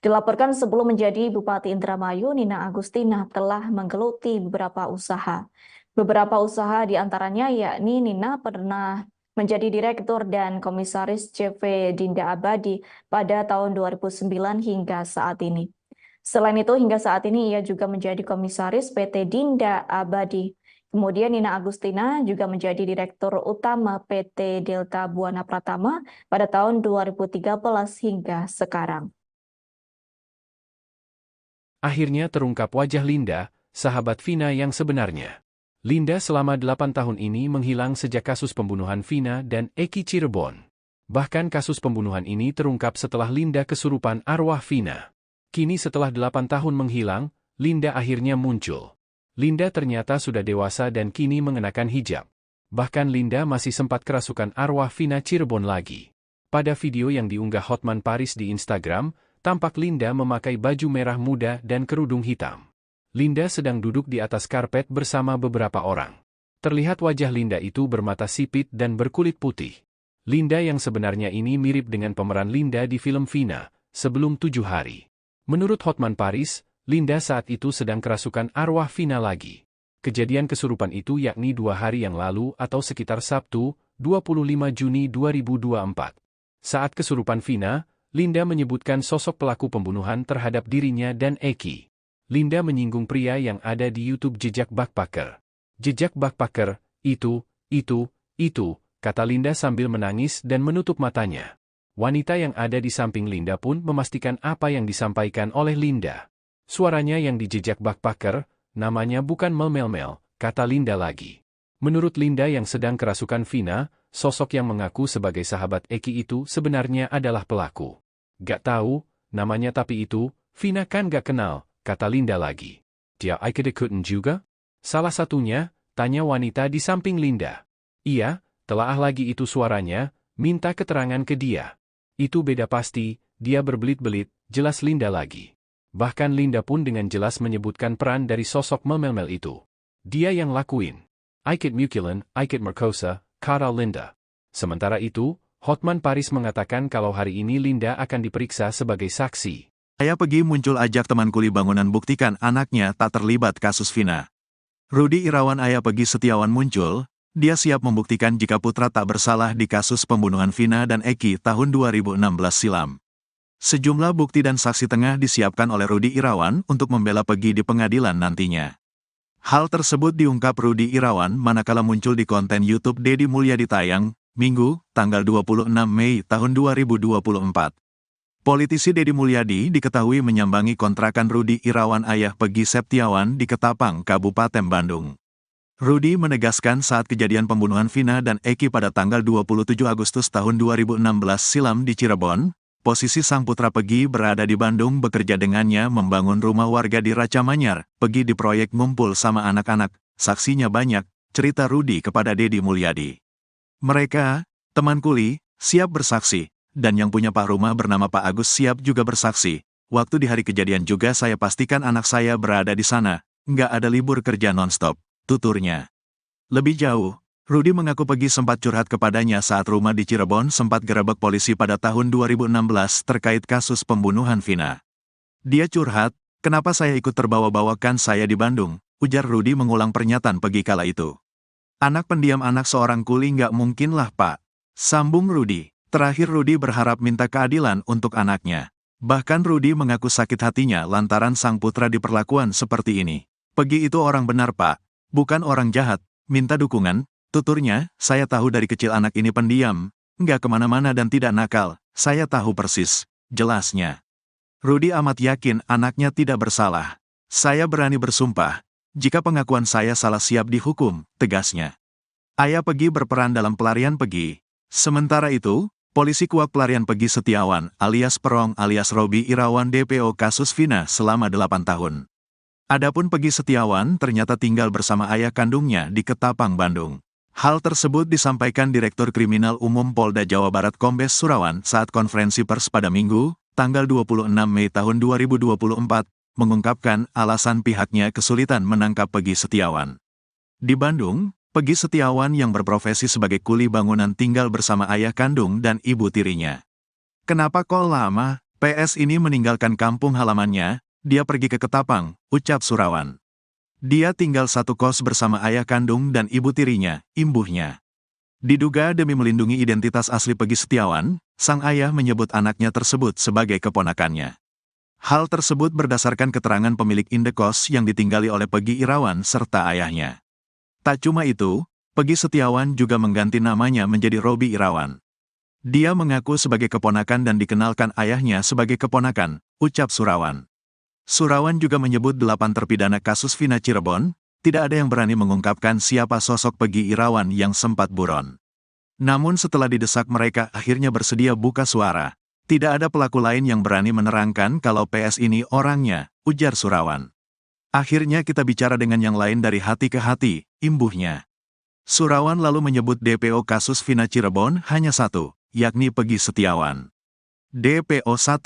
Dilaporkan sebelum menjadi Bupati Indramayu, Nina Agustina telah menggeluti beberapa usaha. Beberapa usaha diantaranya yakni Nina pernah menjadi Direktur dan Komisaris CV Dinda Abadi pada tahun 2009 hingga saat ini. Selain itu, hingga saat ini ia juga menjadi Komisaris PT Dinda Abadi. Kemudian Nina Agustina juga menjadi Direktur Utama PT Delta Buana Pratama pada tahun 2013 hingga sekarang. Akhirnya terungkap wajah Linda, sahabat Vina yang sebenarnya. Linda selama 8 tahun ini menghilang sejak kasus pembunuhan Vina dan Eki Cirebon. Bahkan kasus pembunuhan ini terungkap setelah Linda kesurupan arwah Vina. Kini setelah 8 tahun menghilang, Linda akhirnya muncul. Linda ternyata sudah dewasa dan kini mengenakan hijab. Bahkan Linda masih sempat kerasukan arwah Vina Cirebon lagi. Pada video yang diunggah Hotman Paris di Instagram, tampak Linda memakai baju merah muda dan kerudung hitam. Linda sedang duduk di atas karpet bersama beberapa orang. Terlihat wajah Linda itu bermata sipit dan berkulit putih. Linda yang sebenarnya ini mirip dengan pemeran Linda di film Vina, Sebelum 7 Hari. Menurut Hotman Paris, Linda saat itu sedang kerasukan arwah Vina lagi. Kejadian kesurupan itu yakni 2 hari yang lalu atau sekitar Sabtu, 25 Juni 2024. Saat kesurupan Vina, Linda menyebutkan sosok pelaku pembunuhan terhadap dirinya dan Eki. Linda menyinggung pria yang ada di YouTube Jejak Backpacker. Jejak Backpacker, itu, kata Linda sambil menangis dan menutup matanya. Wanita yang ada di samping Linda pun memastikan apa yang disampaikan oleh Linda. Suaranya yang di Jejak Backpacker, namanya bukan Mel, kata Linda lagi. Menurut Linda yang sedang kerasukan Vina, sosok yang mengaku sebagai sahabat Eki itu sebenarnya adalah pelaku. Gak tahu, namanya tapi itu, Vina kan gak kenal, kata Linda lagi. Dia ikut-ikutan juga? Salah satunya, tanya wanita di samping Linda. Iya, telaah lagi itu suaranya, minta keterangan ke dia. Itu beda pasti, dia berbelit-belit, jelas Linda lagi. Bahkan Linda pun dengan jelas menyebutkan peran dari sosok Mel itu. Dia yang lakuin. Ikut Mukilan, ikut Merkosa, kata Linda. Sementara itu, Hotman Paris mengatakan kalau hari ini Linda akan diperiksa sebagai saksi. Ayah Pegi muncul ajak teman kuli bangunan buktikan anaknya tak terlibat kasus Vina. Rudi Irawan Ayah Pegi Setiawan muncul, dia siap membuktikan jika putra tak bersalah di kasus pembunuhan Vina dan Eki tahun 2016 silam. Sejumlah bukti dan saksi tengah disiapkan oleh Rudi Irawan untuk membela Pegi di pengadilan nantinya. Hal tersebut diungkap Rudi Irawan manakala muncul di konten YouTube Deddy Mulyadi tayang, Minggu, tanggal 26 Mei tahun 2024. Politisi Deddy Mulyadi diketahui menyambangi kontrakan Rudi Irawan Ayah Pegi Setiawan di Ketapang, Kabupaten Bandung. Rudi menegaskan saat kejadian pembunuhan Vina dan Eki pada tanggal 27 Agustus tahun 2016 silam di Cirebon, posisi sang putra Pegi berada di Bandung bekerja dengannya membangun rumah warga di Raca Manyar. Pegi di proyek ngumpul sama anak-anak, saksinya banyak, cerita Rudi kepada Deddy Mulyadi. Mereka, teman kuli, siap bersaksi. Dan yang punya Pak Rumah bernama Pak Agus siap juga bersaksi. Waktu di hari kejadian juga saya pastikan anak saya berada di sana. Nggak ada libur kerja non-stop, tuturnya. Lebih jauh, Rudi mengaku Pegi sempat curhat kepadanya saat rumah di Cirebon sempat gerebek polisi pada tahun 2016 terkait kasus pembunuhan Vina. Dia curhat, kenapa saya ikut terbawa-bawakan saya di Bandung, ujar Rudi mengulang pernyataan Pegi kala itu. Anak pendiam anak seorang kuli nggak mungkinlah Pak, sambung Rudi. Terakhir Rudi berharap minta keadilan untuk anaknya. Bahkan Rudi mengaku sakit hatinya lantaran sang putra diperlakukan seperti ini. Pegi itu orang benar Pak, bukan orang jahat, minta dukungan, tuturnya, saya tahu dari kecil anak ini pendiam, nggak kemana-mana dan tidak nakal, saya tahu persis, jelasnya. Rudi amat yakin anaknya tidak bersalah. Saya berani bersumpah, jika pengakuan saya salah siap dihukum, tegasnya. Ayah Pegi berperan dalam pelarian Pegi. Sementara itu, polisi kuak pelarian Pegi Setiawan alias Perong alias Robi Irawan DPO kasus Vina selama 8 tahun. Adapun Pegi Setiawan ternyata tinggal bersama ayah kandungnya di Ketapang, Bandung. Hal tersebut disampaikan Direktur Kriminal Umum Polda Jawa Barat Kombes Surawan saat konferensi pers pada Minggu, tanggal 26 Mei tahun 2024, mengungkapkan alasan pihaknya kesulitan menangkap Peggy Setiawan. Di Bandung, Peggy Setiawan yang berprofesi sebagai kuli bangunan tinggal bersama ayah kandung dan ibu tirinya. Kenapa kok lama? PS ini meninggalkan kampung halamannya, dia pergi ke Ketapang, ucap Surawan. Dia tinggal satu kos bersama ayah kandung dan ibu tirinya, imbuhnya. Diduga demi melindungi identitas asli Peggy Setiawan, sang ayah menyebut anaknya tersebut sebagai keponakannya. Hal tersebut berdasarkan keterangan pemilik indekos yang ditinggali oleh Peggy Irawan serta ayahnya. Tak cuma itu, Peggy Setiawan juga mengganti namanya menjadi Robi Irawan. Dia mengaku sebagai keponakan dan dikenalkan ayahnya sebagai keponakan, ucap Surawan. Surawan juga menyebut 8 terpidana kasus Vina Cirebon, tidak ada yang berani mengungkapkan siapa sosok Peggy Irawan yang sempat buron. Namun setelah didesak mereka akhirnya bersedia buka suara. Tidak ada pelaku lain yang berani menerangkan kalau PS ini orangnya, ujar Surawan. Akhirnya kita bicara dengan yang lain dari hati ke hati, imbuhnya. Surawan lalu menyebut DPO kasus Vina Cirebon hanya satu, yakni Peggy Setiawan. DPO 1,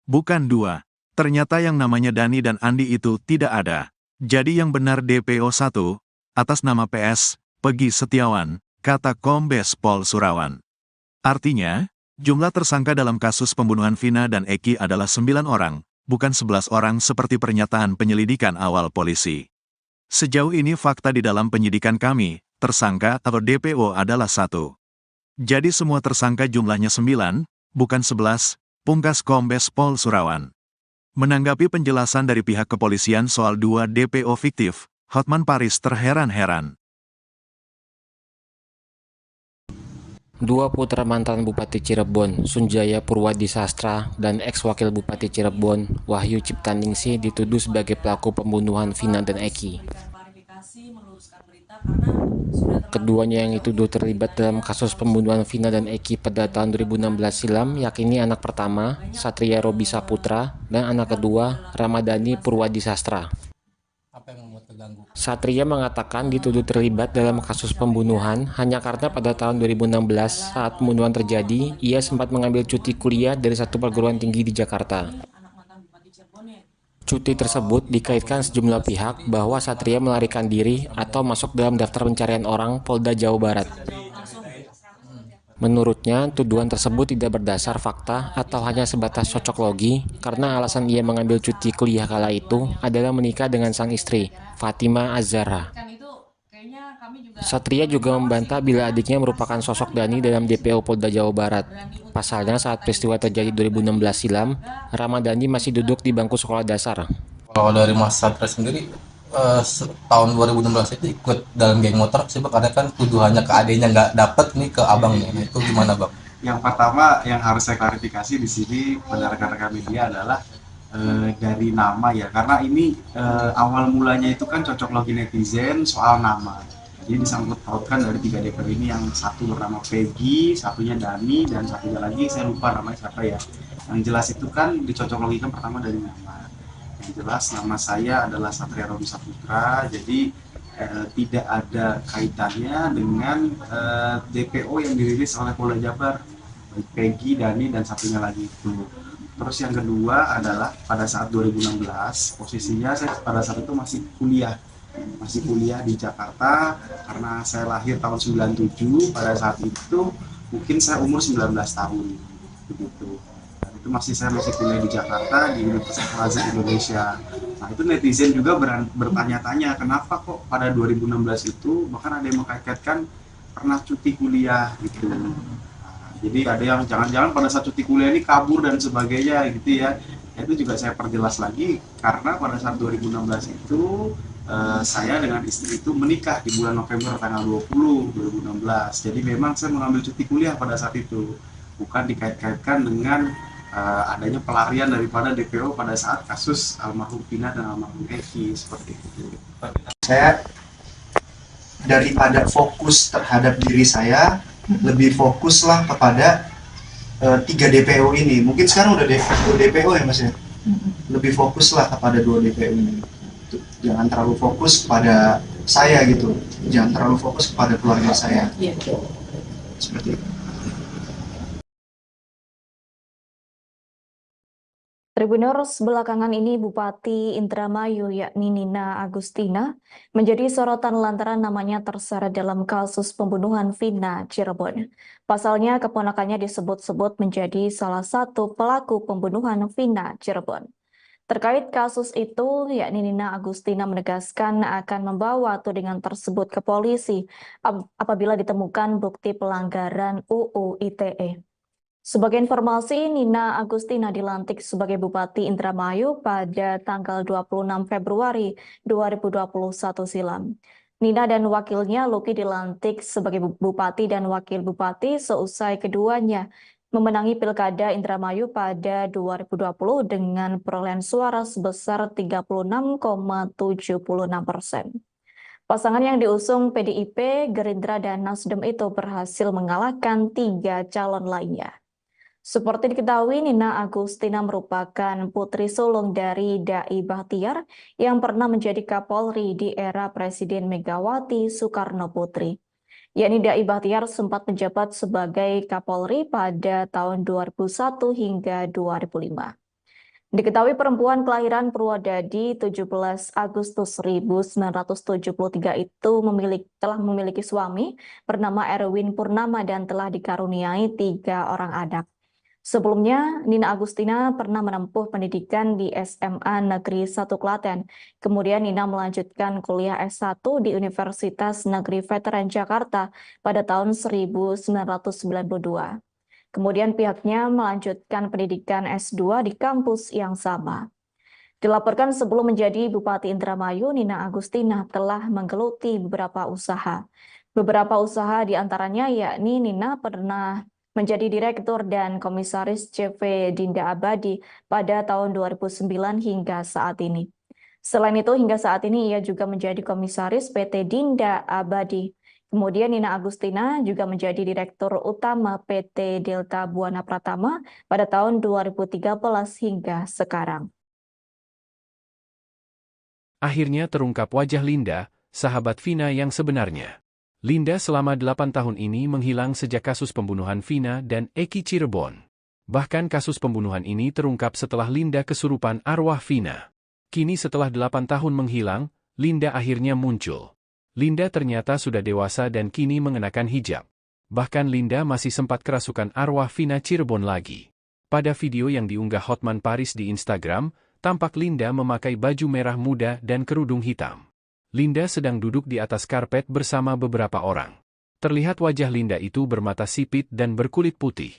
bukan 2. Ternyata yang namanya Dani dan Andi itu tidak ada. Jadi yang benar DPO 1, atas nama PS, Peggy Setiawan, kata Kombes Pol Surawan. Artinya, jumlah tersangka dalam kasus pembunuhan Vina dan Eki adalah 9 orang, bukan 11 orang seperti pernyataan penyelidikan awal polisi. Sejauh ini fakta di dalam penyidikan kami, tersangka atau DPO adalah 1. Jadi semua tersangka jumlahnya 9, bukan 11, pungkas Kombes Pol Surawan. Menanggapi penjelasan dari pihak kepolisian soal 2 DPO fiktif, Hotman Paris terheran-heran. Dua putra mantan Bupati Cirebon, Sunjaya Purwadi Sastra, dan ex-wakil Bupati Cirebon, Wahyu Ciptaningsih dituduh sebagai pelaku pembunuhan Vina dan Eki. Keduanya yang dituduh terlibat dalam kasus pembunuhan Vina dan Eki pada tahun 2016 silam, yakni anak pertama, Satria Robi Saputra, dan anak kedua, Ramadhani Purwadi Sastra. Satria mengatakan dituduh terlibat dalam kasus pembunuhan hanya karena pada tahun 2016 saat pembunuhan terjadi, ia sempat mengambil cuti kuliah dari satu perguruan tinggi di Jakarta. Cuti tersebut dikaitkan sejumlah pihak bahwa Satria melarikan diri atau masuk dalam daftar pencarian orang Polda Jawa Barat. Menurutnya, tuduhan tersebut tidak berdasar fakta atau hanya sebatas cocok logi karena alasan ia mengambil cuti kuliah kala itu adalah menikah dengan sang istri, Fatima Az-Zahra. Satria juga membantah bila adiknya merupakan sosok Dani dalam DPO Polda Jawa Barat. Pasalnya saat peristiwa terjadi 2016 silam, Ramadhani masih duduk di bangku sekolah dasar. Kalau dari Mas Satria sendiri, tahun 2016 itu ikut dalam geng motor sih Bang, karena kan tuduhannya ke adiknya nggak dapet nih ke abangnya. Nah, itu gimana Bang? Yang pertama yang harus saya klarifikasi di sini pada rekan-rekan media adalah dari nama ya, karena ini awal mulanya itu kan cocok logi netizen soal nama. Jadi disangkut pautkan dari 3 DPO ini, yang satu bernama Peggy, satunya Dani, dan satunya lagi saya lupa namanya siapa ya. Yang jelas itu kan dicocok logikan pertama dari nama. Yang jelas nama saya adalah Satria Robi Saputra, jadi tidak ada kaitannya dengan DPO yang dirilis oleh Polda Jabar, baik Peggy, Dani, dan satunya lagi itu. Terus yang kedua adalah pada saat 2016, posisinya saya pada saat itu masih kuliah di Jakarta, karena saya lahir tahun 97. Pada saat itu mungkin saya umur 19 tahun begitu. Dan itu saya masih kuliah di Jakarta di Universitas Al-Azhar Indonesia. Nah, itu netizen juga bertanya-tanya kenapa kok pada 2016 itu bahkan ada yang mengkaitkan pernah cuti kuliah gitu. Nah, jadi ada yang jangan-jangan pada saat cuti kuliah ini kabur dan sebagainya gitu ya. Itu juga saya perjelas lagi karena pada saat 2016 itu saya dengan istri itu menikah di bulan November tanggal 20 2016. Jadi memang saya mengambil cuti kuliah pada saat itu, bukan dikait-kaitkan dengan adanya pelarian daripada DPO pada saat kasus almarhum Vina dan almarhum Eki seperti itu. Saya daripada fokus terhadap diri saya, lebih fokuslah kepada 3 DPO ini. Mungkin sekarang udah 2 DPO ya Mas ya. Lebih fokuslah kepada 2 DPO ini. Jangan terlalu fokus pada saya gitu, jangan terlalu fokus kepada keluarga saya. Seperti itu. Tribuners, belakangan ini Bupati Indramayu yakni Nina Agustina menjadi sorotan lantaran namanya terseret dalam kasus pembunuhan Vina Cirebon. Pasalnya keponakannya disebut-sebut menjadi salah satu pelaku pembunuhan Vina Cirebon. Terkait kasus itu, yakni Nina Agustina menegaskan akan membawa tudingan tersebut ke polisi apabila ditemukan bukti pelanggaran UU ITE. Sebagai informasi, Nina Agustina dilantik sebagai Bupati Indramayu pada tanggal 26 Februari 2021 silam. Nina dan wakilnya Luki dilantik sebagai Bupati dan Wakil Bupati seusai keduanya memenangi Pilkada Indramayu pada 2020 dengan perolehan suara sebesar 36,76%. Pasangan yang diusung PDIP, Gerindra, dan Nasdem itu berhasil mengalahkan 3 calon lainnya. Seperti diketahui, Nina Agustina merupakan putri sulung dari Dai Bahtiar yang pernah menjadi Kapolri di era Presiden Megawati Soekarno Putri. Yakni Dai Bahtiar sempat menjabat sebagai Kapolri pada tahun 2001 hingga 2005. Diketahui perempuan kelahiran Purwodadi 17 Agustus 1973 itu telah memiliki suami bernama Erwin Purnama dan telah dikaruniai 3 orang anak. Sebelumnya, Nina Agustina pernah menempuh pendidikan di SMA Negeri 1 Klaten. Kemudian Nina melanjutkan kuliah S1 di Universitas Negeri Veteran Jakarta pada tahun 1992. Kemudian pihaknya melanjutkan pendidikan S2 di kampus yang sama. Dilaporkan sebelum menjadi Bupati Indramayu, Nina Agustina telah menggeluti beberapa usaha. Beberapa usaha diantaranya yakni Nina pernah menjadi Direktur dan Komisaris CV Dinda Abadi pada tahun 2009 hingga saat ini. Selain itu, hingga saat ini ia juga menjadi Komisaris PT Dinda Abadi. Kemudian Nina Agustina juga menjadi Direktur Utama PT Delta Buana Pratama pada tahun 2013 hingga sekarang. Akhirnya terungkap wajah Linda, sahabat Vina yang sebenarnya. Linda selama 8 tahun ini menghilang sejak kasus pembunuhan Vina dan Eki Cirebon. Bahkan kasus pembunuhan ini terungkap setelah Linda kesurupan arwah Vina. Kini setelah 8 tahun menghilang, Linda akhirnya muncul. Linda ternyata sudah dewasa dan kini mengenakan hijab. Bahkan Linda masih sempat kerasukan arwah Vina Cirebon lagi. Pada video yang diunggah Hotman Paris di Instagram, tampak Linda memakai baju merah muda dan kerudung hitam. Linda sedang duduk di atas karpet bersama beberapa orang. Terlihat wajah Linda itu bermata sipit dan berkulit putih.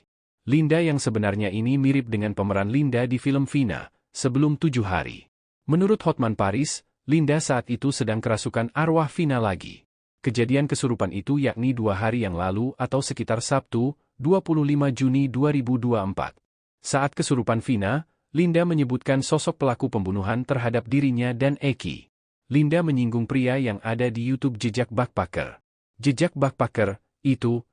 Linda yang sebenarnya ini mirip dengan pemeran Linda di film Vina, Sebelum 7 Hari. Menurut Hotman Paris, Linda saat itu sedang kerasukan arwah Vina lagi. Kejadian kesurupan itu yakni 2 hari yang lalu atau sekitar Sabtu, 25 Juni 2024. Saat kesurupan Vina, Linda menyebutkan sosok pelaku pembunuhan terhadap dirinya dan Eki. Linda menyinggung pria yang ada di YouTube Jejak Backpacker. Jejak Backpacker, itu,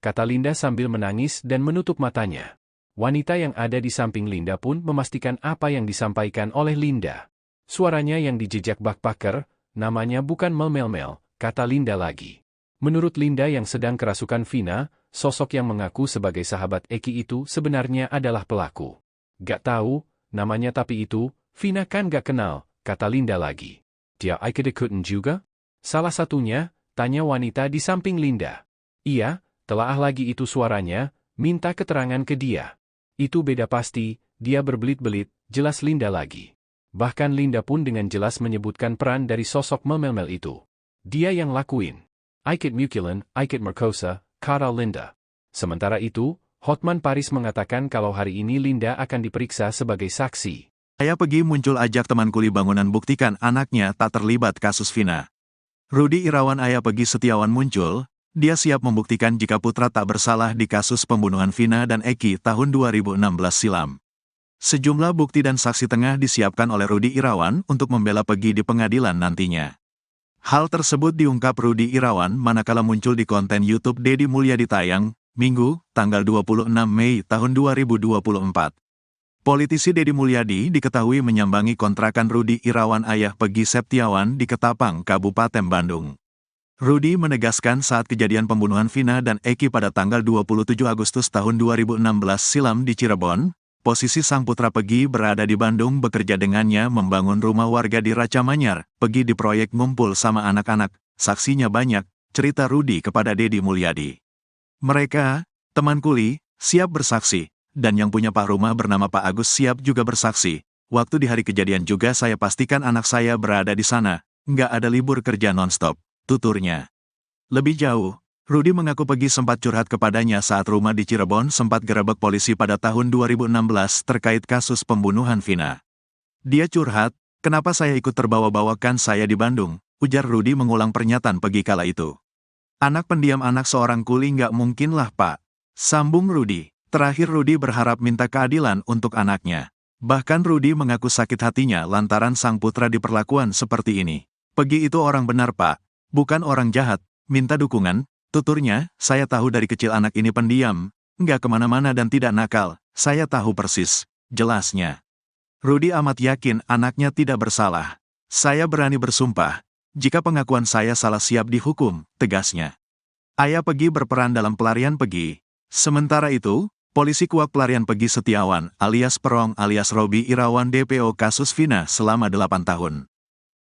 kata Linda sambil menangis dan menutup matanya. Wanita yang ada di samping Linda pun memastikan apa yang disampaikan oleh Linda. Suaranya yang di Jejak Backpacker, namanya bukan Mel, kata Linda lagi. Menurut Linda yang sedang kerasukan Vina, sosok yang mengaku sebagai sahabat Eki itu sebenarnya adalah pelaku. Gak tahu, namanya tapi itu, Vina kan gak kenal, kata Linda lagi. Dia ikut-ikutan juga? Salah satunya, tanya wanita di samping Linda. Iya, telaah lagi itu suaranya, minta keterangan ke dia. Itu beda pasti, dia berbelit-belit, jelas Linda lagi. Bahkan Linda pun dengan jelas menyebutkan peran dari sosok Mel itu. Dia yang lakuin. Ikut Mukilan, ikut Merkosa, kata Linda. Sementara itu, Hotman Paris mengatakan kalau hari ini Linda akan diperiksa sebagai saksi. Ayah Pegi muncul ajak teman kuli bangunan buktikan anaknya tak terlibat kasus Vina. Rudi Irawan Ayah Pegi Setiawan muncul, dia siap membuktikan jika putra tak bersalah di kasus pembunuhan Vina dan Eki tahun 2016 silam. Sejumlah bukti dan saksi tengah disiapkan oleh Rudi Irawan untuk membela Pegi di pengadilan nantinya. Hal tersebut diungkap Rudi Irawan manakala muncul di konten YouTube Deddy Mulyadi tayang, Minggu, tanggal 26 Mei tahun 2024. Politisi Deddy Mulyadi diketahui menyambangi kontrakan Rudi Irawan ayah Peggy Septiawan di Ketapang, Kabupaten Bandung. Rudi menegaskan saat kejadian pembunuhan Vina dan Eki pada tanggal 27 Agustus tahun 2016 silam di Cirebon, posisi sang putra Peggy berada di Bandung bekerja dengannya membangun rumah warga di Raca Manyar. Peggy di proyek ngumpul sama anak-anak, saksinya banyak, cerita Rudi kepada Deddy Mulyadi. Mereka, teman kuli, siap bersaksi, dan yang punya pak rumah bernama Pak Agus siap juga bersaksi. Waktu di hari kejadian juga saya pastikan anak saya berada di sana, nggak ada libur kerja nonstop, tuturnya. Lebih jauh, Rudi mengaku Peggy sempat curhat kepadanya saat rumah di Cirebon sempat gerebek polisi pada tahun 2016 terkait kasus pembunuhan Vina. Dia curhat, kenapa saya ikut terbawa-bawakan saya di Bandung, ujar Rudi mengulang pernyataan Peggy kala itu. Anak pendiam anak seorang kuli nggak mungkinlah Pak, sambung Rudi. Terakhir Rudi berharap minta keadilan untuk anaknya. Bahkan Rudi mengaku sakit hatinya lantaran sang putra diperlakukan seperti ini. Peggy itu orang benar Pak, bukan orang jahat, minta dukungan, tuturnya, saya tahu dari kecil anak ini pendiam, nggak kemana-mana dan tidak nakal, saya tahu persis, jelasnya. Rudi amat yakin anaknya tidak bersalah. Saya berani bersumpah, jika pengakuan saya salah siap dihukum, tegasnya. Ayah Peggy berperan dalam pelarian Peggy. Sementara itu, polisi kuak pelarian Peggy Setiawan alias Perong alias Robi Irawan DPO kasus Vina selama 8 tahun.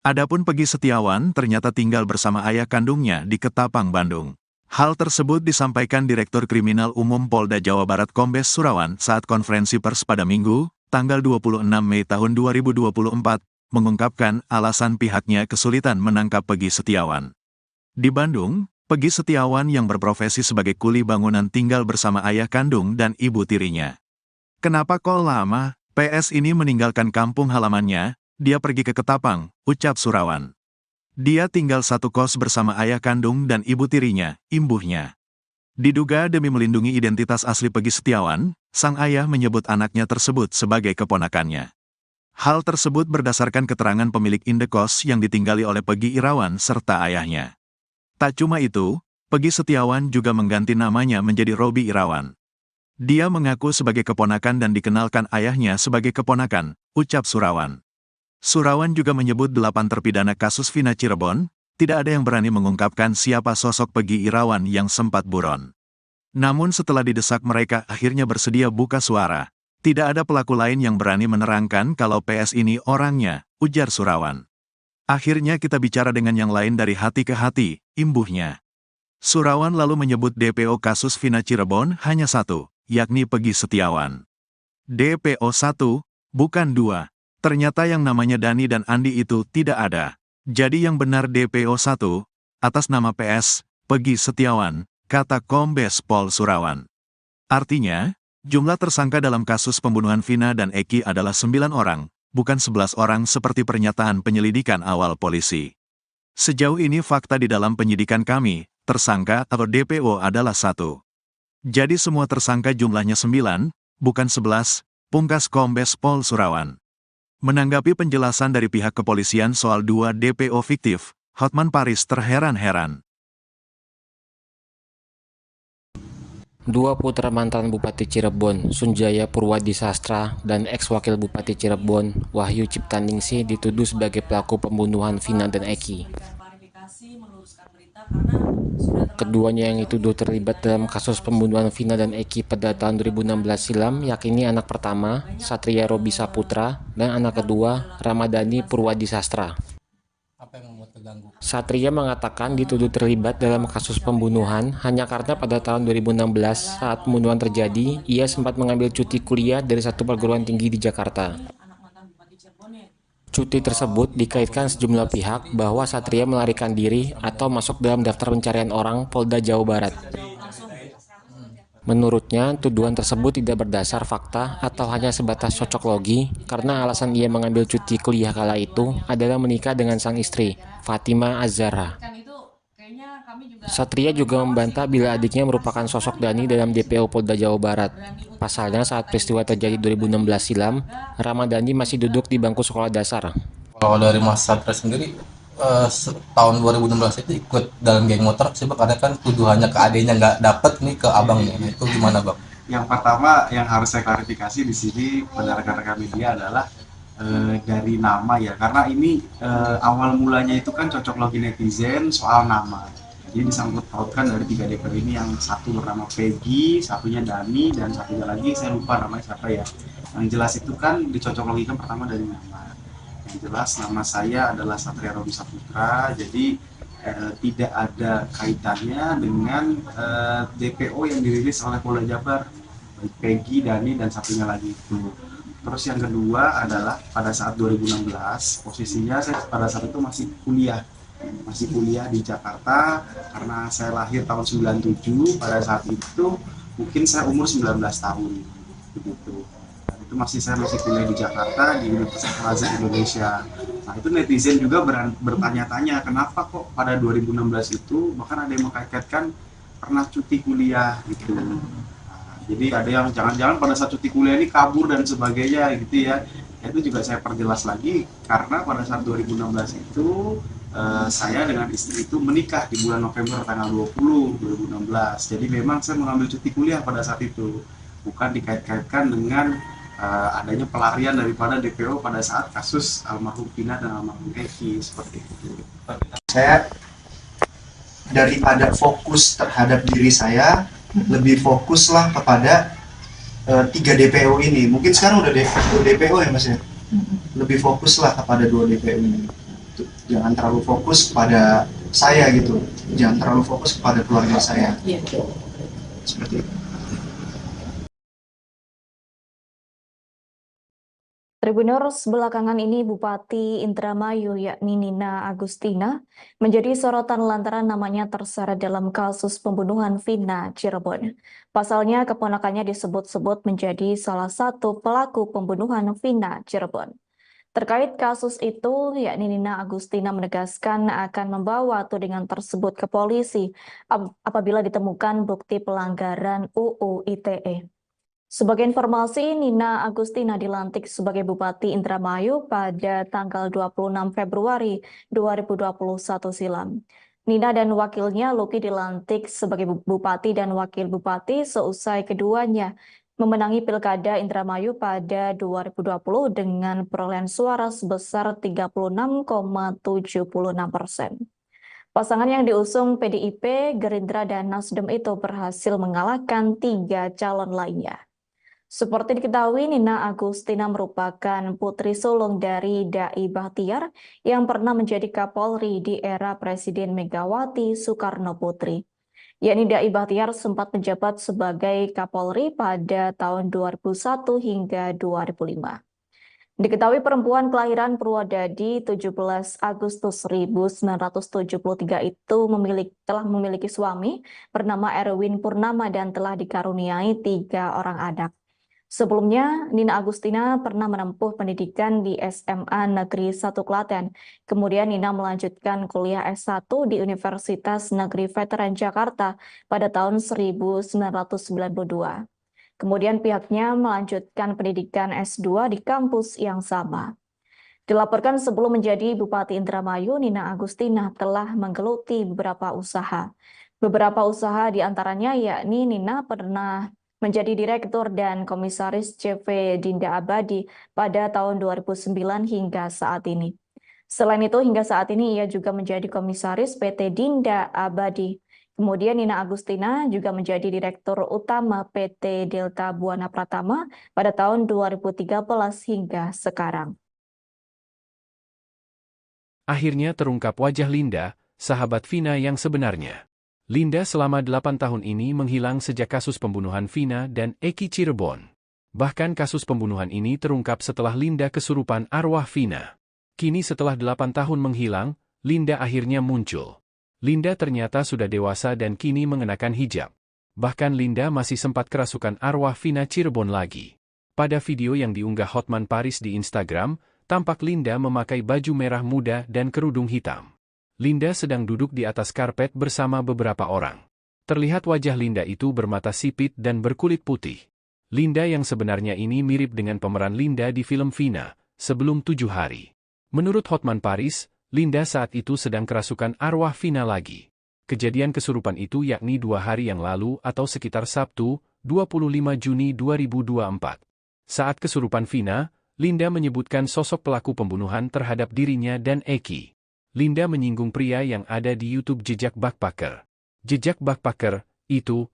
Adapun Peggy Setiawan ternyata tinggal bersama ayah kandungnya di Ketapang, Bandung. Hal tersebut disampaikan Direktur Kriminal Umum Polda Jawa Barat Kombes Surawan saat konferensi pers pada Minggu, tanggal 26 Mei tahun 2024, mengungkapkan alasan pihaknya kesulitan menangkap Peggy Setiawan. Di Bandung, Peggy Setiawan yang berprofesi sebagai kuli bangunan tinggal bersama ayah kandung dan ibu tirinya. Kenapa kok lama? PS ini meninggalkan kampung halamannya, dia pergi ke Ketapang, ucap Surawan. Dia tinggal satu kos bersama ayah kandung dan ibu tirinya, imbuhnya. Diduga demi melindungi identitas asli Peggy Setiawan, sang ayah menyebut anaknya tersebut sebagai keponakannya. Hal tersebut berdasarkan keterangan pemilik indekos yang ditinggali oleh Peggy Irawan serta ayahnya. Tak cuma itu, Peggy Setiawan juga mengganti namanya menjadi Robi Irawan. Dia mengaku sebagai keponakan dan dikenalkan ayahnya sebagai keponakan, ucap Surawan. Surawan juga menyebut 8 terpidana kasus Vina Cirebon, tidak ada yang berani mengungkapkan siapa sosok Peggy Irawan yang sempat buron. Namun setelah didesak mereka akhirnya bersedia buka suara. Tidak ada pelaku lain yang berani menerangkan kalau PS ini orangnya, ujar Surawan. Akhirnya kita bicara dengan yang lain dari hati ke hati, imbuhnya. Surawan lalu menyebut DPO kasus Vina Cirebon hanya satu, yakni Peggy Setiawan. DPO 1, bukan 2. Ternyata yang namanya Dani dan Andi itu tidak ada. Jadi yang benar DPO 1, atas nama PS, Peggy Setiawan, kata Kombes Pol Surawan. Artinya, jumlah tersangka dalam kasus pembunuhan Vina dan Eki adalah 9 orang. Bukan 11 orang seperti pernyataan penyelidikan awal polisi. Sejauh ini fakta di dalam penyidikan kami, tersangka atau DPO adalah 1. Jadi semua tersangka jumlahnya 9, bukan 11, pungkas Kombes Pol Surawan. Menanggapi penjelasan dari pihak kepolisian soal 2 DPO fiktif, Hotman Paris terheran-heran. Dua putra mantan Bupati Cirebon, Sunjaya Purwadisastra, dan ex-wakil Bupati Cirebon, Wahyu Ciptaningsih dituduh sebagai pelaku pembunuhan Vina dan Eki. Keduanya yang dituduh terlibat dalam kasus pembunuhan Vina dan Eki pada tahun 2016 silam, yakni anak pertama, Satria Robi Saputra, dan anak kedua, Ramadhani Purwadisastra. Apa yang membuat terganggu? Satria mengatakan dituduh terlibat dalam kasus pembunuhan hanya karena pada tahun 2016 saat pembunuhan terjadi, ia sempat mengambil cuti kuliah dari satu perguruan tinggi di Jakarta. Cuti tersebut dikaitkan sejumlah pihak bahwa Satria melarikan diri atau masuk dalam daftar pencarian orang Polda Jawa Barat. Menurutnya, tuduhan tersebut tidak berdasar fakta atau hanya sebatas cocok logi karena alasan ia mengambil cuti kuliah kala itu adalah menikah dengan sang istri, Fatima Az-Zahra. Satria juga membantah bila adiknya merupakan sosok Dani dalam DPO Polda Jawa Barat. Pasalnya saat peristiwa terjadi 2016 silam, Ramadhani masih duduk di bangku sekolah dasar. Kalau dari Mas Satria sendiri, tahun 2016 itu ikut dalam geng motor sih Bang, karena kan tuduhannya ke adiknya nggak dapet nih ke abangnya. Nah, itu gimana Bang? Yang pertama yang harus saya klarifikasi di sini pada rekan-rekan media adalah dari nama ya, karena ini awal mulanya itu kan cocok logi netizen soal nama. Jadi disangkut pautkan dari 3 DPO ini, yang satu bernama Peggy, satunya Dani, dan satunya lagi saya lupa namanya siapa ya. Yang jelas itu kan dicocok logikan pertama dari nama. Yang jelas nama saya adalah Satria Robi Saputra, jadi tidak ada kaitannya dengan DPO yang dirilis oleh Polda Jabar, baik Peggy, Dani, dan satunya lagi itu. Terus yang kedua adalah pada saat 2016, posisinya saya pada saat itu masih kuliah di Jakarta, karena saya lahir tahun 97. Pada saat itu mungkin saya umur 19 tahun begitu. Dan itu saya masih kuliah di Jakarta di Universitas Al-Azhar Indonesia. Nah, itu netizen juga bertanya-tanya kenapa kok pada 2016 itu bahkan ada yang mengkaitkan pernah cuti kuliah gitu. Nah, jadi ada yang jangan-jangan pada saat cuti kuliah ini kabur dan sebagainya gitu ya. Itu juga saya perjelas lagi, karena pada saat 2016 itu saya dengan istri itu menikah di bulan November tanggal 20 2016. Jadi memang saya mengambil cuti kuliah pada saat itu, bukan dikait-kaitkan dengan adanya pelarian daripada DPO pada saat kasus almarhum Vina dan almarhum Eki, seperti itu. Saya daripada fokus terhadap diri saya, lebih fokuslah kepada 3 DPO ini. Mungkin sekarang udah DPO ya Mas ya. Lebih fokuslah kepada 2 DPO ini. Jangan terlalu fokus pada saya gitu, jangan terlalu fokus kepada keluarga saya. Seperti itu. Tribuners, belakangan ini Bupati Indramayu yakni Nina Agustina menjadi sorotan lantaran namanya terseret dalam kasus pembunuhan Vina Cirebon. Pasalnya keponakannya disebut-sebut menjadi salah satu pelaku pembunuhan Vina Cirebon. Terkait kasus itu, yakni Nina Agustina menegaskan akan membawa tudingan tersebut ke polisi apabila ditemukan bukti pelanggaran UU ITE. Sebagai informasi, Nina Agustina dilantik sebagai Bupati Indramayu pada tanggal 26 Februari 2021 silam. Nina dan wakilnya Luki dilantik sebagai Bupati dan Wakil Bupati seusai keduanya memenangi Pilkada Indramayu pada 2020 dengan perolehan suara sebesar 36,76%. Pasangan yang diusung PDIP, Gerindra, dan Nasdem itu berhasil mengalahkan 3 calon lainnya. Seperti diketahui, Nina Agustina merupakan putri sulung dari Dai Bahtiar yang pernah menjadi Kapolri di era Presiden Megawati Soekarno Putri. Yakni Dai Bahtiar sempat menjabat sebagai Kapolri pada tahun 2001 hingga 2005. Diketahui perempuan kelahiran Purwodadi 17 Agustus 1973 itu telah memiliki suami bernama Erwin Purnama dan telah dikaruniai 3 orang anak. Sebelumnya, Nina Agustina pernah menempuh pendidikan di SMA Negeri 1 Klaten. Kemudian Nina melanjutkan kuliah S1 di Universitas Negeri Veteran Jakarta pada tahun 1992. Kemudian pihaknya melanjutkan pendidikan S2 di kampus yang sama. Dilaporkan sebelum menjadi Bupati Indramayu, Nina Agustina telah menggeluti beberapa usaha. Beberapa usaha diantaranya yakni Nina pernah menjadi Direktur dan Komisaris CV Dinda Abadi pada tahun 2009 hingga saat ini. Selain itu, hingga saat ini ia juga menjadi Komisaris PT Dinda Abadi. Kemudian Nina Agustina juga menjadi Direktur Utama PT Delta Buana Pratama pada tahun 2013 hingga sekarang. Akhirnya terungkap wajah Linda, sahabat Vina yang sebenarnya. Linda selama 8 tahun ini menghilang sejak kasus pembunuhan Vina dan Eki Cirebon. Bahkan kasus pembunuhan ini terungkap setelah Linda kesurupan arwah Vina. Kini setelah 8 tahun menghilang, Linda akhirnya muncul. Linda ternyata sudah dewasa dan kini mengenakan hijab. Bahkan Linda masih sempat kerasukan arwah Vina Cirebon lagi. Pada video yang diunggah Hotman Paris di Instagram, tampak Linda memakai baju merah muda dan kerudung hitam. Linda sedang duduk di atas karpet bersama beberapa orang. Terlihat wajah Linda itu bermata sipit dan berkulit putih. Linda yang sebenarnya ini mirip dengan pemeran Linda di film Vina, Sebelum 7 Hari. Menurut Hotman Paris, Linda saat itu sedang kerasukan arwah Vina lagi. Kejadian kesurupan itu yakni 2 hari yang lalu atau sekitar Sabtu, 25 Juni 2024. Saat kesurupan Vina, Linda menyebutkan sosok pelaku pembunuhan terhadap dirinya dan Eki. Linda menyinggung pria yang ada di YouTube Jejak Backpacker. Jejak Backpacker, itu,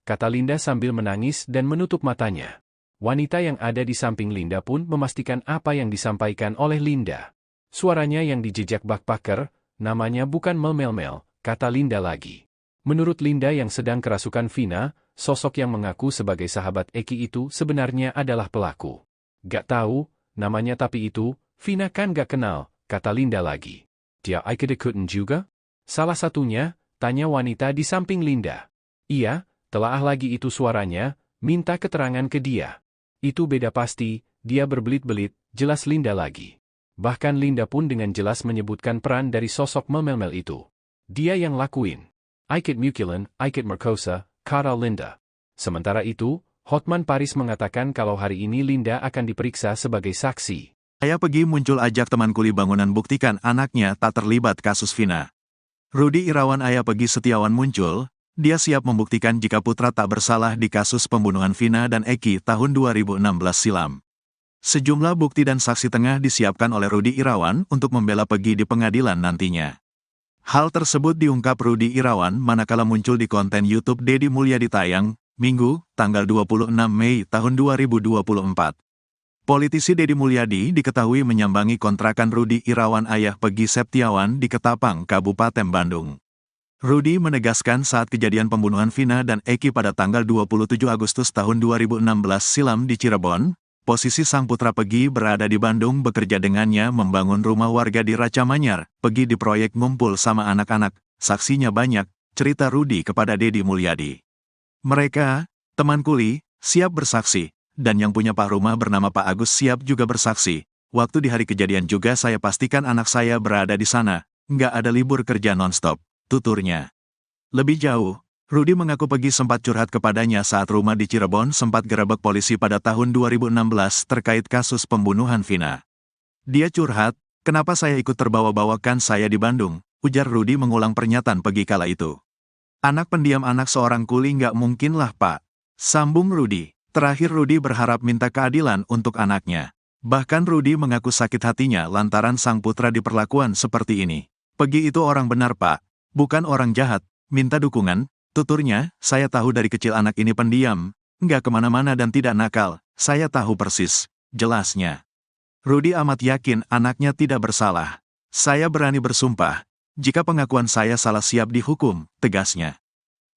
kata Linda sambil menangis dan menutup matanya. Wanita yang ada di samping Linda pun memastikan apa yang disampaikan oleh Linda. Suaranya yang di Jejak Backpacker, namanya bukan Mel, kata Linda lagi. Menurut Linda yang sedang kerasukan Vina, sosok yang mengaku sebagai sahabat Eki itu sebenarnya adalah pelaku. Gak tahu, namanya tapi itu, Vina kan gak kenal, kata Linda lagi. Dia ikut-ikutan juga? Salah satunya, tanya wanita di samping Linda. Iya, telaah lagi itu suaranya, minta keterangan ke dia. Itu beda pasti, dia berbelit-belit, jelas Linda lagi. Bahkan Linda pun dengan jelas menyebutkan peran dari sosok Mel itu. Dia yang lakuin. Ikut Mukilan, ikut Merkosa, kata Linda. Sementara itu, Hotman Paris mengatakan kalau hari ini Linda akan diperiksa sebagai saksi. Ayah Peggy muncul ajak teman kuli bangunan buktikan anaknya tak terlibat kasus Vina. Rudy Irawan ayah Peggy Setiawan muncul, dia siap membuktikan jika putra tak bersalah di kasus pembunuhan Vina dan Eki tahun 2016 silam. Sejumlah bukti dan saksi tengah disiapkan oleh Rudy Irawan untuk membela Peggy di pengadilan nantinya. Hal tersebut diungkap Rudy Irawan manakala muncul di konten YouTube Deddy Mulyadi tayang, Minggu, tanggal 26 Mei tahun 2024. Politisi Deddy Mulyadi diketahui menyambangi kontrakan Rudy Irawan ayah Peggy Setiawan di Ketapang, Kabupaten Bandung. Rudy menegaskan saat kejadian pembunuhan Vina dan Eki pada tanggal 27 Agustus tahun 2016 silam di Cirebon, posisi sang putra Peggy berada di Bandung bekerja dengannya membangun rumah warga di Raca Manyar. Peggy di proyek ngumpul sama anak-anak, saksinya banyak, cerita Rudy kepada Deddy Mulyadi. Mereka, teman kuli, siap bersaksi, dan yang punya Pak rumah bernama Pak Agus siap juga bersaksi. Waktu di hari kejadian juga saya pastikan anak saya berada di sana, nggak ada libur kerja non-stop, tuturnya. Lebih jauh, Rudy mengaku Peggy sempat curhat kepadanya saat rumah di Cirebon sempat gerebek polisi pada tahun 2016 terkait kasus pembunuhan Vina. Dia curhat, kenapa saya ikut terbawa-bawakan saya di Bandung, ujar Rudy mengulang pernyataan Peggy kala itu. Anak pendiam anak seorang kuli nggak mungkinlah Pak, sambung Rudy. Terakhir Rudy berharap minta keadilan untuk anaknya. Bahkan Rudy mengaku sakit hatinya lantaran sang putra diperlakukan seperti ini. Peggy itu orang benar Pak, bukan orang jahat, minta dukungan, tuturnya, saya tahu dari kecil anak ini pendiam, nggak kemana-mana dan tidak nakal, saya tahu persis, jelasnya. Rudy amat yakin anaknya tidak bersalah. Saya berani bersumpah, jika pengakuan saya salah siap dihukum, tegasnya.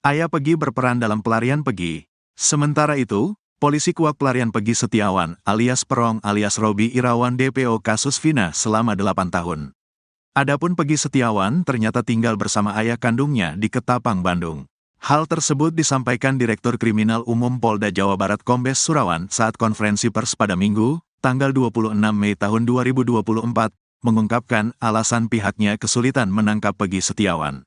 Ayah Peggy berperan dalam pelarian Peggy. Sementara itu, polisi kuak pelarian Peggy Setiawan alias Perong alias Robi Irawan DPO kasus Vina selama 8 tahun. Adapun Peggy Setiawan ternyata tinggal bersama ayah kandungnya di Ketapang, Bandung. Hal tersebut disampaikan Direktur Kriminal Umum Polda Jawa Barat Kombes Surawan saat konferensi pers pada Minggu, tanggal 26 Mei tahun 2024, mengungkapkan alasan pihaknya kesulitan menangkap Peggy Setiawan.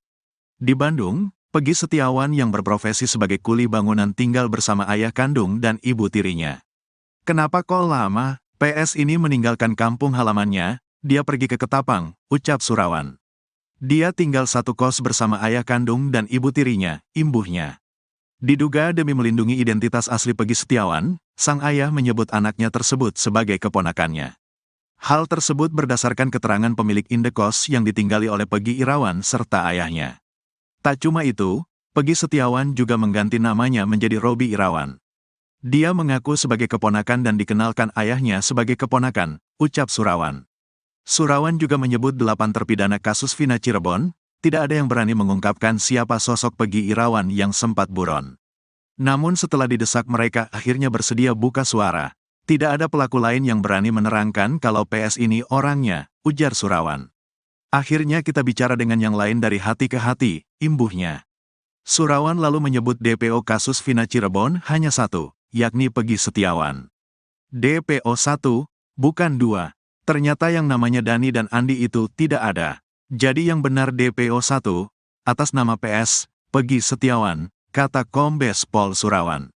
Di Bandung, Peggy Setiawan yang berprofesi sebagai kuli bangunan tinggal bersama ayah kandung dan ibu tirinya. Kenapa kok lama, PS ini meninggalkan kampung halamannya, dia pergi ke Ketapang, ucap Surawan. Dia tinggal satu kos bersama ayah kandung dan ibu tirinya, imbuhnya. Diduga demi melindungi identitas asli Peggy Setiawan, sang ayah menyebut anaknya tersebut sebagai keponakannya. Hal tersebut berdasarkan keterangan pemilik indekos yang ditinggali oleh Peggy Irawan serta ayahnya. Tak cuma itu, Peggy Setiawan juga mengganti namanya menjadi Robi Irawan. Dia mengaku sebagai keponakan dan dikenalkan ayahnya sebagai keponakan, ucap Surawan. Surawan juga menyebut 8 terpidana kasus Vina Cirebon, tidak ada yang berani mengungkapkan siapa sosok Peggy Irawan yang sempat buron. Namun setelah didesak mereka akhirnya bersedia buka suara. Tidak ada pelaku lain yang berani menerangkan kalau PS ini orangnya, ujar Surawan. Akhirnya kita bicara dengan yang lain dari hati ke hati, imbuhnya. Surawan lalu menyebut DPO kasus Vina Cirebon hanya satu, yakni Peggy Setiawan. DPO 1, bukan 2. Ternyata yang namanya Dani dan Andi itu tidak ada. Jadi yang benar DPO 1, atas nama PS, Peggy Setiawan, kata Kombes Pol Surawan.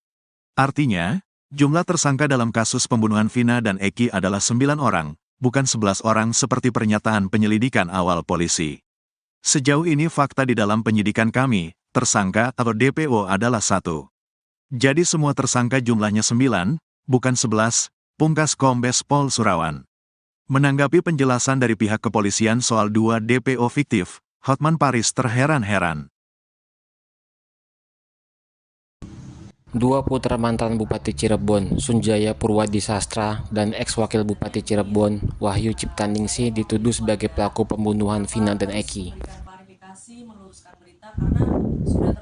Artinya, jumlah tersangka dalam kasus pembunuhan Vina dan Eki adalah 9 orang, bukan 11 orang seperti pernyataan penyelidikan awal polisi. Sejauh ini fakta di dalam penyidikan kami, tersangka atau DPO adalah 1. Jadi semua tersangka jumlahnya 9, bukan 11, pungkas Kombes Pol Surawan. Menanggapi penjelasan dari pihak kepolisian soal 2 DPO fiktif, Hotman Paris terheran-heran. Dua putra mantan Bupati Cirebon, Sunjaya Purwadi Sastra, dan ex-wakil Bupati Cirebon, Wahyu Ciptaningsih dituduh sebagai pelaku pembunuhan Vina dan Eki.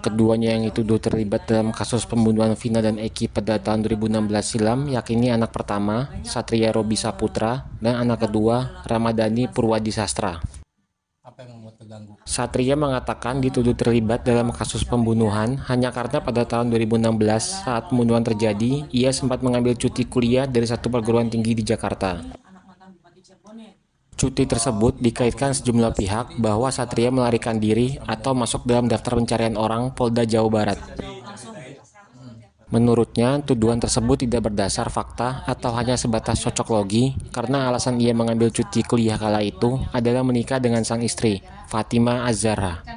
Keduanya yang dituduh terlibat dalam kasus pembunuhan Vina dan Eki pada tahun 2016 silam, yakni anak pertama, Satria Robi Saputra, dan anak kedua, Ramadhani Purwadi Sastra. Apa yang membuat terganggu? Satria mengatakan dituduh terlibat dalam kasus pembunuhan hanya karena pada tahun 2016 saat pembunuhan terjadi, ia sempat mengambil cuti kuliah dari satu perguruan tinggi di Jakarta. Cuti tersebut dikaitkan sejumlah pihak bahwa Satria melarikan diri atau masuk dalam daftar pencarian orang Polda Jawa Barat. Menurutnya, tuduhan tersebut tidak berdasar fakta atau hanya sebatas cocok logi karena alasan ia mengambil cuti kuliah kala itu adalah menikah dengan sang istri, Fatima Az-Zahra.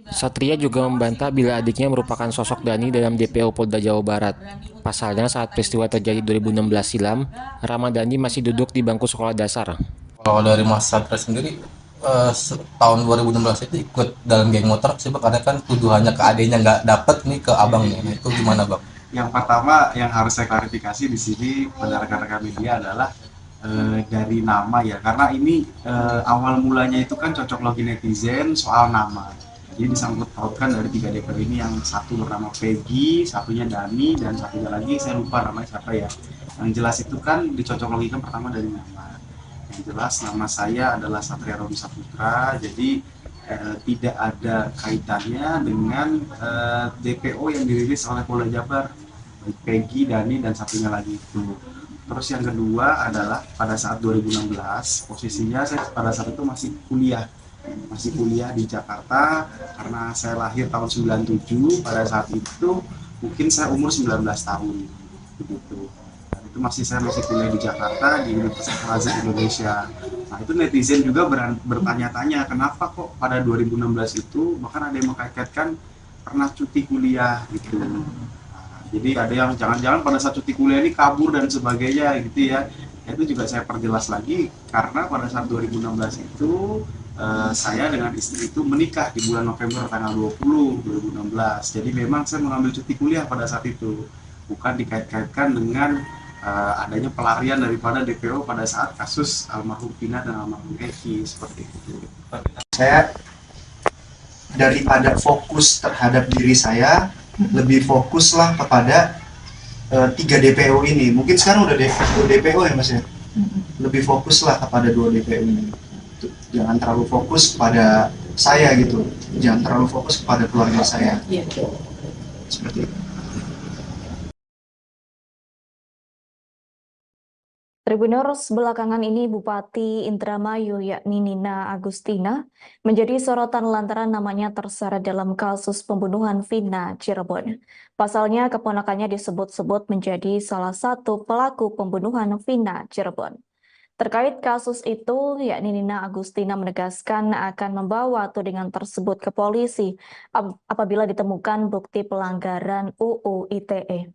Satria juga membantah bila adiknya merupakan sosok Dani dalam DPO Polda Jawa Barat. Pasalnya saat peristiwa terjadi 2016 silam, Ramadhani masih duduk di bangku sekolah dasar. Kalau dari Mas Satria sendiri, tahun 2016 itu ikut dalam geng motor sih Bang, karena kan tuduhannya ke adiknya nggak dapet nih ke abangnya. Nah, itu gimana Bang? Yang pertama yang harus saya klarifikasi di sini pada rekan-rekan media adalah dari nama ya, karena ini awal mulanya itu kan cocok logi netizen soal nama. Jadi disangkut pautkan dari 3 DPO ini, yang satu bernama Peggy, satunya Dani, dan satunya lagi saya lupa namanya siapa ya. Yang jelas itu kan dicocok logikan pertama dari nama. Yang jelas nama saya adalah Satria Robi Saputra, jadi tidak ada kaitannya dengan DPO yang dirilis oleh Polda Jabar, Peggy, Dani, dan satunya lagi itu. Terus yang kedua adalah pada saat 2016, posisinya saya pada saat itu masih kuliah di Jakarta, karena saya lahir tahun 97. Pada saat itu mungkin saya umur 19 tahun begitu. Itu saya masih kuliah di Jakarta di Universitas Al-Azhar Indonesia. Nah, itu netizen juga bertanya-tanya kenapa kok pada 2016 itu bahkan ada yang mengkaitkan pernah cuti kuliah gitu. Nah, jadi ada yang jangan-jangan pada saat cuti kuliah ini kabur dan sebagainya gitu ya. Itu juga saya perjelas lagi karena pada saat 2016 itu saya dengan istri itu menikah di bulan November tanggal 20 2016. Jadi memang saya mengambil cuti kuliah pada saat itu, bukan dikait-kaitkan dengan adanya pelarian daripada DPO pada saat kasus almarhum Vina dan almarhum Eki seperti itu. Saya daripada fokus terhadap diri saya, lebih fokuslah kepada 3 DPO ini. Mungkin sekarang udah 2 DPO ya Mas ya. Lebih fokuslah kepada 2 DPO ini. Jangan terlalu fokus pada saya gitu. Jangan terlalu fokus kepada keluarga saya. Seperti itu. Tribuners, belakangan ini Bupati Indramayu yakni Nina Agustina menjadi sorotan lantaran namanya terseret dalam kasus pembunuhan Vina Cirebon. Pasalnya keponakannya disebut-sebut menjadi salah satu pelaku pembunuhan Vina Cirebon. Terkait kasus itu, yakni Nina Agustina menegaskan akan membawa tudingan tersebut ke polisi apabila ditemukan bukti pelanggaran UU ITE.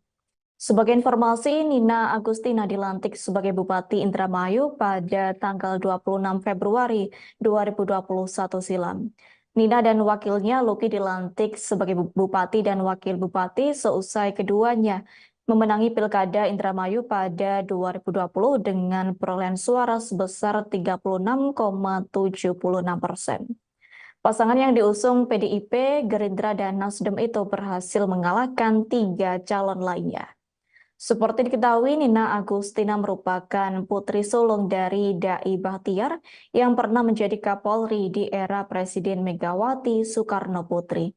Sebagai informasi, Nina Agustina dilantik sebagai Bupati Indramayu pada tanggal 26 Februari 2021 silam. Nina dan wakilnya Luki dilantik sebagai Bupati dan Wakil Bupati seusai keduanya memenangi Pilkada Indramayu pada 2020 dengan perolehan suara sebesar 36,76%. Pasangan yang diusung PDIP, Gerindra, dan Nasdem itu berhasil mengalahkan 3 calon lainnya. Seperti diketahui, Nina Agustina merupakan putri sulung dari Dai Bahtiar yang pernah menjadi Kapolri di era Presiden Megawati Soekarno Putri.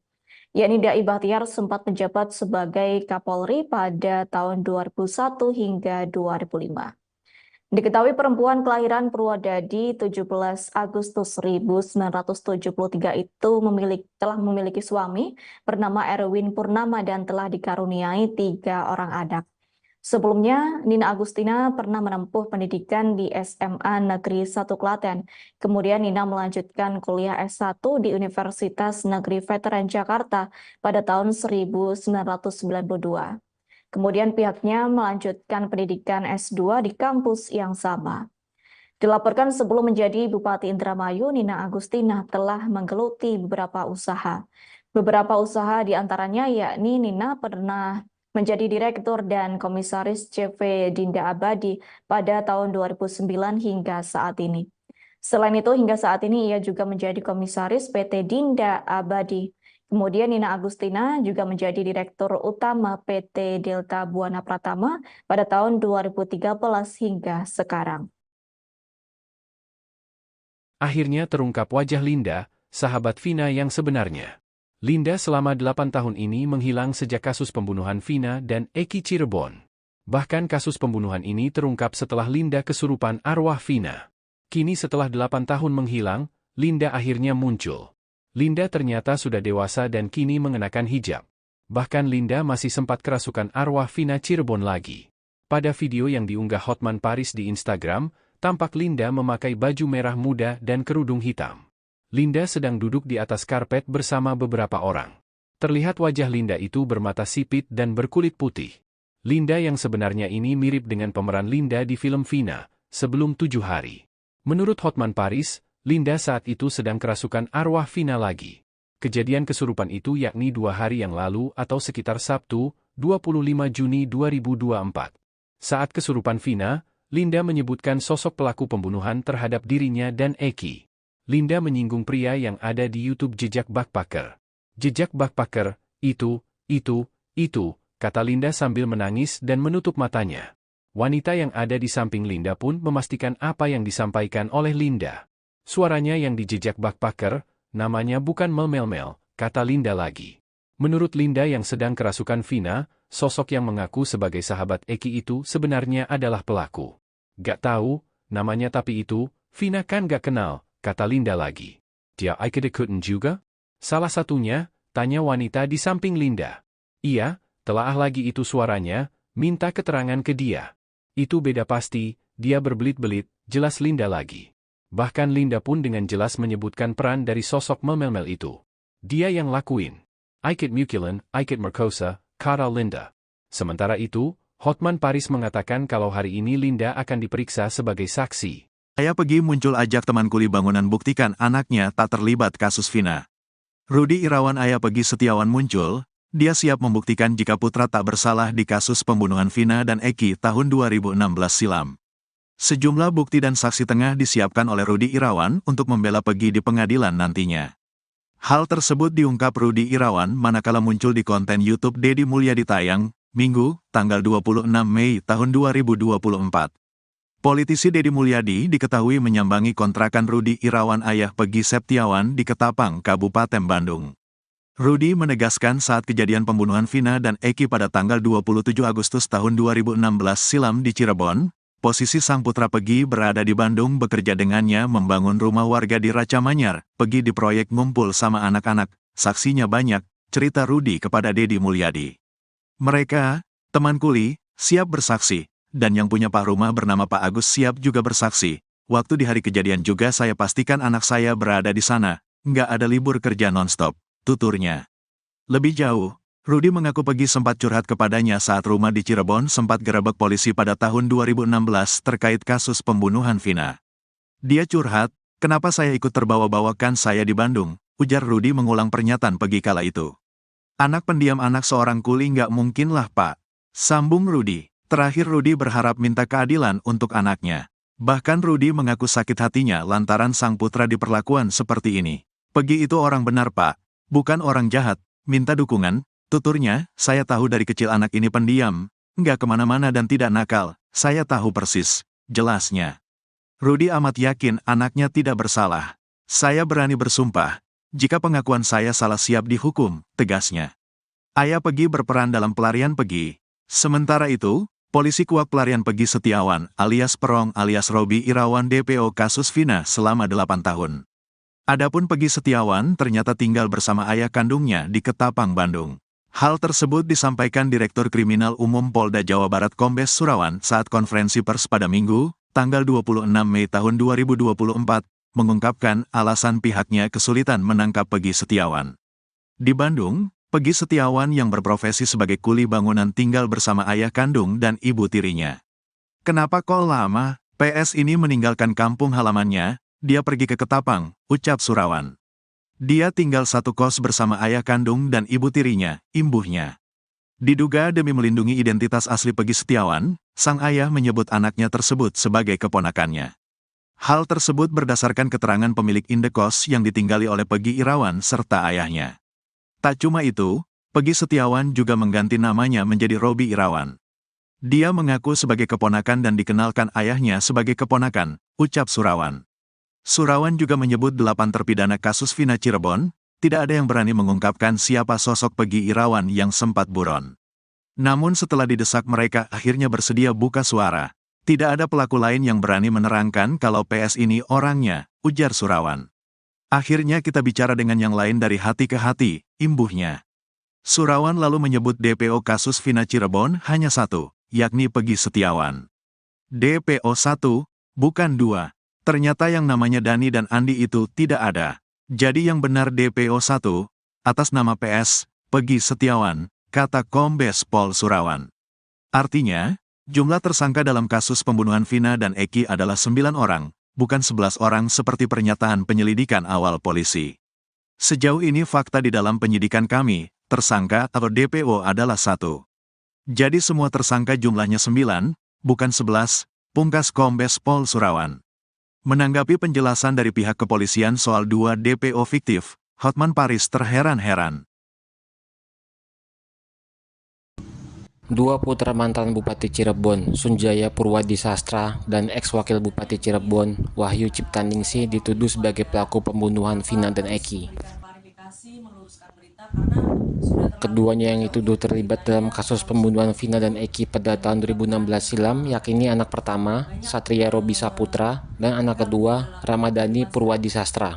Yakni Dai Bahtiar sempat menjabat sebagai Kapolri pada tahun 2001 hingga 2005. Diketahui perempuan kelahiran Purwodadi 17 Agustus 1973 itu telah memiliki suami bernama Erwin Purnama dan telah dikaruniai 3 orang anak. Sebelumnya, Nina Agustina pernah menempuh pendidikan di SMA Negeri 1 Klaten. Kemudian Nina melanjutkan kuliah S1 di Universitas Negeri Veteran Jakarta pada tahun 1992. Kemudian pihaknya melanjutkan pendidikan S2 di kampus yang sama. Dilaporkan sebelum menjadi Bupati Indramayu, Nina Agustina telah menggeluti beberapa usaha. Beberapa usaha diantaranya yakni Nina pernah menjadi Direktur dan Komisaris CV Dinda Abadi pada tahun 2009 hingga saat ini. Selain itu, hingga saat ini ia juga menjadi Komisaris PT Dinda Abadi. Kemudian Nina Agustina juga menjadi Direktur Utama PT Delta Buana Pratama pada tahun 2013 hingga sekarang. Akhirnya terungkap wajah Linda, sahabat Vina yang sebenarnya. Linda selama 8 tahun ini menghilang sejak kasus pembunuhan Vina dan Eki Cirebon. Bahkan kasus pembunuhan ini terungkap setelah Linda kesurupan arwah Vina. Kini setelah 8 tahun menghilang, Linda akhirnya muncul. Linda ternyata sudah dewasa dan kini mengenakan hijab. Bahkan Linda masih sempat kerasukan arwah Vina Cirebon lagi. Pada video yang diunggah Hotman Paris di Instagram, tampak Linda memakai baju merah muda dan kerudung hitam. Linda sedang duduk di atas karpet bersama beberapa orang. Terlihat wajah Linda itu bermata sipit dan berkulit putih. Linda yang sebenarnya ini mirip dengan pemeran Linda di film Vina, Sebelum 7 Hari. Menurut Hotman Paris, Linda saat itu sedang kerasukan arwah Vina lagi. Kejadian kesurupan itu yakni 2 hari yang lalu atau sekitar Sabtu, 25 Juni 2024. Saat kesurupan Vina, Linda menyebutkan sosok pelaku pembunuhan terhadap dirinya dan Eki. Linda menyinggung pria yang ada di YouTube Jejak Backpacker. Jejak Backpacker, itu, kata Linda sambil menangis dan menutup matanya. Wanita yang ada di samping Linda pun memastikan apa yang disampaikan oleh Linda. Suaranya yang di Jejak Backpacker, namanya bukan Mel, kata Linda lagi. Menurut Linda yang sedang kerasukan Vina, sosok yang mengaku sebagai sahabat Eki itu sebenarnya adalah pelaku. Gak tahu, namanya tapi itu, Vina kan gak kenal, kata Linda lagi. Dia ikut-ikutan juga? Salah satunya, tanya wanita di samping Linda. Iya, telaah lagi itu suaranya, minta keterangan ke dia. Itu beda pasti, dia berbelit-belit, jelas Linda lagi. Bahkan Linda pun dengan jelas menyebutkan peran dari sosok Mel itu. Dia yang lakuin. Ikut Mukilan, ikut Merkosa, kata Linda. Sementara itu, Hotman Paris mengatakan kalau hari ini Linda akan diperiksa sebagai saksi. Saya pergi muncul ajak teman kuli bangunan buktikan anaknya tak terlibat kasus Vina. Rudi Irawan ayah Pegi Setiawan muncul, dia siap membuktikan jika putra tak bersalah di kasus pembunuhan Vina dan Eki tahun 2016 silam. Sejumlah bukti dan saksi tengah disiapkan oleh Rudi Irawan untuk membela Pegi di pengadilan nantinya. Hal tersebut diungkap Rudi Irawan manakala muncul di konten YouTube Deddy Mulyadi tayang, Minggu, tanggal 26 Mei tahun 2024. Politisi Deddy Mulyadi diketahui menyambangi kontrakan Rudi Irawan ayah Pegi Setiawan di Ketapang, Kabupaten Bandung. Rudi menegaskan saat kejadian pembunuhan Vina dan Eki pada tanggal 27 Agustus tahun 2016 silam di Cirebon, posisi sang putra Pegi berada di Bandung bekerja dengannya membangun rumah warga di Raca Manyar. Pegi di proyek ngumpul sama anak-anak, saksinya banyak, cerita Rudi kepada Deddy Mulyadi. Mereka, teman kuli, siap bersaksi. Dan yang punya Pak Rumah bernama Pak Agus siap juga bersaksi. Waktu di hari kejadian juga saya pastikan anak saya berada di sana. Nggak ada libur kerja non-stop, tuturnya. Lebih jauh, Rudi mengaku Pegi sempat curhat kepadanya saat rumah di Cirebon sempat gerebek polisi pada tahun 2016 terkait kasus pembunuhan Vina. Dia curhat, kenapa saya ikut terbawa-bawakan saya di Bandung, ujar Rudi mengulang pernyataan Pegi kala itu. Anak pendiam anak seorang kuli nggak mungkinlah Pak, sambung Rudi. Terakhir Rudi berharap minta keadilan untuk anaknya. Bahkan Rudi mengaku sakit hatinya lantaran sang putra diperlakukan seperti ini. Pegi itu orang benar Pak, bukan orang jahat, minta dukungan, tuturnya, saya tahu dari kecil anak ini pendiam, nggak kemana-mana dan tidak nakal, saya tahu persis, jelasnya. Rudi amat yakin anaknya tidak bersalah. Saya berani bersumpah, jika pengakuan saya salah siap dihukum, tegasnya. Ayah Pegi berperan dalam pelarian Pegi. Sementara itu, polisi kuak pelarian Pegi Setiawan alias Perong alias Robi Irawan DPO kasus Vina selama 8 tahun. Adapun Pegi Setiawan ternyata tinggal bersama ayah kandungnya di Ketapang, Bandung. Hal tersebut disampaikan Direktur Kriminal Umum Polda Jawa Barat Kombes Surawan saat konferensi pers pada Minggu, tanggal 26 Mei tahun 2024, mengungkapkan alasan pihaknya kesulitan menangkap Peggy Setiawan. Di Bandung, Peggy Setiawan yang berprofesi sebagai kuli bangunan tinggal bersama ayah kandung dan ibu tirinya. Kenapa kok lama? PS ini meninggalkan kampung halamannya, dia pergi ke Ketapang, ucap Surawan. Dia tinggal satu kos bersama ayah kandung dan ibu tirinya, imbuhnya. Diduga demi melindungi identitas asli Peggy Setiawan, sang ayah menyebut anaknya tersebut sebagai keponakannya. Hal tersebut berdasarkan keterangan pemilik indekos yang ditinggali oleh Peggy Irawan serta ayahnya. Tak cuma itu, Peggy Setiawan juga mengganti namanya menjadi Robi Irawan. Dia mengaku sebagai keponakan dan dikenalkan ayahnya sebagai keponakan, ucap Surawan. Surawan juga menyebut 8 terpidana kasus Vina Cirebon, tidak ada yang berani mengungkapkan siapa sosok Peggy Irawan yang sempat buron. Namun setelah didesak mereka akhirnya bersedia buka suara. Tidak ada pelaku lain yang berani menerangkan kalau PS ini orangnya, ujar Surawan. Akhirnya kita bicara dengan yang lain dari hati ke hati, imbuhnya. Surawan lalu menyebut DPO kasus Vina Cirebon hanya satu, yakni Peggy Setiawan. DPO 1, bukan 2. Ternyata yang namanya Dani dan Andi itu tidak ada. Jadi yang benar DPO 1, atas nama PS, Peggy Setiawan, kata Kombes Pol Surawan. Artinya, jumlah tersangka dalam kasus pembunuhan Vina dan Eki adalah 9 orang, bukan 11 orang seperti pernyataan penyelidikan awal polisi. Sejauh ini fakta di dalam penyidikan kami, tersangka atau DPO adalah 1. Jadi semua tersangka jumlahnya 9, bukan 11, pungkas Kombes Pol Surawan. Menanggapi penjelasan dari pihak kepolisian soal 2 DPO fiktif, Hotman Paris terheran-heran. Dua putra mantan Bupati Cirebon, Sunjaya Purwadi Sastra, dan ex-wakil Bupati Cirebon, Wahyu Ciptaningsih dituduh sebagai pelaku pembunuhan Vina dan Eki. Keduanya yang dituduh terlibat dalam kasus pembunuhan Vina dan Eki pada tahun 2016 silam, yakni anak pertama, Satria Robi Saputra, dan anak kedua, Ramadhani Purwadi Sastra.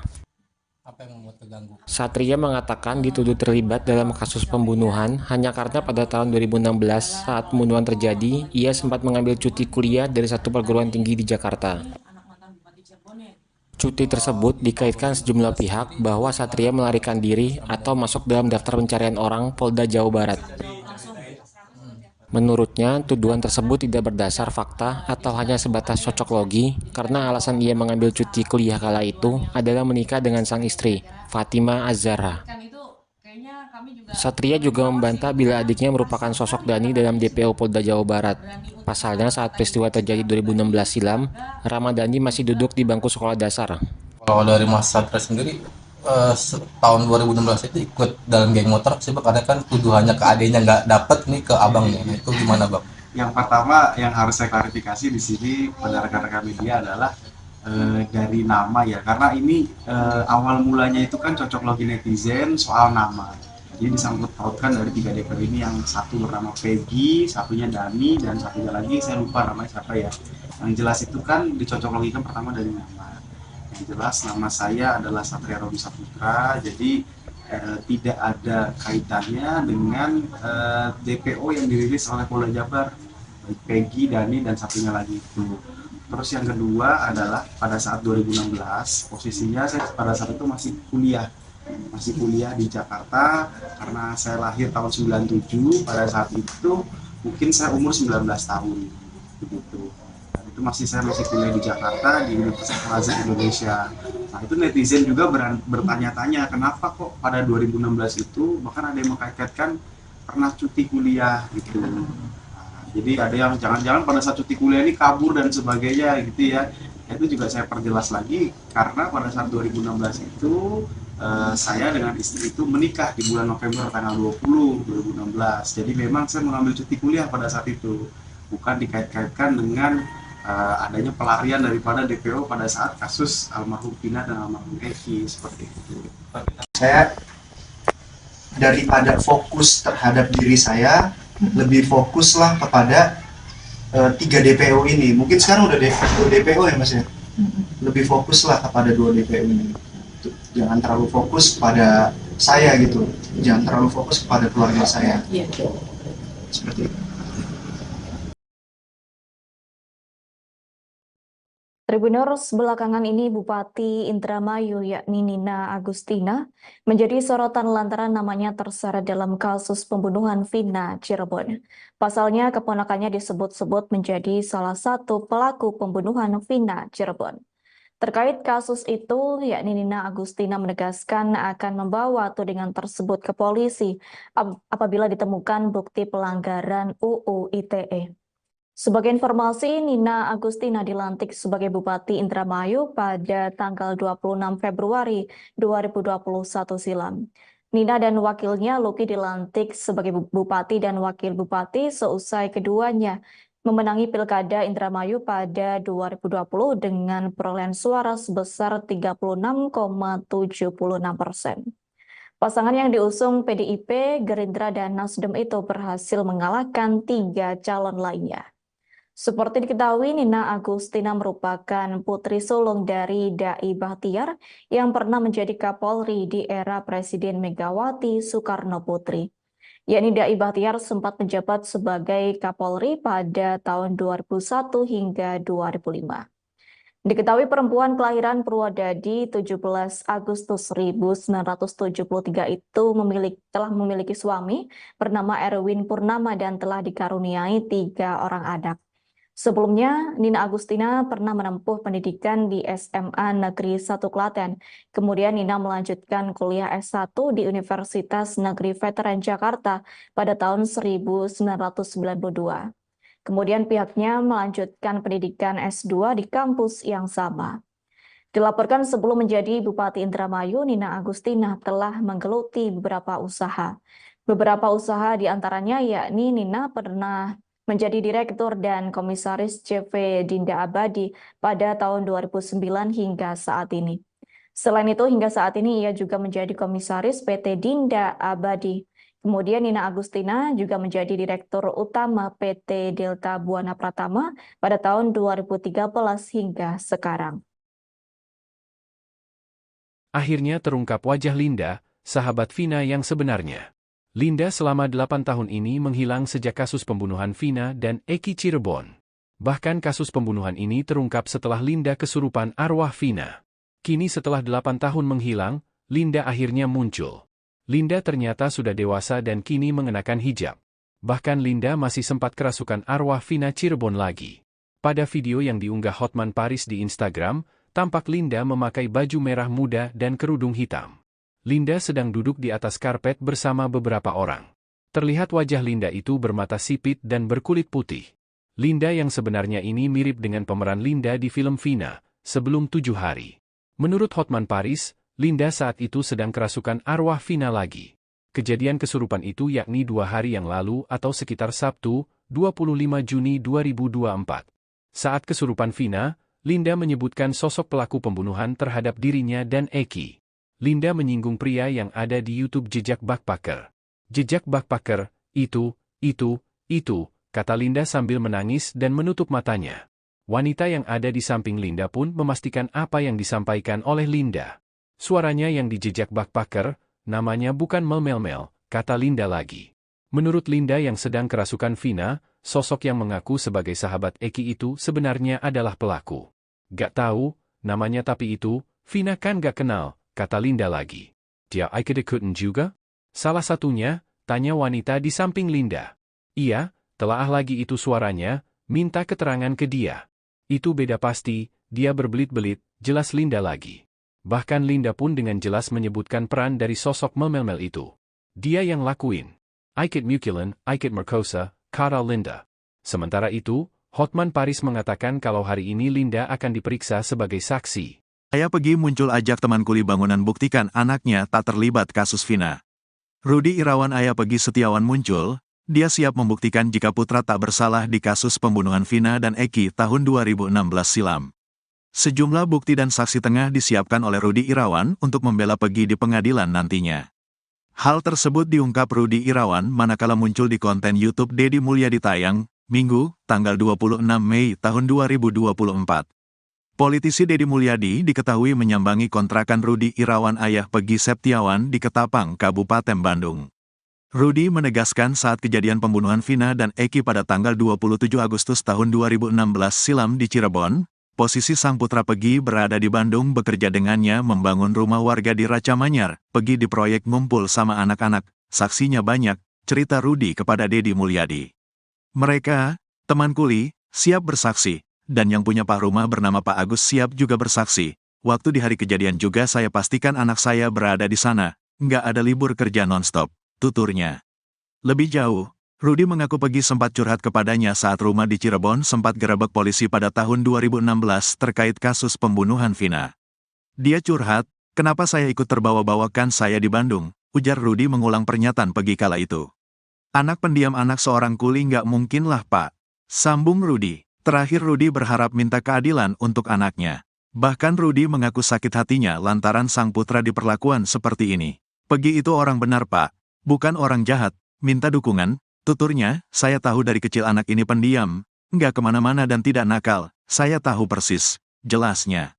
Apa yang membuat terganggu? Satria mengatakan dituduh terlibat dalam kasus pembunuhan hanya karena pada tahun 2016 saat pembunuhan terjadi, ia sempat mengambil cuti kuliah dari satu perguruan tinggi di Jakarta. Cuti tersebut dikaitkan sejumlah pihak bahwa Satria melarikan diri atau masuk dalam daftar pencarian orang Polda Jawa Barat. Menurutnya, tuduhan tersebut tidak berdasar fakta atau hanya sebatas cocok logi karena alasan ia mengambil cuti kuliah kala itu adalah menikah dengan sang istri, Fatima Az-Zahra. Satria juga membantah bila adiknya merupakan sosok Dani dalam DPO Polda Jawa Barat. Pasalnya saat peristiwa terjadi 2016 silam, Ramadhani masih duduk di bangku sekolah dasar. Kalau dari Mas Satria sendiri, tahun 2016 itu ikut dalam geng motor sih Bang, karena kan tuduhannya ke adiknya nggak dapet nih ke abangnya. Nah, itu gimana Bang? Yang pertama yang harus saya klarifikasi di sini pada rekan-rekan media adalah dari nama ya, karena ini awal mulanya itu kan cocok logi netizen soal nama. Jadi disangkut pautkan dari 3 DPO ini, yang satu bernama Peggy, satunya Dani, dan satunya lagi saya lupa namanya siapa ya. Yang jelas itu kan dicocok logikan pertama dari nama. Yang jelas nama saya adalah Satria Robi Saputra, jadi tidak ada kaitannya dengan DPO yang dirilis oleh Polda Jabar, Peggy, Dani, dan satunya lagi itu. Terus yang kedua adalah pada saat 2016, posisinya saya pada saat itu masih kuliah di Jakarta, karena saya lahir tahun 97. Pada saat itu mungkin saya umur 19 tahun begitu. Itu saya masih kuliah di Jakarta di Universitas Al-Azhar Indonesia. Nah, itu netizen juga bertanya-tanya kenapa kok pada 2016 itu bahkan ada yang mengkaitkan pernah cuti kuliah gitu. Nah, jadi ada yang jangan-jangan pada saat cuti kuliah ini kabur dan sebagainya gitu ya. Itu juga saya perjelas lagi karena pada saat 2016 itu saya dengan istri itu menikah di bulan November tanggal 20 2016. Jadi memang saya mengambil cuti kuliah pada saat itu, bukan dikait-kaitkan dengan adanya pelarian daripada DPO pada saat kasus almarhum Vina dan almarhum Eki seperti itu. Saya daripada fokus terhadap diri saya, lebih fokuslah kepada 3 DPO ini. Mungkin sekarang udah 2 DPO ya Mas ya. Lebih fokuslah kepada 2 DPO ini. Jangan terlalu fokus pada saya gitu, jangan terlalu fokus kepada keluarga saya. Seperti itu. Tribuners, belakangan ini Bupati Indramayu yakni Nina Agustina menjadi sorotan lantaran namanya terseret dalam kasus pembunuhan Vina Cirebon. Pasalnya keponakannya disebut-sebut menjadi salah satu pelaku pembunuhan Vina Cirebon. Terkait kasus itu, yakni Nina Agustina menegaskan akan membawa tudingan tersebut ke polisi apabila ditemukan bukti pelanggaran UU ITE. Sebagai informasi, Nina Agustina dilantik sebagai Bupati Indramayu pada tanggal 26 Februari 2021 silam. Nina dan wakilnya Luki dilantik sebagai Bupati dan Wakil Bupati seusai keduanya memenangi Pilkada Indramayu pada 2020 dengan perolehan suara sebesar 36,76%. Pasangan yang diusung PDIP, Gerindra, dan Nasdem itu berhasil mengalahkan 3 calon lainnya. Seperti diketahui, Nina Agustina merupakan putri sulung dari Dai Bahtiar yang pernah menjadi Kapolri di era Presiden Megawati Soekarno Putri. Yakni Dai Bahtiar sempat menjabat sebagai Kapolri pada tahun 2001 hingga 2005. Diketahui perempuan kelahiran Purwodadi 17 Agustus 1973 itu telah memiliki suami bernama Erwin Purnama dan telah dikaruniai 3 orang anak. Sebelumnya, Nina Agustina pernah menempuh pendidikan di SMA Negeri 1 Klaten. Kemudian Nina melanjutkan kuliah S1 di Universitas Negeri Veteran Jakarta pada tahun 1992. Kemudian pihaknya melanjutkan pendidikan S2 di kampus yang sama. Dilaporkan sebelum menjadi Bupati Indramayu, Nina Agustina telah menggeluti beberapa usaha. Beberapa usaha diantaranya yakni Nina pernah menjadi Direktur dan Komisaris CV Dinda Abadi pada tahun 2009 hingga saat ini. Selain itu, hingga saat ini ia juga menjadi Komisaris PT Dinda Abadi. Kemudian Nina Agustina juga menjadi Direktur Utama PT Delta Buana Pratama pada tahun 2013 hingga sekarang. Akhirnya terungkap wajah Linda, sahabat Vina yang sebenarnya. Linda selama 8 tahun ini menghilang sejak kasus pembunuhan Vina dan Eki Cirebon. Bahkan kasus pembunuhan ini terungkap setelah Linda kesurupan arwah Vina. Kini setelah 8 tahun menghilang, Linda akhirnya muncul. Linda ternyata sudah dewasa dan kini mengenakan hijab. Bahkan Linda masih sempat kerasukan arwah Vina Cirebon lagi. Pada video yang diunggah Hotman Paris di Instagram, tampak Linda memakai baju merah muda dan kerudung hitam. Linda sedang duduk di atas karpet bersama beberapa orang. Terlihat wajah Linda itu bermata sipit dan berkulit putih. Linda yang sebenarnya ini mirip dengan pemeran Linda di film Vina, Sebelum 7 Hari. Menurut Hotman Paris, Linda saat itu sedang kerasukan arwah Vina lagi. Kejadian kesurupan itu yakni 2 hari yang lalu atau sekitar Sabtu, 25 Juni 2024. Saat kesurupan Vina, Linda menyebutkan sosok pelaku pembunuhan terhadap dirinya dan Eki. Linda menyinggung pria yang ada di YouTube Jejak Backpacker. Jejak Backpacker, itu, kata Linda sambil menangis dan menutup matanya. Wanita yang ada di samping Linda pun memastikan apa yang disampaikan oleh Linda. Suaranya yang di Jejak Backpacker, namanya bukan Mel, kata Linda lagi. Menurut Linda yang sedang kerasukan Vina, sosok yang mengaku sebagai sahabat Eki itu sebenarnya adalah pelaku. Gak tahu, namanya tapi itu, Vina kan gak kenal, kata Linda lagi. Dia ikut-ikutan juga? Salah satunya, tanya wanita di samping Linda. Iya, telaah lagi itu suaranya, minta keterangan ke dia. Itu beda pasti, dia berbelit-belit, jelas Linda lagi. Bahkan Linda pun dengan jelas menyebutkan peran dari sosok Mel itu. Dia yang lakuin. Ikut Mukilan, ikut Merkosa, kata Linda. Sementara itu, Hotman Paris mengatakan kalau hari ini Linda akan diperiksa sebagai saksi. Ayah Pegi muncul ajak teman kuli bangunan buktikan anaknya tak terlibat kasus Vina. Rudi Irawan Ayah Pegi Setiawan muncul, dia siap membuktikan jika putra tak bersalah di kasus pembunuhan Vina dan Eki tahun 2016 silam. Sejumlah bukti dan saksi tengah disiapkan oleh Rudi Irawan untuk membela Pegi di pengadilan nantinya. Hal tersebut diungkap Rudi Irawan manakala muncul di konten YouTube Deddy Mulyadi tayang, Minggu, tanggal 26 Mei tahun 2024. Politisi Deddy Mulyadi diketahui menyambangi kontrakan Rudi Irawan ayah Peggy Septiawan di Ketapang, Kabupaten Bandung. Rudi menegaskan saat kejadian pembunuhan Vina dan Eki pada tanggal 27 Agustus tahun 2016 silam di Cirebon, posisi sang putra Peggy berada di Bandung bekerja dengannya membangun rumah warga di Raca Manyar. Peggy di proyek ngumpul sama anak-anak, saksinya banyak, cerita Rudi kepada Deddy Mulyadi. Mereka, teman kuli, siap bersaksi, dan yang punya pak rumah bernama Pak Agus siap juga bersaksi. Waktu di hari kejadian juga saya pastikan anak saya berada di sana, nggak ada libur kerja nonstop, tuturnya. Lebih jauh, Rudi mengaku Peggy sempat curhat kepadanya saat rumah di Cirebon sempat gerebek polisi pada tahun 2016 terkait kasus pembunuhan Vina. Dia curhat, kenapa saya ikut terbawa-bawakan saya di Bandung, ujar Rudi mengulang pernyataan Peggy kala itu. Anak pendiam anak seorang kuli nggak mungkin lah Pak, sambung Rudi. Terakhir Rudi berharap minta keadilan untuk anaknya. Bahkan Rudi mengaku sakit hatinya lantaran sang putra diperlakukan seperti ini. Peggy itu orang benar Pak, bukan orang jahat, minta dukungan, tuturnya, saya tahu dari kecil anak ini pendiam, nggak kemana-mana dan tidak nakal, saya tahu persis, jelasnya.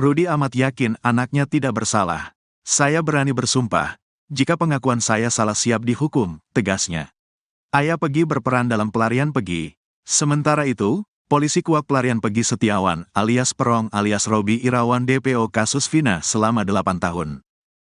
Rudi amat yakin anaknya tidak bersalah. Saya berani bersumpah, jika pengakuan saya salah siap dihukum, tegasnya. Ayah Peggy berperan dalam pelarian Peggy. Sementara itu, polisi kuak pelarian Peggy Setiawan alias Perong alias Robi Irawan DPO kasus Vina selama 8 tahun.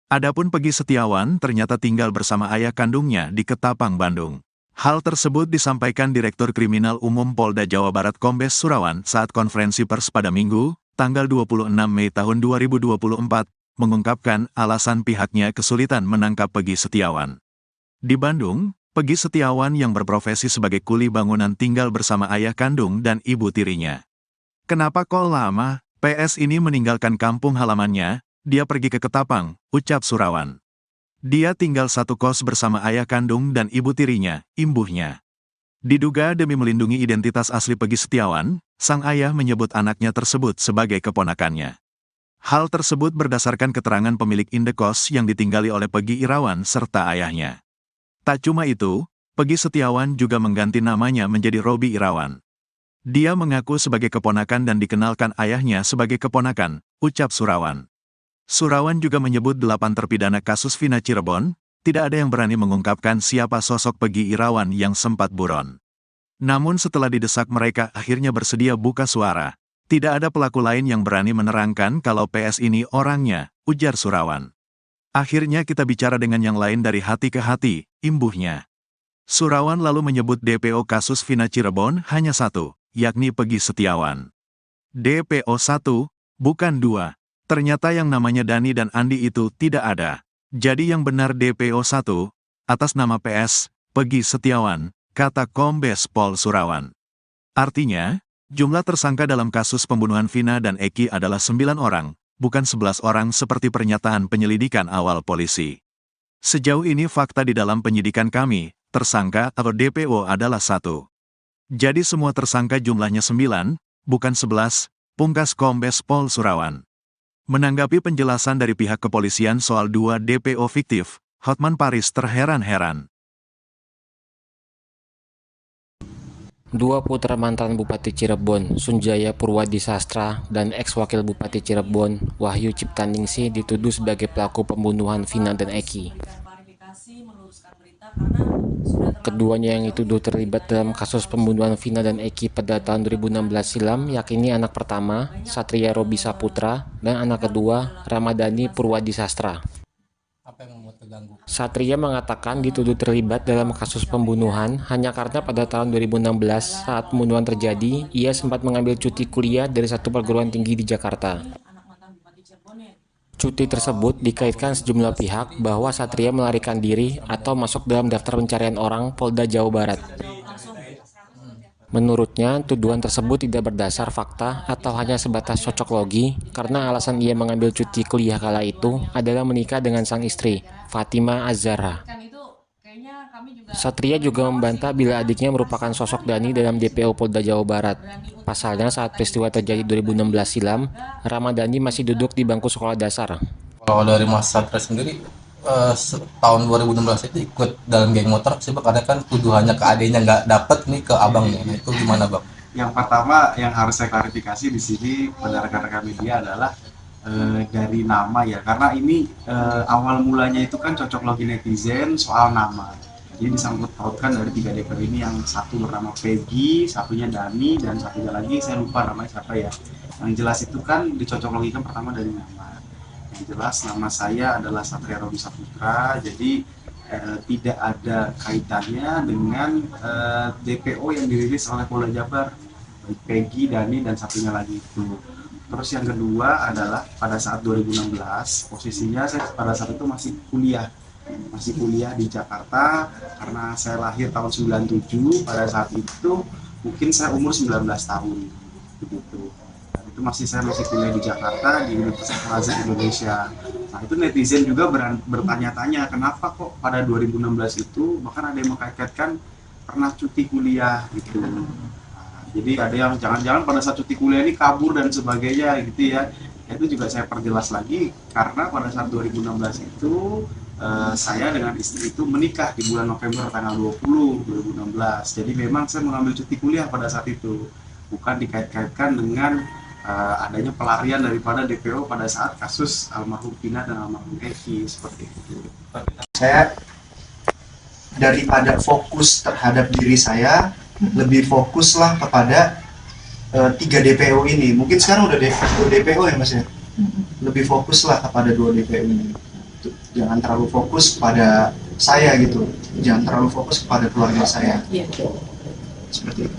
Adapun Peggy Setiawan ternyata tinggal bersama ayah kandungnya di Ketapang, Bandung. Hal tersebut disampaikan Direktur Kriminal Umum Polda Jawa Barat Kombes Surawan saat konferensi pers pada Minggu, tanggal 26 Mei tahun 2024, mengungkapkan alasan pihaknya kesulitan menangkap Peggy Setiawan. Di Bandung, Peggy Setiawan yang berprofesi sebagai kuli bangunan tinggal bersama ayah kandung dan ibu tirinya. Kenapa kok lama? PS ini meninggalkan kampung halamannya, dia pergi ke Ketapang, ucap Surawan. Dia tinggal satu kos bersama ayah kandung dan ibu tirinya, imbuhnya. Diduga demi melindungi identitas asli Peggy Setiawan, sang ayah menyebut anaknya tersebut sebagai keponakannya. Hal tersebut berdasarkan keterangan pemilik indekos yang ditinggali oleh Peggy Irawan serta ayahnya. Tak cuma itu, Peggy Setiawan juga mengganti namanya menjadi Robi Irawan. Dia mengaku sebagai keponakan dan dikenalkan ayahnya sebagai keponakan, ucap Surawan. Surawan juga menyebut 8 terpidana kasus Vina Cirebon, tidak ada yang berani mengungkapkan siapa sosok Peggy Irawan yang sempat buron. Namun setelah didesak mereka akhirnya bersedia buka suara. Tidak ada pelaku lain yang berani menerangkan kalau PS ini orangnya, ujar Surawan. Akhirnya kita bicara dengan yang lain dari hati ke hati, imbuhnya. Surawan lalu menyebut DPO kasus Vina Cirebon hanya satu, yakni Peggy Setiawan. DPO 1, bukan 2. Ternyata yang namanya Dani dan Andi itu tidak ada. Jadi yang benar DPO 1, atas nama PS, Peggy Setiawan, kata Kombes Pol Surawan. Artinya, jumlah tersangka dalam kasus pembunuhan Vina dan Eki adalah 9 orang. Bukan 11 orang seperti pernyataan penyelidikan awal polisi. Sejauh ini fakta di dalam penyidikan kami, tersangka atau DPO adalah 1. Jadi semua tersangka jumlahnya 9, bukan 11, pungkas Kombes Pol Surawan. Menanggapi penjelasan dari pihak kepolisian soal 2 DPO fiktif, Hotman Paris terheran-heran. Dua putra mantan Bupati Cirebon, Sunjaya Purwadisastra, dan ex-wakil Bupati Cirebon, Wahyu Ciptaningsih dituduh sebagai pelaku pembunuhan Vina dan Eki. Keduanya yang dituduh terlibat dalam kasus pembunuhan Vina dan Eki pada tahun 2016 silam, yakni anak pertama, Satria Robi Saputra, dan anak kedua, Ramadhani Purwadisastra. Apa yang membuat terganggu? Satria mengatakan dituduh terlibat dalam kasus pembunuhan hanya karena pada tahun 2016 saat pembunuhan terjadi, ia sempat mengambil cuti kuliah dari satu perguruan tinggi di Jakarta. Cuti tersebut dikaitkan sejumlah pihak bahwa Satria melarikan diri atau masuk dalam daftar pencarian orang Polda Jawa Barat. Menurutnya, tuduhan tersebut tidak berdasar fakta atau hanya sebatas cocok logi karena alasan ia mengambil cuti kuliah kala itu adalah menikah dengan sang istri, Fatima Az-Zahra. Satria juga membantah bila adiknya merupakan sosok Dani dalam DPO Polda Jawa Barat. Pasalnya saat peristiwa terjadi 2016 silam, Ramadhani masih duduk di bangku sekolah dasar. Kalau dari Mas Satria sendiri, tahun 2016 itu ikut dalam geng motor sih Bang, karena kan tuduhannya ke adiknya nggak dapet nih ke abangnya. Nah, itu gimana Bang? Yang pertama yang harus saya klarifikasi di sini pada rekan-rekan media adalah dari nama ya, karena ini awal mulanya itu kan cocok logi netizen soal nama. Jadi disangkut pautkan dari 3 DPO ini, yang satu bernama Peggy, satunya Dani, dan satunya lagi saya lupa namanya siapa ya. Yang jelas itu kan dicocok logikan pertama dari nama. Yang jelas nama saya adalah Satria Robi Saputra, jadi tidak ada kaitannya dengan DPO yang dirilis oleh Polda Jabar, baik Peggy, Dani, dan satunya lagi itu. Terus yang kedua adalah pada saat 2016, posisinya saya pada saat itu masih kuliah di Jakarta, karena saya lahir tahun 97. Pada saat itu mungkin saya umur 19 tahun begitu. Dan itu saya masih kuliah di Jakarta di Universitas Al-Azhar Indonesia. Nah, itu netizen juga bertanya-tanya kenapa kok pada 2016 itu bahkan ada yang mengkaitkan pernah cuti kuliah gitu. Nah, jadi ada yang jangan-jangan pada saat cuti kuliah ini kabur dan sebagainya gitu ya. Itu juga saya perjelas lagi, karena pada saat 2016 itu saya dengan istri itu menikah di bulan November tanggal 20 2016. Jadi memang saya mengambil cuti kuliah pada saat itu, bukan dikait-kaitkan dengan adanya pelarian daripada DPO pada saat kasus almarhum Vina dan almarhum Eki, seperti itu. Saya daripada fokus terhadap diri saya, lebih fokuslah kepada 3 DPO ini. Mungkin sekarang udah DPO ya Mas ya. Lebih fokuslah kepada 2 DPO ini. Jangan terlalu fokus pada saya gitu, jangan terlalu fokus kepada keluarga saya. Seperti itu.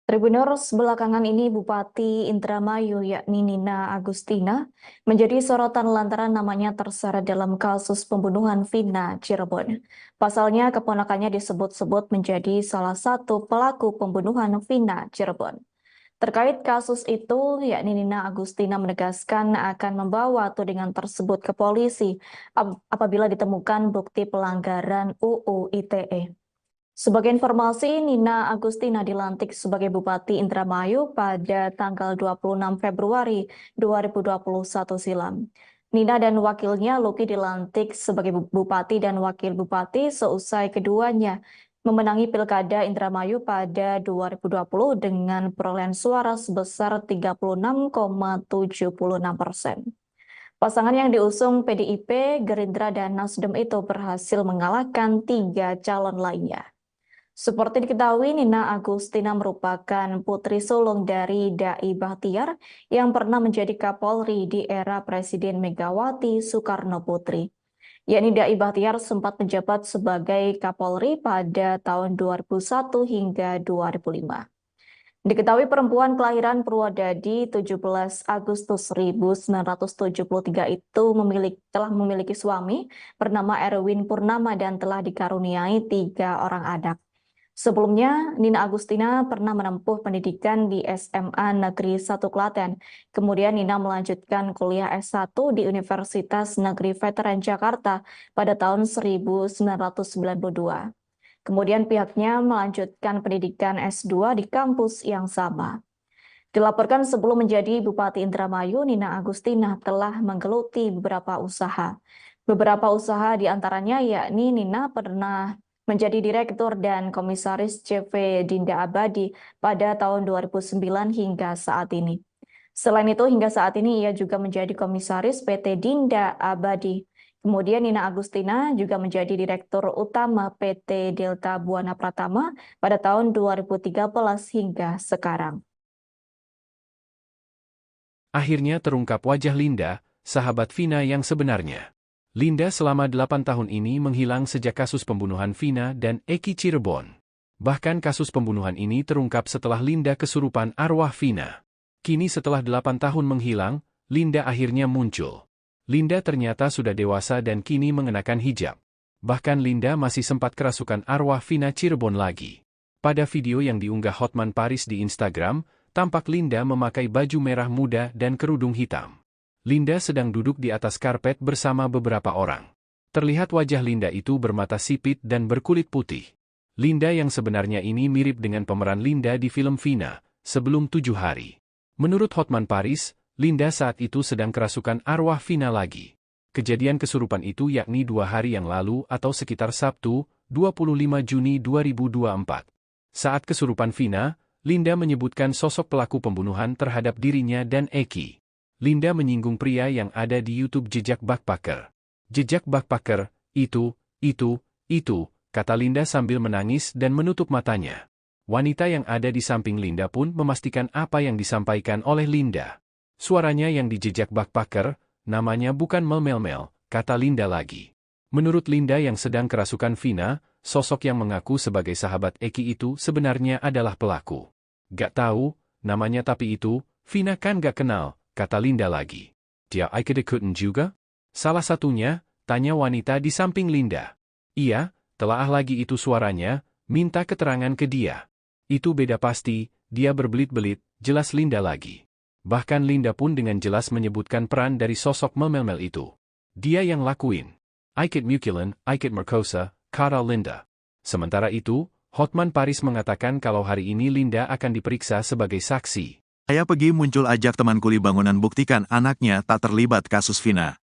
Tribuners, belakangan ini Bupati Indramayu yakni Nina Agustina menjadi sorotan lantaran namanya terseret dalam kasus pembunuhan Vina Cirebon. Pasalnya keponakannya disebut-sebut menjadi salah satu pelaku pembunuhan Vina Cirebon. Terkait kasus itu, yakni Nina Agustina menegaskan akan membawa tudingan tersebut ke polisi apabila ditemukan bukti pelanggaran UU ITE. Sebagai informasi, Nina Agustina dilantik sebagai Bupati Indramayu pada tanggal 26 Februari 2021 silam. Nina dan wakilnya Luki dilantik sebagai Bupati dan Wakil Bupati seusai keduanya memenangi Pilkada Indramayu pada 2020 dengan perolehan suara sebesar 36,76%. Pasangan yang diusung PDIP, Gerindra, dan Nasdem itu berhasil mengalahkan 3 calon lainnya. Seperti diketahui, Nina Agustina merupakan putri sulung dari Dai Bahtiar yang pernah menjadi Kapolri di era Presiden Megawati Soekarno Putri. Yakni Dai Bahtiar sempat menjabat sebagai Kapolri pada tahun 2001 hingga 2005. Diketahui perempuan kelahiran Purwodadi 17 Agustus 1973 itu telah memiliki suami bernama Erwin Purnama dan telah dikaruniai 3 orang anak. Sebelumnya, Nina Agustina pernah menempuh pendidikan di SMA Negeri 1 Klaten. Kemudian Nina melanjutkan kuliah S1 di Universitas Negeri Veteran Jakarta pada tahun 1992. Kemudian pihaknya melanjutkan pendidikan S2 di kampus yang sama. Dilaporkan sebelum menjadi Bupati Indramayu, Nina Agustina telah menggeluti beberapa usaha. Beberapa usaha diantaranya yakni Nina pernah menjadi Direktur dan Komisaris CV Dinda Abadi pada tahun 2009 hingga saat ini. Selain itu, hingga saat ini ia juga menjadi Komisaris PT Dinda Abadi. Kemudian Nina Agustina juga menjadi Direktur Utama PT Delta Buana Pratama pada tahun 2013 hingga sekarang. Akhirnya terungkap wajah Linda, sahabat Vina yang sebenarnya. Linda selama 8 tahun ini menghilang sejak kasus pembunuhan Vina dan Eki Cirebon. Bahkan kasus pembunuhan ini terungkap setelah Linda kesurupan arwah Vina. Kini setelah 8 tahun menghilang, Linda akhirnya muncul. Linda ternyata sudah dewasa dan kini mengenakan hijab. Bahkan Linda masih sempat kerasukan arwah Vina Cirebon lagi. Pada video yang diunggah Hotman Paris di Instagram, tampak Linda memakai baju merah muda dan kerudung hitam. Linda sedang duduk di atas karpet bersama beberapa orang. Terlihat wajah Linda itu bermata sipit dan berkulit putih. Linda yang sebenarnya ini mirip dengan pemeran Linda di film Vina, Sebelum 7 Hari. Menurut Hotman Paris, Linda saat itu sedang kerasukan arwah Vina lagi. Kejadian kesurupan itu yakni 2 hari yang lalu atau sekitar Sabtu, 25 Juni 2024. Saat kesurupan Vina, Linda menyebutkan sosok pelaku pembunuhan terhadap dirinya dan Eki. Linda menyinggung pria yang ada di YouTube Jejak Backpacker. Jejak Backpacker, itu, kata Linda sambil menangis dan menutup matanya. Wanita yang ada di samping Linda pun memastikan apa yang disampaikan oleh Linda. Suaranya yang di Jejak Backpacker, namanya bukan Mel, kata Linda lagi. Menurut Linda yang sedang kerasukan Vina, sosok yang mengaku sebagai sahabat Eki itu sebenarnya adalah pelaku. Gak tahu, namanya tapi itu, Vina kan gak kenal, kata Linda lagi. Dia ikut-ikutan juga? Salah satunya, tanya wanita di samping Linda. Iya, telaah lagi itu suaranya, minta keterangan ke dia. Itu beda pasti, dia berbelit-belit, jelas Linda lagi. Bahkan Linda pun dengan jelas menyebutkan peran dari sosok Mel itu. Dia yang lakuin. Ikut Mukilan, ikut Merkosa, kata Linda. Sementara itu, Hotman Paris mengatakan kalau hari ini Linda akan diperiksa sebagai saksi. Ayah Peggy muncul ajak teman kuli bangunan buktikan anaknya tak terlibat kasus Vina.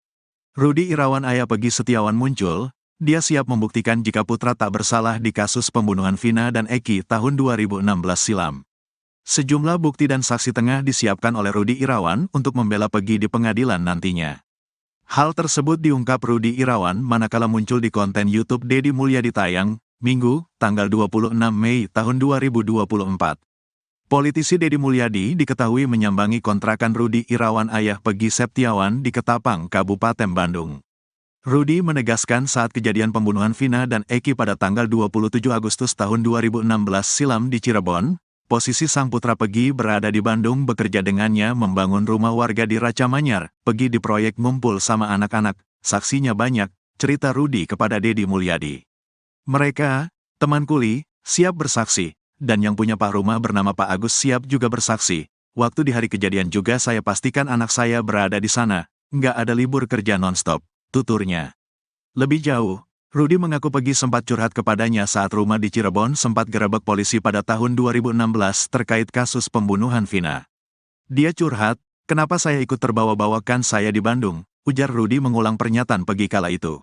Rudy Irawan ayah Peggy Setiawan muncul, dia siap membuktikan jika putra tak bersalah di kasus pembunuhan Vina dan Eki tahun 2016 silam. Sejumlah bukti dan saksi tengah disiapkan oleh Rudy Irawan untuk membela Peggy di pengadilan nantinya. Hal tersebut diungkap Rudy Irawan manakala muncul di konten YouTube Deddy Mulyadi tayang, Minggu, tanggal 26 Mei tahun 2024. Politisi Deddy Mulyadi diketahui menyambangi kontrakan Rudy Irawan ayah Peggy Setiawan di Ketapang, Kabupaten Bandung. Rudy menegaskan saat kejadian pembunuhan Vina dan Eki pada tanggal 27 Agustus tahun 2016 silam di Cirebon, posisi sang putra Peggy berada di Bandung bekerja dengannya membangun rumah warga di Raca Manyar. Peggy di proyek ngumpul sama anak-anak, saksinya banyak, cerita Rudy kepada Deddy Mulyadi. Mereka, teman kuli, siap bersaksi, dan yang punya Pak rumah bernama Pak Agus siap juga bersaksi. Waktu di hari kejadian juga saya pastikan anak saya berada di sana, nggak ada libur kerja non-stop, tuturnya. Lebih jauh, Rudy mengaku Peggy sempat curhat kepadanya saat rumah di Cirebon sempat gerebek polisi pada tahun 2016 terkait kasus pembunuhan Vina. Dia curhat, kenapa saya ikut terbawa-bawakan saya di Bandung, ujar Rudy mengulang pernyataan Peggy kala itu.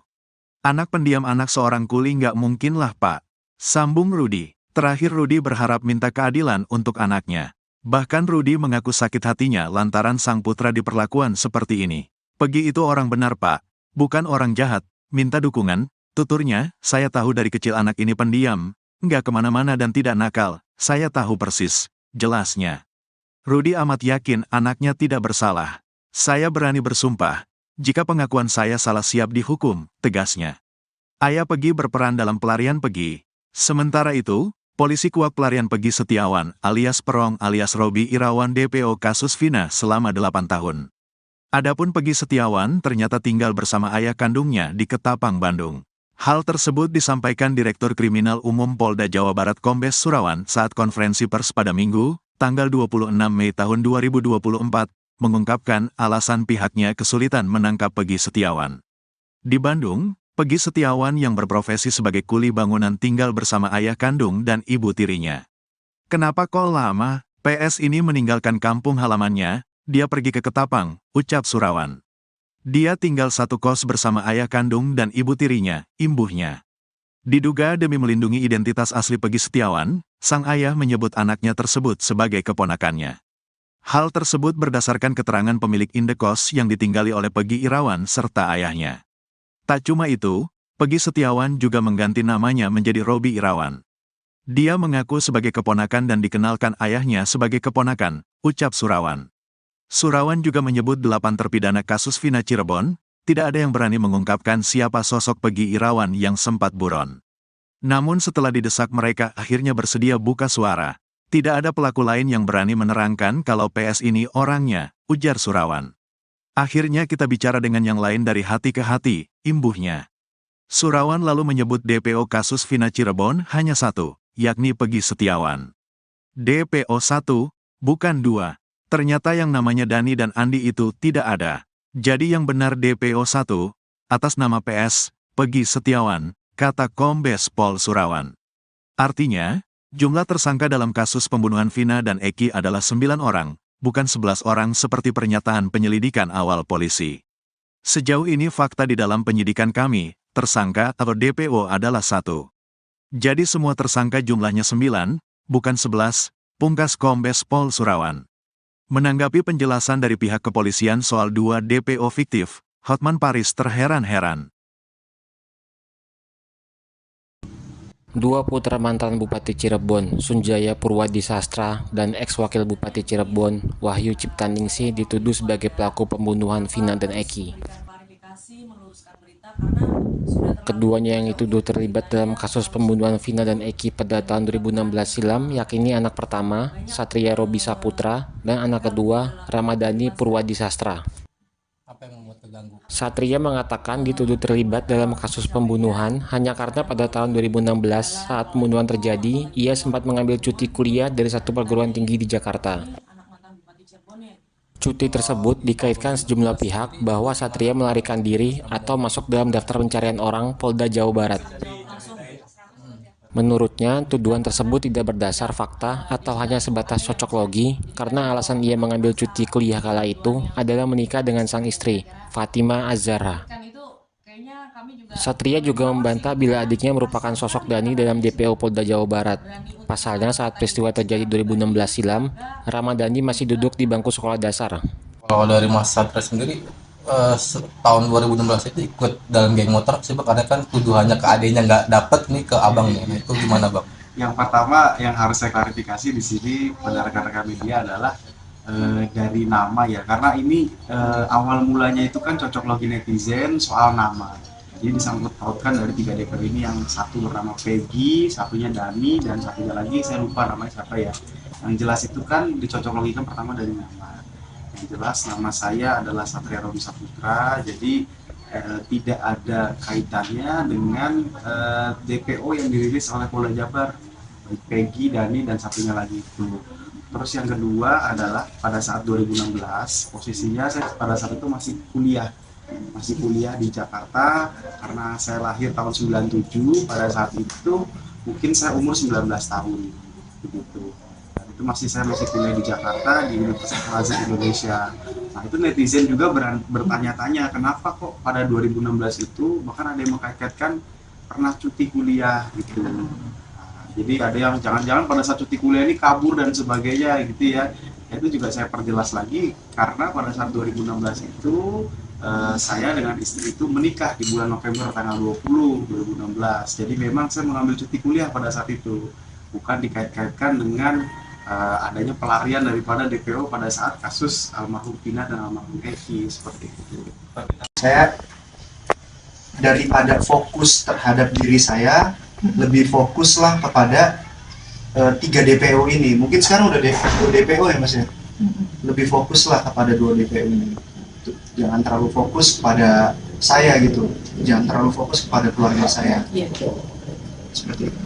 Anak pendiam anak seorang kuli nggak mungkinlah Pak, sambung Rudy. Terakhir Rudy berharap minta keadilan untuk anaknya. Bahkan Rudy mengaku sakit hatinya lantaran sang putra diperlakukan seperti ini. Peggy itu orang benar Pak, bukan orang jahat, minta dukungan, tuturnya, saya tahu dari kecil anak ini pendiam, nggak kemana-mana dan tidak nakal, saya tahu persis, jelasnya. Rudy amat yakin anaknya tidak bersalah. Saya berani bersumpah, jika pengakuan saya salah siap dihukum, tegasnya. Ayah Peggy berperan dalam pelarian Peggy. Sementara itu, polisi kuak pelarian Peggy Setiawan alias Perong alias Robi Irawan DPO kasus Vina selama 8 tahun. Adapun Peggy Setiawan ternyata tinggal bersama ayah kandungnya di Ketapang, Bandung. Hal tersebut disampaikan Direktur Kriminal Umum Polda Jawa Barat Kombes Surawan saat konferensi pers pada Minggu, tanggal 26 Mei tahun 2024, mengungkapkan alasan pihaknya kesulitan menangkap Peggy Setiawan. Di Bandung, Peggy Setiawan yang berprofesi sebagai kuli bangunan tinggal bersama ayah kandung dan ibu tirinya. Kenapa kok lama, PS ini meninggalkan kampung halamannya, dia pergi ke Ketapang, ucap Surawan. Dia tinggal satu kos bersama ayah kandung dan ibu tirinya, imbuhnya. Diduga demi melindungi identitas asli Peggy Setiawan, sang ayah menyebut anaknya tersebut sebagai keponakannya. Hal tersebut berdasarkan keterangan pemilik indekos yang ditinggali oleh Peggy Irawan serta ayahnya. Tak cuma itu, Peggy Setiawan juga mengganti namanya menjadi Robi Irawan. Dia mengaku sebagai keponakan dan dikenalkan ayahnya sebagai keponakan, ucap Surawan. Surawan juga menyebut 8 terpidana kasus Vina Cirebon, tidak ada yang berani mengungkapkan siapa sosok Peggy Irawan yang sempat buron. Namun setelah didesak mereka akhirnya bersedia buka suara. Tidak ada pelaku lain yang berani menerangkan kalau PS ini orangnya, ujar Surawan. Akhirnya kita bicara dengan yang lain dari hati ke hati, imbuhnya. Surawan lalu menyebut DPO kasus Vina Cirebon hanya satu, yakni Peggy Setiawan. DPO 1, bukan 2. Ternyata yang namanya Dani dan Andi itu tidak ada. Jadi yang benar DPO 1, atas nama PS, Peggy Setiawan, kata Kombes Pol Surawan. Artinya, jumlah tersangka dalam kasus pembunuhan Vina dan Eki adalah 9 orang, bukan 11 orang seperti pernyataan penyelidikan awal polisi. Sejauh ini fakta di dalam penyidikan kami, tersangka atau DPO adalah 1. Jadi semua tersangka jumlahnya 9, bukan 11, pungkas Kombes Pol Surawan. Menanggapi penjelasan dari pihak kepolisian soal 2 DPO fiktif, Hotman Paris terheran-heran. Dua putra mantan Bupati Cirebon, Sunjaya Purwadi Sastra, dan ex-wakil Bupati Cirebon, Wahyu Ciptaningsih dituduh sebagai pelaku pembunuhan Vina dan Eki. Keduanya yang dituduh terlibat dalam kasus pembunuhan Vina dan Eki pada tahun 2016 silam, yakni anak pertama, Satria Robi Saputra, dan anak kedua, Ramadhani Purwadi Sastra. Apa yang membuat terganggu? Satria mengatakan dituduh terlibat dalam kasus pembunuhan hanya karena pada tahun 2016 saat pembunuhan terjadi, ia sempat mengambil cuti kuliah dari satu perguruan tinggi di Jakarta. Cuti tersebut dikaitkan sejumlah pihak bahwa Satria melarikan diri atau masuk dalam daftar pencarian orang Polda Jawa Barat. Menurutnya, tuduhan tersebut tidak berdasar fakta atau hanya sebatas cocok logi karena alasan ia mengambil cuti kuliah kala itu adalah menikah dengan sang istri, Fatima Az-Zahra. Satria juga membantah bila adiknya merupakan sosok Dani dalam DPO Polda Jawa Barat. Pasalnya saat peristiwa terjadi 2016 silam, Ramadhani masih duduk di bangku sekolah dasar. Kalau dari Mas Satria sendiri, tahun 2016 itu ikut dalam geng motor sih Bang, karena kan tuduhannya ke adiknya nggak dapet nih ke abangnya. Nah, itu gimana Bang? Yang pertama yang harus saya klarifikasi di sini pada rekan-rekan media adalah dari nama ya, karena ini awal mulanya itu kan cocok logi netizen soal nama. Jadi disangkut pautkan dari 3 DPO ini, yang satu bernama Peggy, satunya Dani, dan satunya lagi saya lupa namanya siapa ya. Yang jelas itu kan dicocok logikan pertama dari nama. Yang jelas nama saya adalah Satria Robi Saputra, jadi tidak ada kaitannya dengan DPO yang dirilis oleh Polda Jabar, Peggy, Dani, dan satunya lagi itu. Terus yang kedua adalah pada saat 2016, posisinya saya pada saat itu masih kuliah di Jakarta, karena saya lahir tahun 97. Pada saat itu mungkin saya umur 19 tahun begitu. Itu saya masih kuliah di Jakarta di Universitas Al-Azhar Indonesia. Nah, itu netizen juga bertanya-tanya kenapa kok pada 2016 itu bahkan ada yang mengkaitkan pernah cuti kuliah gitu. Nah, jadi ada yang jangan-jangan pada saat cuti kuliah ini kabur dan sebagainya gitu ya. Itu juga saya perjelas lagi karena pada saat 2016 itu saya dengan istri itu menikah di bulan November tanggal 20 2016. Jadi memang saya mengambil cuti kuliah pada saat itu, bukan dikait-kaitkan dengan adanya pelarian daripada DPO pada saat kasus almarhum Vina dan almarhum Eki seperti itu. Saya daripada fokus terhadap diri saya, lebih fokuslah kepada 3 DPO ini. Mungkin sekarang udah DPO ya Mas ya. Lebih fokuslah kepada 2 DPO ini. Jangan terlalu fokus pada saya gitu. Jangan terlalu fokus kepada keluarga saya. Seperti itu.